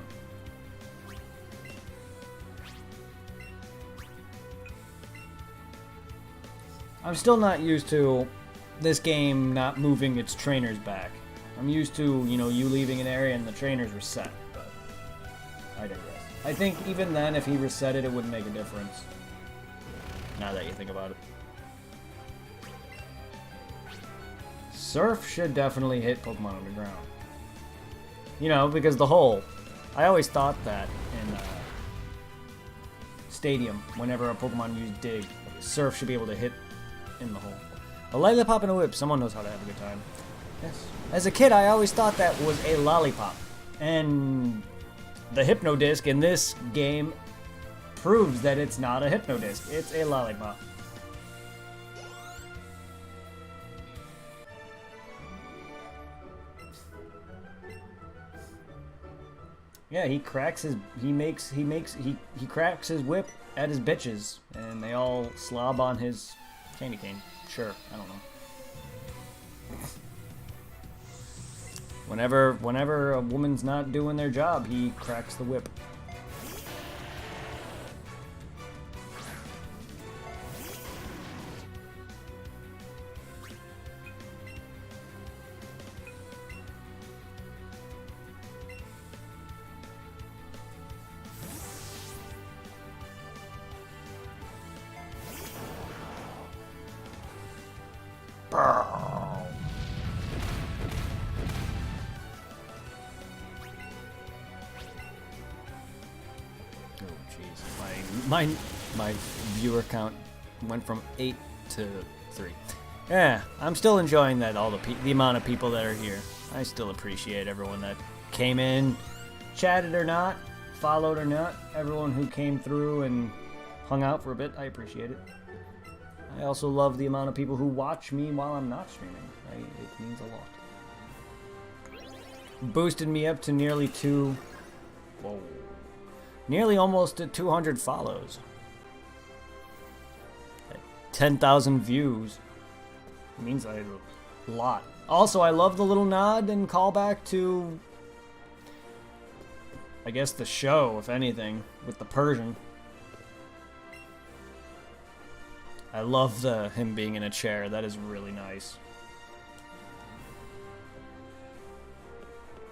I'm still not used to this game not moving its trainers back. I'm used to, you know, you leaving an area and the trainers reset, but I digress. I think even then, if he reset it, it wouldn't make a difference. Now that you think about it. Surf should definitely hit Pokemon underground. You know, because the hole. I always thought that in Stadium, whenever a Pokemon used Dig, Surf should be able to hit in the hole. A lightly pop and a whip. Someone knows how to have a good time. Yes. As a kid, I always thought that was a lollipop. And the Hypnodisc in this game proves that it's not a Hypnodisc. It's a lollipop. Yeah, he cracks his he cracks his whip at his bitches, and they all slob on his candy cane. Sure, I don't know. Whenever a woman's not doing their job, he cracks the whip. My viewer count went from 8 to 3. Yeah, I'm still enjoying that the amount of people that are here. I still appreciate everyone that came in, chatted or not, followed or not. Everyone who came through and hung out for a bit, I appreciate it. I also love the amount of people who watch me while I'm not streaming. It means a lot. Boosted me up to nearly nearly almost at 200 follows. At 10,000 views. It means a lot. Also, I love the little nod and callback to, I guess, the show, if anything, with the Persian. I love him being in a chair. That is really nice.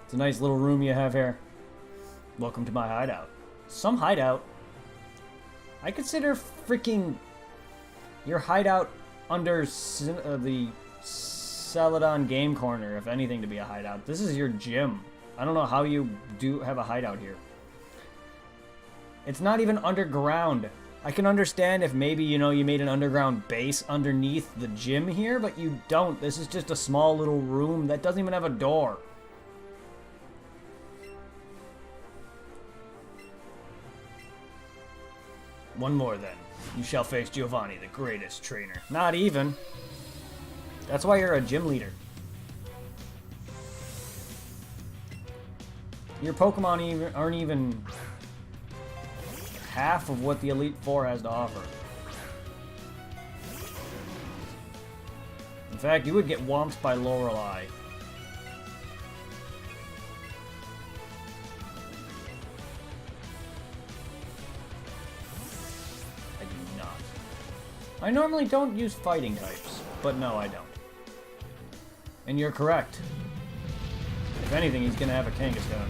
It's a nice little room you have here. Welcome to my hideout. Some hideout. I consider freaking your hideout under the Celadon Game Corner, if anything, to be a hideout. This is your gym. I don't know how you do have a hideout here. It's not even underground. I can understand if maybe, you made an underground base underneath the gym here, but you don't. This is just a small little room that doesn't even have a door. One more, then. You shall face Giovanni, the greatest trainer. Not even. That's why you're a gym leader. Your Pokemon aren't even half of what the Elite Four has to offer. In fact, you would get whomped by Lorelei. I normally don't use fighting types, but no, I don't. And you're correct. If anything, he's gonna have a Kangaskhan.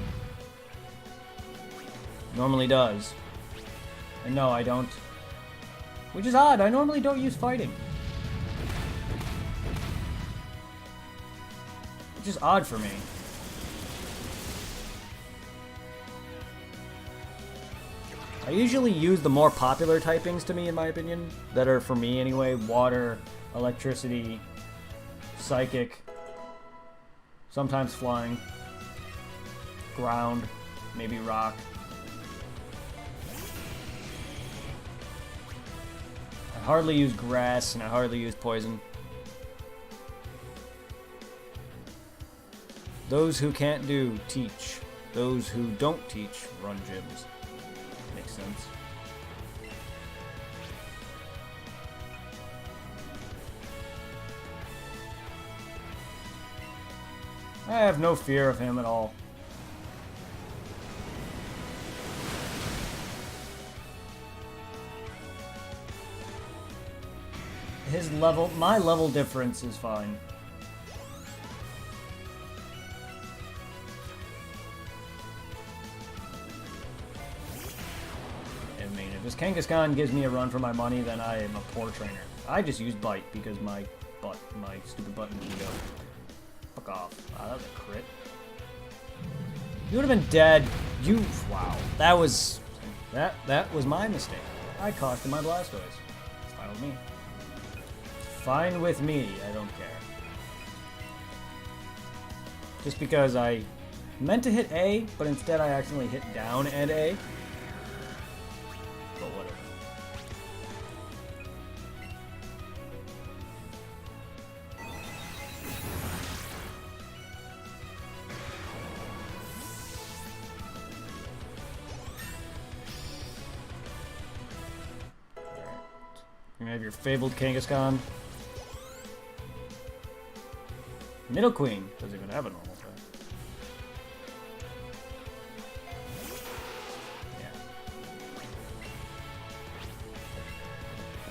Normally does. And no, I don't. Which is odd, I normally don't use fighting. Which is odd for me. I usually use the more popular typings to me, in my opinion, that are for me anyway. Water, electricity, psychic, sometimes flying, ground, maybe rock. I hardly use grass and I hardly use poison. Those who can't do, teach. Those who don't teach, run gyms. Makes sense. I have no fear of him at all. My level difference is fine. If this Kangaskhan gives me a run for my money, then I am a poor trainer. I just used Bite because my stupid button didn't go. Fuck off. Wow, that was a crit. You would have been dead. Wow. That was my mistake. I cost him my Blastoise. It's fine with me. Fine with me. I don't care. Just because I meant to hit A, but instead I accidentally hit down and A. But whatever. You're gonna have your fabled Kangaskhan. Middle Queen doesn't even have a normal thing. Yeah.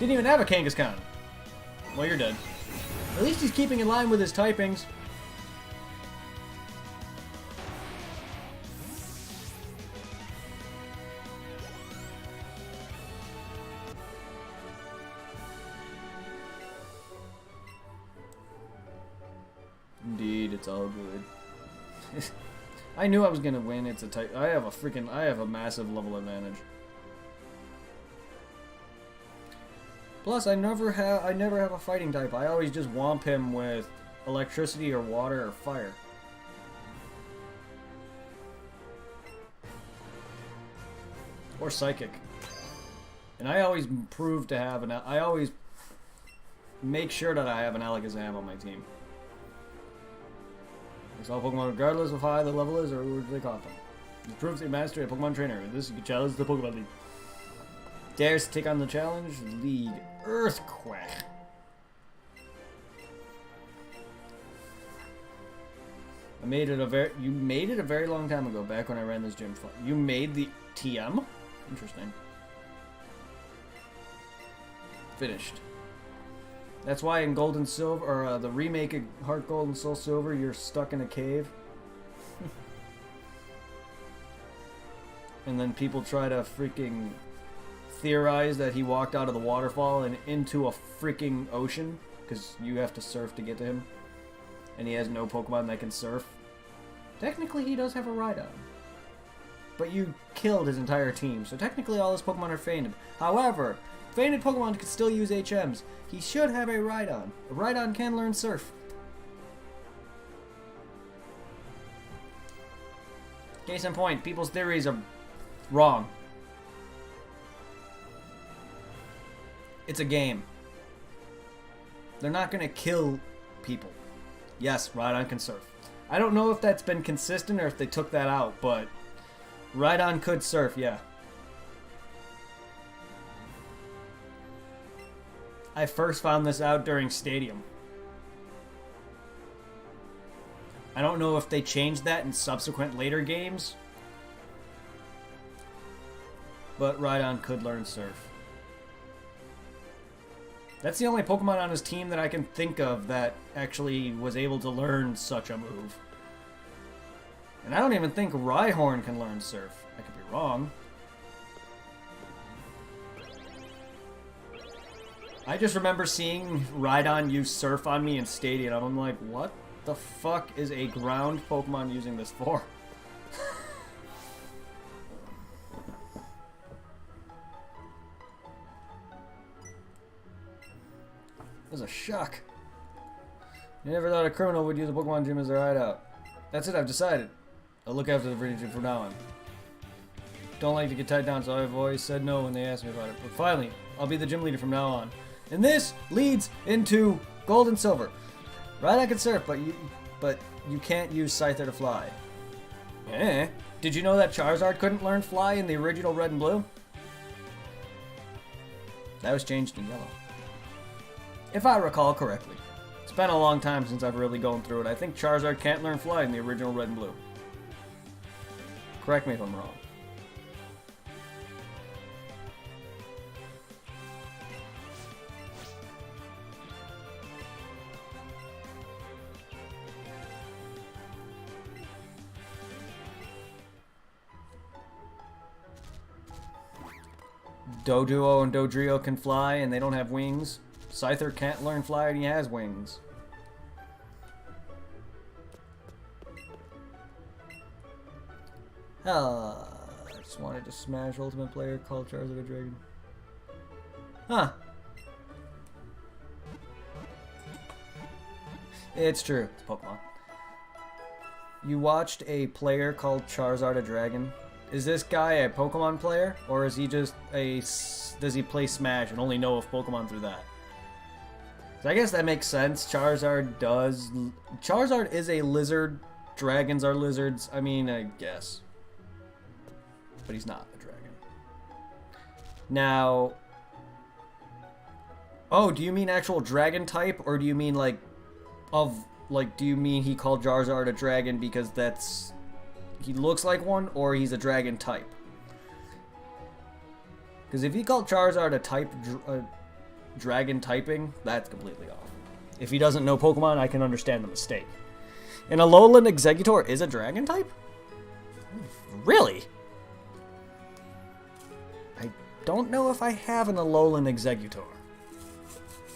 Didn't even have a Kangaskhan. Well, you're dead. At least he's keeping in line with his typings. Indeed, it's all good. I knew I was gonna win. It's a type. I have a massive level advantage. Plus, I never have a fighting type. I always just womp him with electricity or water or fire. Or psychic. And I always prove to have I always make sure that I have an Alakazam on my team. It's all Pokemon regardless of how high the level is or what they call them. It proves a mastery a Pokemon trainer. This is a challenge the Pokemon League. Dares to take on the challenge? League Earthquake. You made it a very long time ago, back when I ran this gym. You made the TM? Interesting. Finished. That's why in Gold and Silver, or the remake of Heart Gold and Soul Silver, you're stuck in a cave. And then people try to freaking theorize that he walked out of the waterfall and into a freaking ocean, because you have to surf to get to him. And he has no Pokemon that can surf. Technically, he does have a Rhydon. But you killed his entire team, so technically all his Pokemon are fainted. However, fainted Pokemon can still use HMs. He should have a Rhydon. A Rhydon can learn Surf. Case in point, people's theories are wrong. It's a game. They're not going to kill people. Yes, Rhydon can surf. I don't know if that's been consistent or if they took that out, but Rhydon could surf, yeah. I first found this out during Stadium. I don't know if they changed that in subsequent later games, but Rhydon could learn Surf. That's the only Pokemon on his team that I can think of that actually was able to learn such a move. And I don't even think Rhyhorn can learn Surf. I could be wrong. I just remember seeing Rhydon use Surf on me in Stadium. I'm like, what the fuck is a ground Pokemon using this for? It was a shock. I never thought a criminal would use a Pokemon gym as their hideout. That's it, I've decided. I'll look after the Virginia gym from now on. Don't like to get tied down, so I've always said no when they ask me about it. But finally, I'll be the gym leader from now on. And this leads into Gold and Silver. Rhydon can surf, but you can't use Scyther to fly. Eh? Did you know that Charizard couldn't learn Fly in the original Red and Blue? That was changed in Yellow. If I recall correctly. It's been a long time since I've really gone through it. I think Charizard can't learn Fly in the original Red and Blue. Correct me if I'm wrong. Doduo and Dodrio can fly and they don't have wings. Scyther can't learn fly and he has wings. I just wanted to smash Ultimate Player, call Charizard a dragon. Huh. It's true. It's Pokemon. You watched a player called Charizard a Dragon. Is this guy a Pokemon player, or is he just does he play Smash and only know of Pokemon through that? So I guess that makes sense. Charizard is a lizard. Dragons are lizards. I mean, I guess. But he's not a dragon. Now... Oh, do you mean actual dragon type? Or do you mean, like... do you mean he called Charizard a dragon because that's... he looks like one? Or he's a dragon type? Because if he called Charizard a dragon typing, that's completely off. If he doesn't know Pokemon, I can understand the mistake. An Alolan Exeggutor is a dragon type? Really? I don't know if I have an Alolan Exeggutor.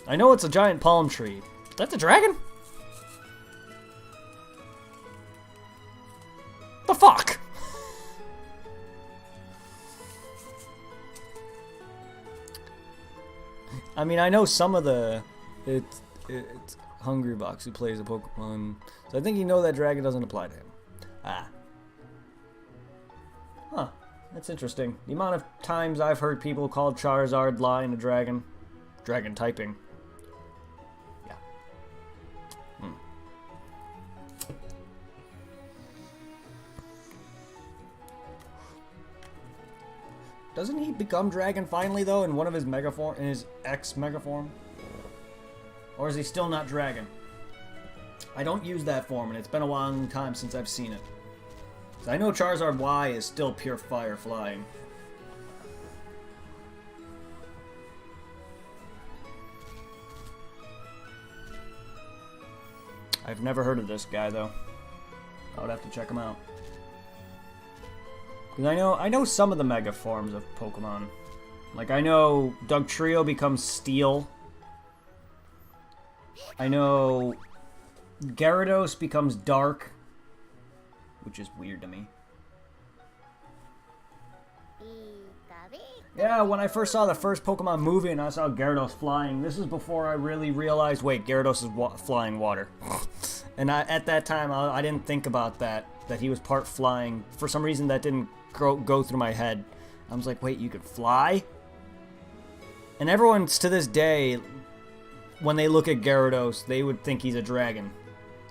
I know it's a giant palm tree. That's a dragon? The fuck? I mean, I know some of the... It's Hungrybox who plays a Pokemon. So I think you know that dragon doesn't apply to him. Ah. Huh. That's interesting. The amount of times I've heard people call Charizard lying a dragon. Dragon typing. Yeah. Doesn't he become dragon finally though in one of his mega form, in his X mega form? Or is he still not dragon? I don't use that form, and it's been a long time since I've seen it. So I know Charizard Y is still pure fire flying. I've never heard of this guy though. I would have to check him out. Because I know some of the mega forms of Pokemon. Like I know Dugtrio becomes Steel. I know Gyarados becomes Dark, which is weird to me. Yeah, when I first saw the first Pokemon movie and I saw Gyarados flying, this is before I really realized, wait, Gyarados is flying water. And at that time, I didn't think about that he was part flying. For some reason, that didn't go through my head. I was like, wait, you could fly? And everyone, to this day, when they look at Gyarados, they would think he's a dragon.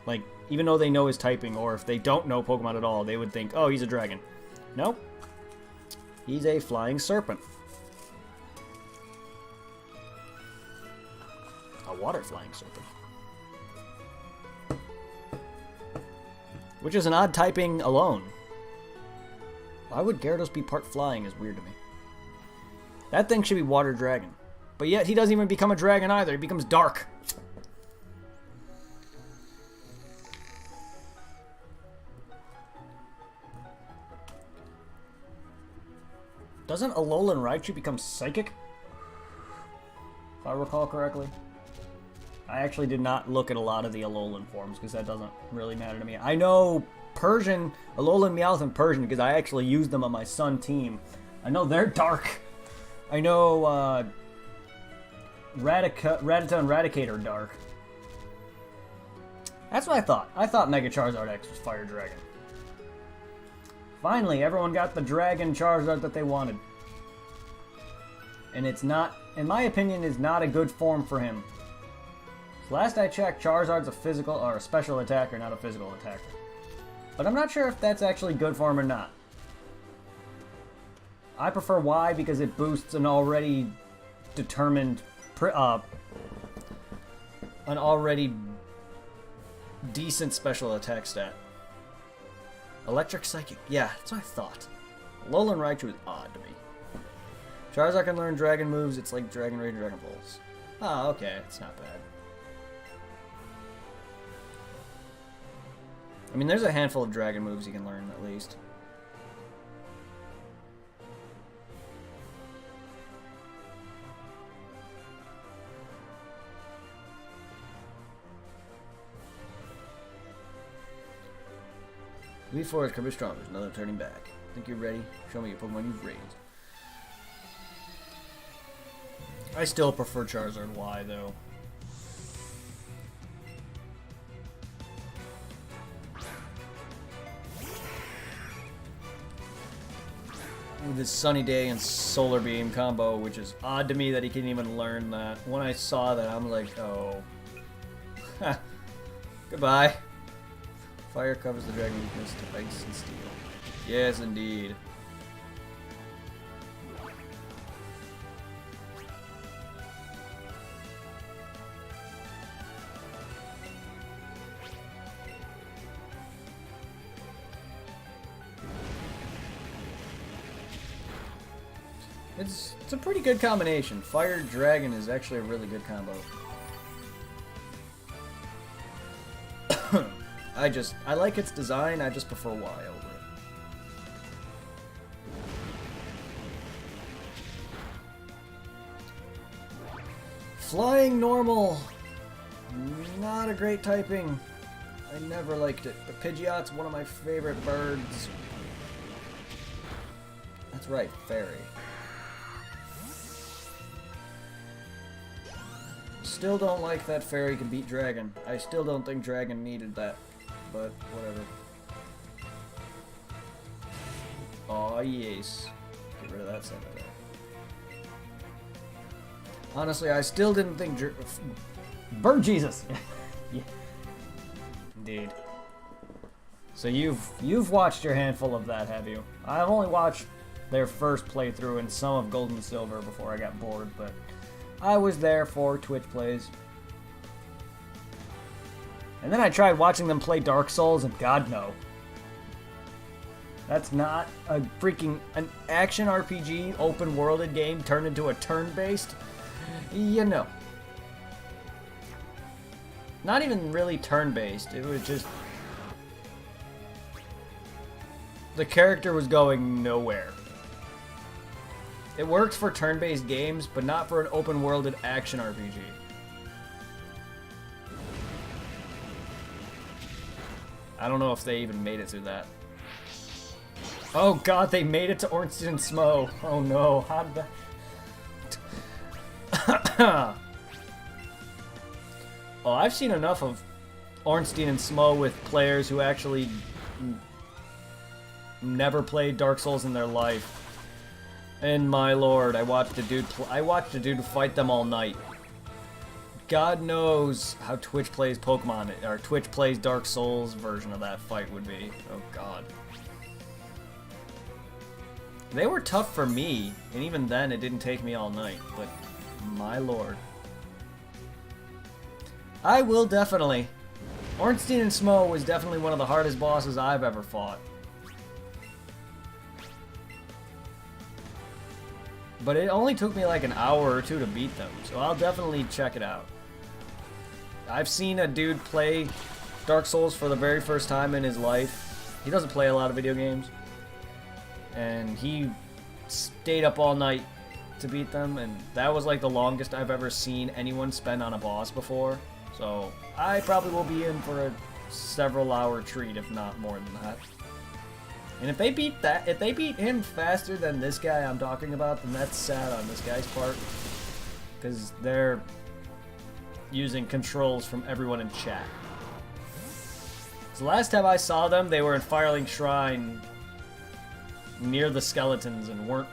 Like, even though they know his typing, or if they don't know Pokemon at all, they would think, oh, he's a dragon. Nope. He's a flying serpent. A water flying serpent. Which is an odd typing alone. Why would Gyarados be part flying is weird to me. That thing should be water dragon. But yet he doesn't even become a dragon either. He becomes dark. Doesn't Alolan Raichu become psychic? If I recall correctly. I actually did not look at a lot of the Alolan forms because that doesn't really matter to me. I know Persian, Alolan, Meowth, and Persian because I actually used them on my Sun team. I know they're dark. I know Rattata and Raticate are dark. That's what I thought. I thought Mega Charizard X was Fire Dragon. Finally, everyone got the Dragon Charizard that they wanted. And it's not, in my opinion, is not a good form for him. Last I checked, Charizard's a physical or a special attacker, not a physical attacker. But I'm not sure if that's actually good for him or not. I prefer Y because it boosts an already determined, an already decent special attack stat. Electric Psychic. Yeah, that's what I thought. Alolan Raichu is odd to me. Charizard can learn dragon moves. It's like Dragon Rage and Dragon Pulse. Ah, okay. It's not bad. I mean, there's a handful of dragon moves you can learn, at least. Elite Four is Kirby Strong. There's another turning back. Think you're ready? Show me your Pokemon you've raised. I still prefer Charizard Y, though. with his Sunny Day and Solar Beam combo, which is odd to me that he can even learn that. When I saw that, I'm like, oh. Goodbye. Fire covers the dragon weakness to ice and steel. Yes, indeed. It's a pretty good combination. Fire Dragon is actually a really good combo. I like its design, I just prefer Y over it. Flying normal. Not a great typing. I never liked it. But Pidgeot's one of my favorite birds. That's right, fairy. Still don't like that fairy can beat dragon. I still don't think dragon needed that, but whatever. Aw, yes. Get rid of that side of that. Honestly, I still didn't think Bird Jesus. Yeah. Indeed. So you've watched your handful of that, have you? I've only watched their first playthrough and some of Gold and Silver before I got bored, but I was there for Twitch plays. And then I tried watching them play Dark Souls, and God, no. That's not a freaking an action RPG open-worlded game turned into a turn-based. You know. Not even really turn-based. It was just the character was going nowhere. It works for turn-based games, but not for an open-worlded action RPG. I don't know if they even made it through that. Oh god, they made it to Ornstein and Smo. Oh no, how did that... Oh, I've seen enough of Ornstein and Smo with players who actually never played Dark Souls in their life. And my lord, I watched a dude fight them all night. God knows how Twitch plays Pokemon, or Twitch plays Dark Souls version of that fight would be. Oh god. They were tough for me, and even then it didn't take me all night, but my lord. I will definitely. Ornstein and Smo was definitely one of the hardest bosses I've ever fought. But it only took me like an hour or two to beat them, so I'll definitely check it out. I've seen a dude play Dark Souls for the very first time in his life. He doesn't play a lot of video games. And he stayed up all night to beat them, and that was like the longest I've ever seen anyone spend on a boss before. So I probably will be in for a several hour treat, if not more than that. And if they beat him faster than this guy I'm talking about, then that's sad on this guy's part. Because they're using controls from everyone in chat. So last time I saw them, they were in Firelink Shrine near the skeletons and weren't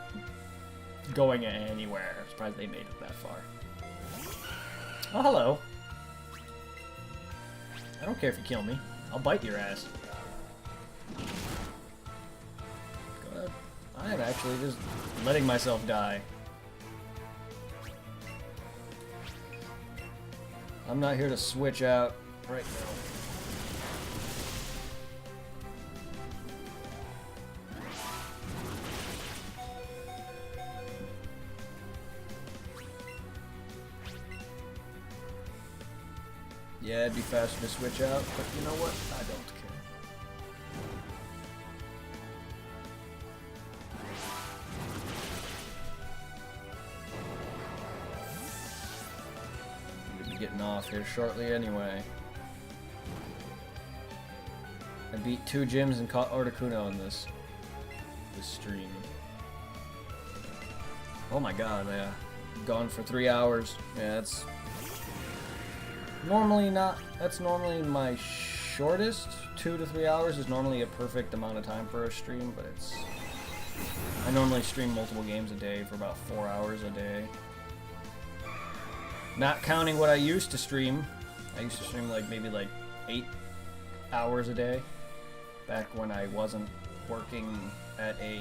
going anywhere. I'm surprised they made it that far. Oh, hello. I don't care if you kill me. I'll bite your ass. I'm actually just letting myself die. I'm not here to switch out right now. Yeah, it'd be faster to switch out, but you know what? I don't care. Getting off here shortly anyway. I beat 2 gyms and caught Articuno in this stream. Oh my god, yeah. Gone for 3 hours. Yeah, that's normally my shortest. 2 to 3 hours is normally a perfect amount of time for a stream, but it's I normally stream multiple games a day for about 4 hours a day. Not counting what I used to stream. I used to stream like maybe like 8 hours a day. Back when I wasn't working at a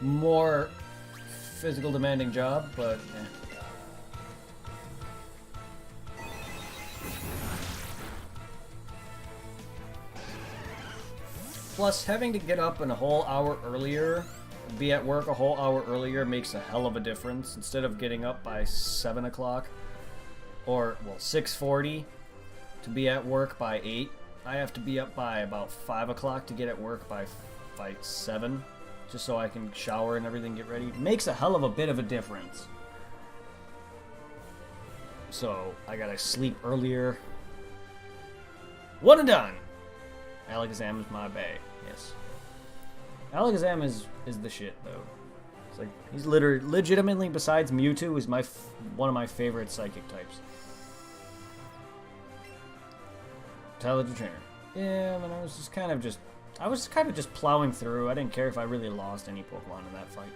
more physical demanding job, but yeah. Plus, having to get up a whole hour earlier, be at work a whole hour earlier makes a hell of a difference. Instead of getting up by 7 o'clock, or, well, 6:40 to be at work by 8, I have to be up by about 5 o'clock to get at work by 7, just so I can shower and everything, get ready. It makes a hell of a bit of a difference. So, I gotta sleep earlier. One and done! Alakazam is my bag, yes. Alakazam is the shit, though. It's like, he's legitimately, besides Mewtwo, is one of my favorite psychic types. Tyler the Trainer. Yeah, but I was kind of just plowing through. I didn't care if I really lost any Pokemon in that fight.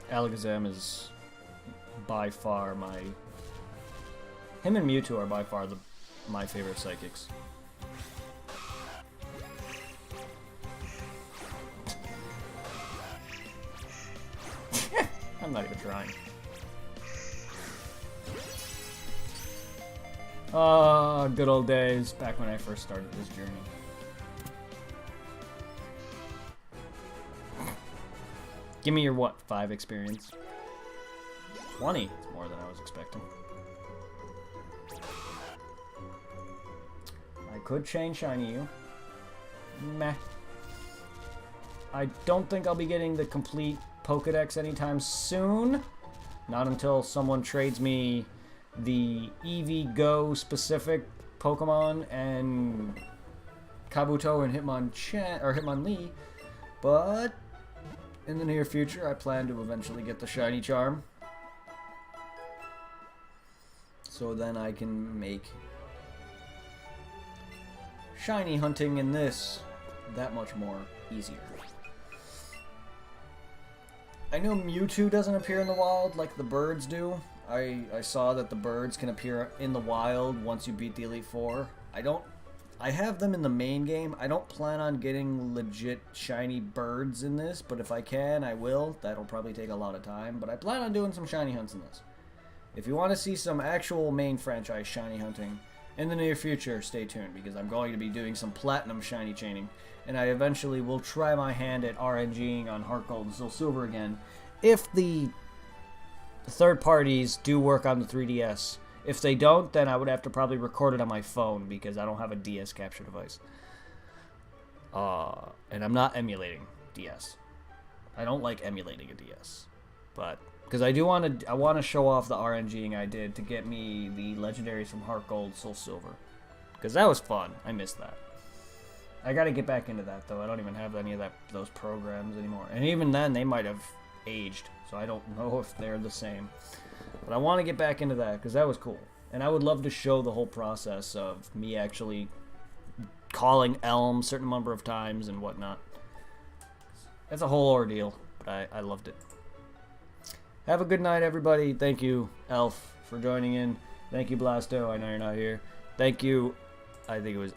Alakazam is by far him and Mewtwo are by far my favorite psychics. I'm not even trying. Ah, good old days, back when I first started this journey. Give me your what, 5 experience? 20. It's more than I was expecting. I could chain shiny you. Meh. I don't think I'll be getting the complete Pokedex anytime soon. Not until someone trades me the EVGO specific Pokemon and Kabuto and Hitmonlee. But in the near future, I plan to eventually get the shiny charm. So then I can make shiny hunting in this that much more easier. I know Mewtwo doesn't appear in the wild like the birds do. I saw that the birds can appear in the wild once you beat the Elite Four. I have them in the main game. I don't plan on getting legit shiny birds in this, but if I can, I will. That'll probably take a lot of time, but I plan on doing some shiny hunts in this. If you want to see some actual main franchise shiny hunting in the near future, stay tuned, because I'm going to be doing some platinum shiny chaining, and I eventually will try my hand at RNGing on Heart Gold and Soul Silver again, if the third parties do work on the 3DS. If they don't, then I would have to probably record it on my phone, because I don't have a DS capture device. And I'm not emulating DS. I don't like emulating a DS, but because I want to show off the RNGing I did to get me the legendaries from Heart Gold, Soul Silver, because that was fun. I missed that. I got to get back into that though. I don't even have any of those programs anymore, and even then they might have aged, so I don't know if they're the same. But I want to get back into that because that was cool, and I would love to show the whole process of me actually calling Elm a certain number of times and whatnot. It's a whole ordeal, but I loved it. Have a good night, everybody. Thank you, Elf, for joining in. Thank you, Blasto. I know you're not here. Thank you. I think it was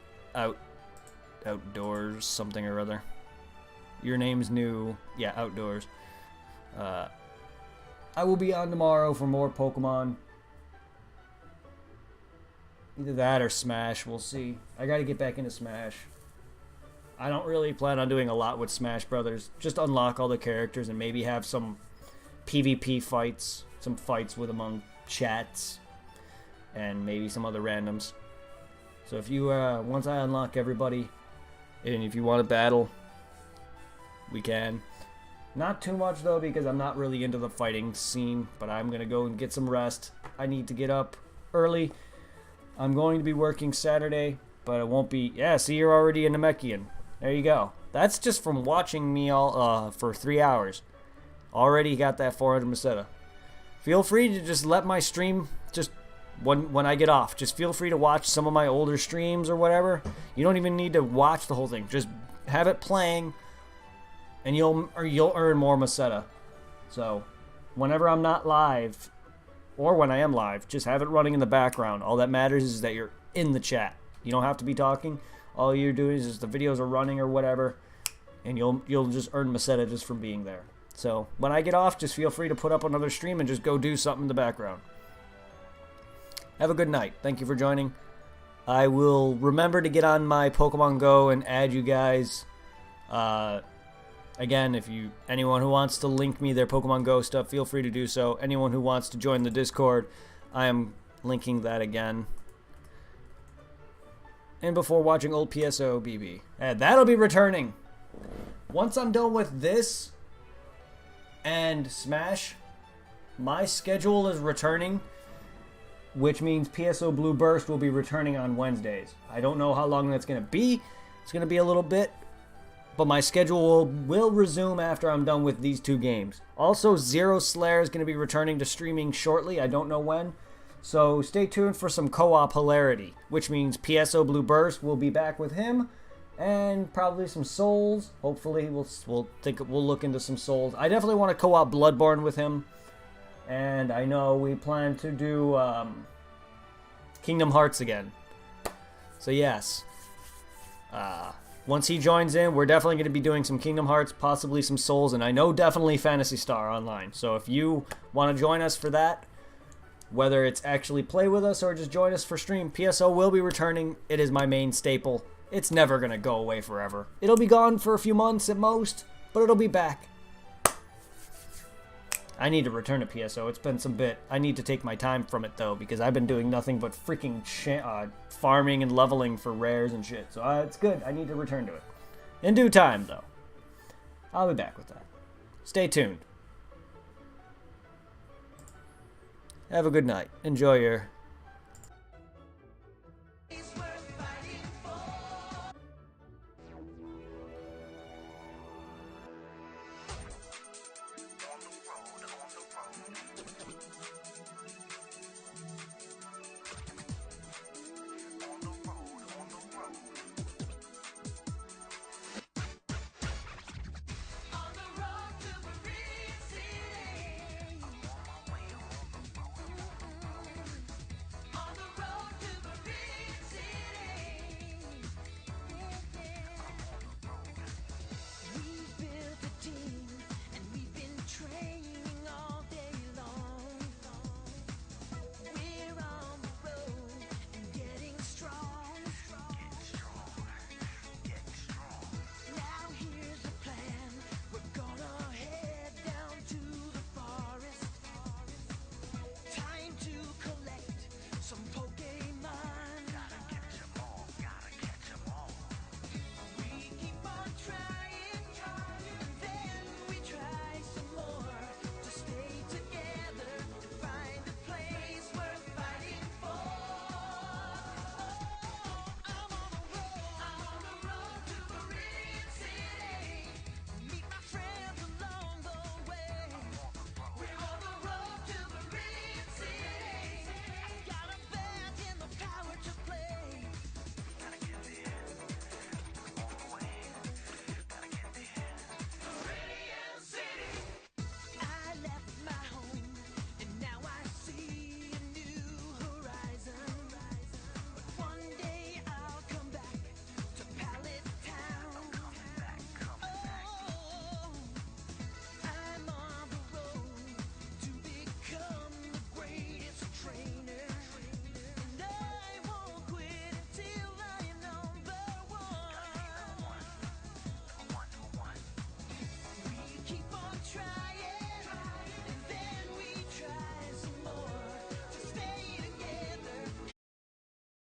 Outdoors something or other. Your name's new. Yeah, Outdoors. I will be on tomorrow for more Pokemon. Either that or Smash. We'll see. I gotta get back into Smash. I don't really plan on doing a lot with Smash Brothers. Just unlock all the characters and maybe have some PvP fights, some fights with among chats, and maybe some other randoms. So if you once I unlock everybody, and if you want to battle, we can. Not too much though, because I'm not really into the fighting scene, but I'm gonna go and get some rest. I need to get up early. I'm going to be working Saturday, but it won't be. Yeah, see, you're already a Namekian. There you go. That's just from watching me all for 3 hours. Already got that 400 Meseta. Feel free to just let my stream just when I get off. Just feel free to watch some of my older streams or whatever. You don't even need to watch the whole thing. Just have it playing, and you'll earn more Meseta. So, whenever I'm not live, or when I am live, just have it running in the background. All that matters is that you're in the chat. You don't have to be talking. All you're doing is just the videos are running or whatever, and you'll just earn Meseta just from being there. So, when I get off, just feel free to put up another stream and just go do something in the background. Have a good night. Thank you for joining. I will remember to get on my Pokemon Go and add you guys. Again, if anyone who wants to link me their Pokemon Go stuff, feel free to do so. Anyone who wants to join the Discord, I am linking that again. And before watching old PSO BB. And that'll be returning. Once I'm done with this and Smash, my schedule is returning, which means PSO Blue Burst will be returning on Wednesdays. I don't know how long that's going to be. It's going to be a little bit. But my schedule will resume after I'm done with these 2 games. Also, Zero Slayer is going to be returning to streaming shortly. I don't know when. So stay tuned for some co-op hilarity, which means PSO Blue Burst will be back with him, and probably some Souls. Hopefully, we'll look into some Souls. I definitely want to co-op Bloodborne with him, and I know we plan to do Kingdom Hearts again. So yes. Once he joins in, we're definitely going to be doing some Kingdom Hearts, possibly some Souls, and I know definitely Phantasy Star Online. So if you want to join us for that, whether it's actually play with us or just join us for stream, PSO will be returning. It is my main staple. It's never going to go away forever. It'll be gone for a few months at most, but it'll be back. I need to return to PSO. It's been some bit. I need to take my time from it, though, because I've been doing nothing but freaking farming and leveling for rares and shit. So it's good. I need to return to it. In due time, though. I'll be back with that. Stay tuned. Have a good night. Enjoy your